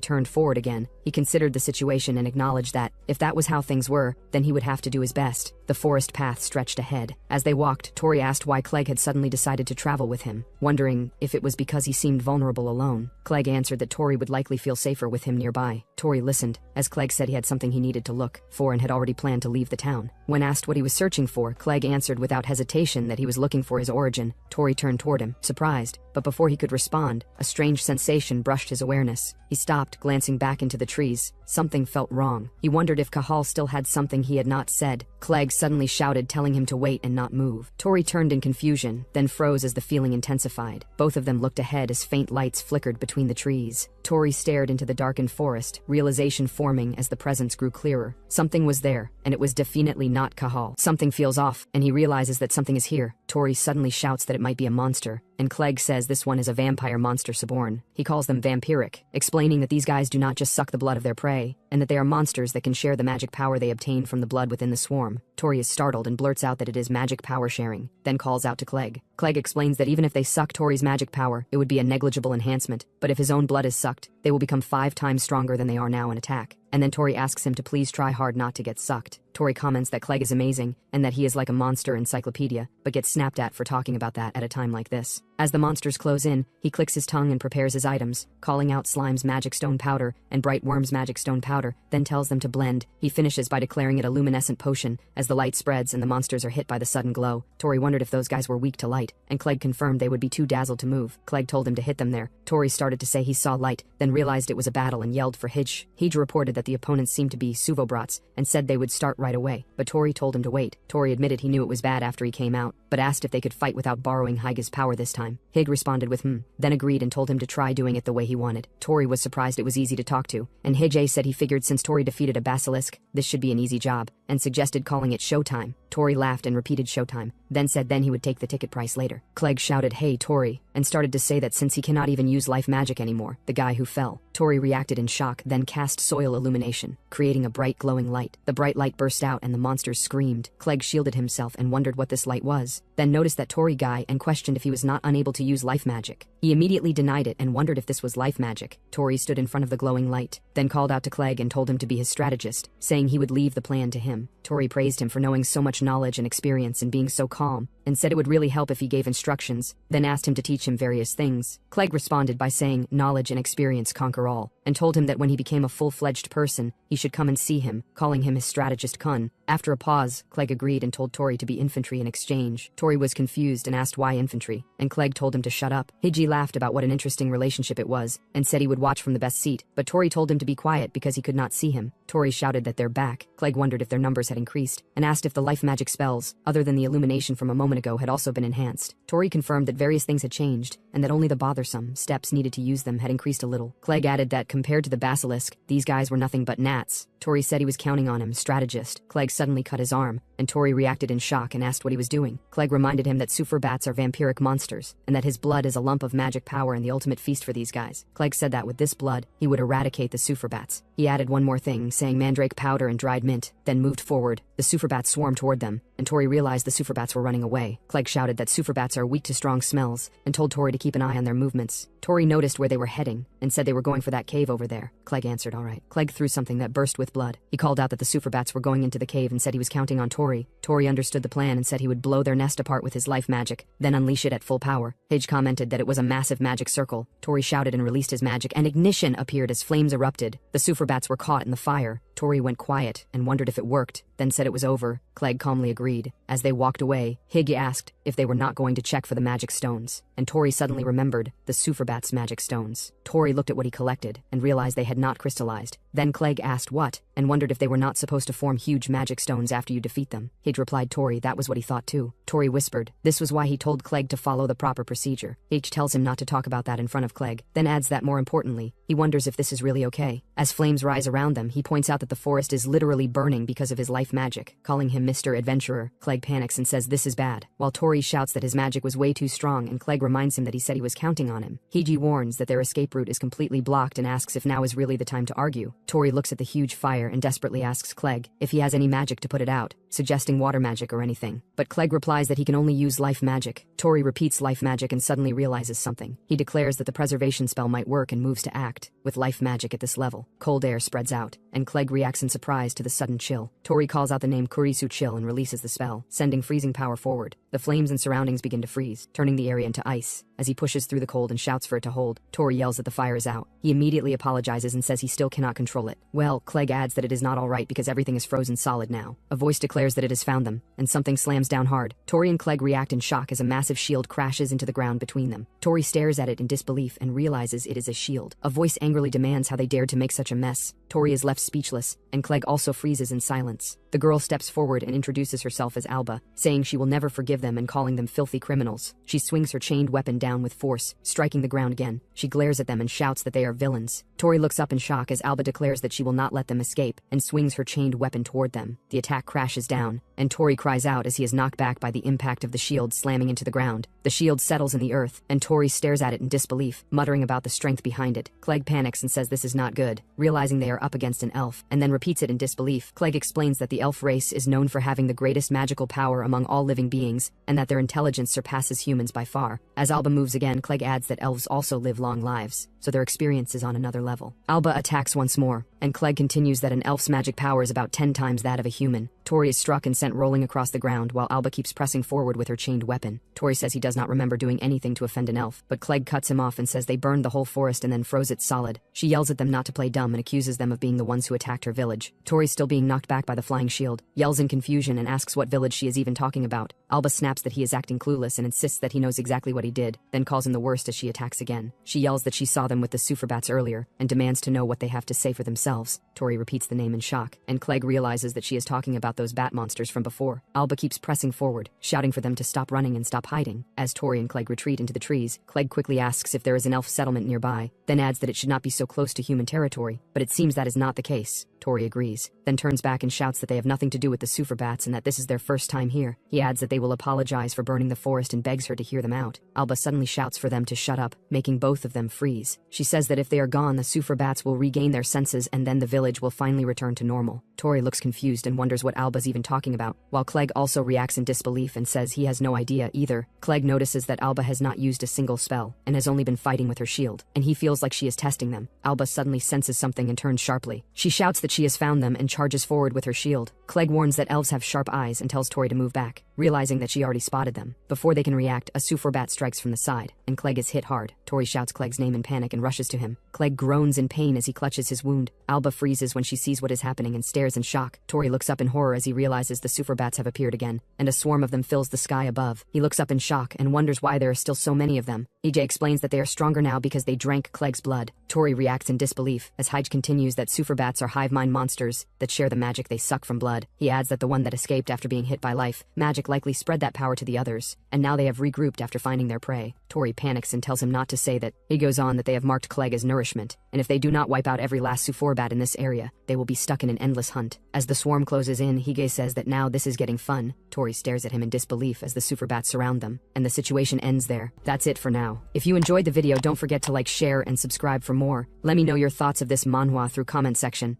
turned forward again. He considered the situation and acknowledged that, if that was how things were, then he would have to do his best. The forest path stretched ahead. As they walked, Tori asked why Clegg had suddenly decided to travel with him, wondering if it was because he seemed vulnerable alone. Clegg answered that Tori would likely feel safer with him nearby. Tori listened, as Clegg said he had something he needed to look for and had already planned to leave the town. When asked what he was searching for, Clegg answered without hesitation that he was looking for his origin. Tori turned toward him, surprised, but before he could respond, a strange sensation brushed his awareness. He stopped, glancing back into the trees. Something felt wrong. He wondered if Cahal still had something he had not said. Clegg suddenly shouted, telling him to wait and not move. Tori turned in confusion, then froze as the feeling intensified. Both of them looked ahead as faint lights flickered between the trees. Tori stared into the darkened forest, realization forming as the presence grew clearer. Something was there, and it was definitely not Cahal. Something feels off, and he realizes that something is here. Tori suddenly shouts that it might be a monster, and Clegg says this one is a vampire monster suborn. He calls them vampiric, explaining that these guys do not just suck the blood of their prey, and that they are monsters that can share the magic power they obtain from the blood within the swarm. Tori is startled and blurts out that it is magic power sharing, then calls out to Clegg. Clegg explains that even if they suck Tori's magic power, it would be a negligible enhancement, but if his own blood is sucked, they will become 5 times stronger than they are now in attack. And then Tori asks him to please try hard not to get sucked. Tori comments that Clegg is amazing, and that he is like a monster encyclopedia, but gets snapped at for talking about that at a time like this. As the monsters close in, he clicks his tongue and prepares his items, calling out Slime's magic stone powder and Bright Worm's magic stone powder, then tells them to blend. He finishes by declaring it a luminescent potion. As the light spreads and the monsters are hit by the sudden glow, Tori wondered if those guys were weak to light, and Clegg confirmed they would be too dazzled to move. Clegg told him to hit them there. Tori started to say he saw light, then realized it was a battle and yelled for Hij. Hij reported that the opponents seemed to be Suvobrats, and said they would start right away, but Tori told him to wait. Tori admitted he knew it was bad after he came out, but asked if they could fight without borrowing Hyga's power this time. Hig responded with then agreed and told him to try doing it the way he wanted. Tori was surprised it was easy to talk to, and Hij said he figured since Tori defeated a basilisk, this should be an easy job, and suggested calling it Showtime. Tori laughed and repeated Showtime, then said then he would take the ticket price later. Clegg shouted, "Hey, Tori," and started to say that since he cannot even use life magic anymore, the guy who fell. Tori reacted in shock, then cast soil illumination, creating a bright glowing light. The bright light burst out and the monsters screamed. Clegg shielded himself and wondered what this light was, then noticed that Tori guy and questioned if he was not unable to use life magic. He immediately denied it and wondered if this was life magic. Tori stood in front of the glowing light, then called out to Clegg and told him to be his strategist, saying he would leave the plan to him. Tori praised him for knowing so much knowledge and experience and being so calm, and said it would really help if he gave instructions, then asked him to teach him various things. Clegg responded by saying, "Knowledge and experience conquer all," and told him that when he became a full-fledged person, he should come and see him, calling him his strategist Kun. After a pause, Clegg agreed and told Tori to be infantry in exchange. Tori was confused and asked why infantry, and Clegg told him to shut up. Hiji laughed about what an interesting relationship it was, and said he would watch from the best seat, but Tori told him to be quiet because he could not see him. Tori shouted that they're back. Clegg wondered if their numbers had increased, and asked if the life magic spells, other than the illumination from a moment ago, had also been enhanced. Tori confirmed that various things had changed, and that only the bothersome steps needed to use them had increased a little. Clegg added that compared to the basilisk, these guys were nothing but gnats. Tori said he was counting on him, strategist. Clegg suddenly cut his arm, and Tori reacted in shock and asked what he was doing. Clegg reminded him that Suforbats are vampiric monsters, and that his blood is a lump of magic power and the ultimate feast for these guys. Clegg said that with this blood, he would eradicate the Suforbats. He added one more thing, saying mandrake powder and dried mint, then moved forward. The Suforbats swarmed toward them, and Tori realized the Suforbats were running away. Clegg shouted that Suforbats are weak to strong smells, and told Tori to keep an eye on their movements. Tori noticed where they were heading, and said they were going for that cave over there. Clegg answered, "All right." Clegg threw something that burst with blood. He called out that the Suforbats were going into the cave and said he was counting on Tori. Tori understood the plan and said he would blow their nest apart with his life magic, then unleash it at full power. Hige commented that it was a massive magic circle. Tori shouted and released his magic, and ignition appeared as flames erupted. The Suforbats were caught in the fire. Tori went quiet and wondered if it worked, then said it was over. Clegg calmly agreed. As they walked away, Higgy asked if they were not going to check for the magic stones, and Tori suddenly remembered the Suforbats' magic stones. Tori looked at what he collected and realized they had not crystallized. Then Clegg asked what, and wondered if they were not supposed to form huge magic stones after you defeat them. Hige replied Tori that was what he thought too. Tori whispered this was why he told Clegg to follow the proper procedure. Hige tells him not to talk about that in front of Clegg, then adds that more importantly, he wonders if this is really okay. As flames rise around them, he points out that the forest is literally burning because of his life magic, calling him Mr. Adventurer. Clegg panics and says this is bad, while Tori shouts that his magic was way too strong, and Clegg reminds him that he said he was counting on him. Hiji warns that their escape route is completely blocked and asks if now is really the time to argue. Tori looks at the huge fire and desperately asks Clegg if he has any magic to put it out, suggesting water magic or anything. But Clegg replies that he can only use life magic. Tori repeats life magic and suddenly realizes something. He declares that the preservation spell might work and moves to act. With life magic at this level, cold air spreads out, and Clegg reacts in surprise to the sudden chill. Tori calls out the name Kurisu Chill and releases the spell, sending freezing power forward. The flames and surroundings begin to freeze, turning the area into ice. As he pushes through the cold and shouts for it to hold, Tori yells that the fire is out. He immediately apologizes and says he still cannot control it. Well, Clegg adds that it is not all right because everything is frozen solid now. A voice declares that it has found them, and something slams down hard. Tori and Clegg react in shock as a massive shield crashes into the ground between them. Tori stares at it in disbelief and realizes it is a shield. A voice angrily demands how they dared to make such a mess. Tori is left speechless, and Clegg also freezes in silence. The girl steps forward and introduces herself as Alba, saying she will never forgive them and calling them filthy criminals. She swings her chained weapon down with force, striking the ground again. She glares at them and shouts that they are villains. Tori looks up in shock as Alba declares that she will not let them escape and swings her chained weapon toward them. The attack crashes down, and Tori cries out as he is knocked back by the impact of the shield slamming into the ground. The shield settles in the earth, and Tori stares at it in disbelief, muttering about the strength behind it. Clegg panics and says this is not good, realizing they are up against an elf, and then repeats it in disbelief. Clegg explains that the elf race is known for having the greatest magical power among all living beings, and that their intelligence surpasses humans by far. As Alba moves again, Clegg adds that elves also live long lives, so their experience is on another level. Alba attacks once more, and Clegg continues that an elf's magic power is about 10 times that of a human. Tori is struck and sent rolling across the ground while Alba keeps pressing forward with her chained weapon. Tori says he does not remember doing anything to offend an elf, but Clegg cuts him off and says they burned the whole forest and then froze it solid. She yells at them not to play dumb and accuses them of being the ones who attacked her village. Tori, still being knocked back by the flying shield, yells in confusion and asks what village she is even talking about. Alba snaps that he is acting clueless and insists that he knows exactly what he did, then calls him the worst as she attacks again. She yells that she saw them with the Superbats earlier and demands to know what they have to say for themselves. Tori repeats the name in shock, and Clegg realizes that she is talking about those bat monsters from before. Alba keeps pressing forward, shouting for them to stop running and stop hiding. As Tori and Clegg retreat into the trees, Clegg quickly asks if there is an elf settlement nearby, then adds that it should not be so close to human territory, but it seems that is not the case. Tori agrees, then turns back and shouts that they have nothing to do with the Superbats and that this is their first time here. He adds that they will apologize for burning the forest and begs her to hear them out. Alba suddenly shouts for them to shut up, making both of them freeze. She says that if they are gone, the Superbats will regain their senses and then the village will finally return to normal. Tori looks confused and wonders what Alba's even talking about, while Clegg also reacts in disbelief and says he has no idea either. Clegg notices that Alba has not used a single spell and has only been fighting with her shield, and he feels like she is testing them. Alba suddenly senses something and turns sharply. She shouts that she has found them and charges forward with her shield. Clegg warns that elves have sharp eyes and tells Tori to move back, realizing that she already spotted them. Before they can react, a Superbat strikes from the side, and Clegg is hit hard. Tori shouts Clegg's name in panic and rushes to him. Clegg groans in pain as he clutches his wound. Alba freezes when she sees what is happening and stares in shock. Tori looks up in horror as he realizes the Superbats have appeared again, and a swarm of them fills the sky above. He looks up in shock and wonders why there are still so many of them. EJ explains that they are stronger now because they drank Clegg's blood. Tori reacts in disbelief as Hyde continues that Superbats are hive mind monsters that share the magic they suck from blood. He adds that the one that escaped after being hit by life magic likely spread that power to the others, and now they have regrouped after finding their prey. Tori panics and tells him not to say that. He goes on that they have marked Clegg as nourishment, and if they do not wipe out every last Superbat in this area, they will be stuck in an endless hunt. As the swarm closes in, Hige says that now this is getting fun. Tori stares at him in disbelief as the Superbats surround them, and the situation ends there. That's it for now. If you enjoyed the video, don't forget to like, share, and subscribe for more. Let me know your thoughts of this manhwa through comment section.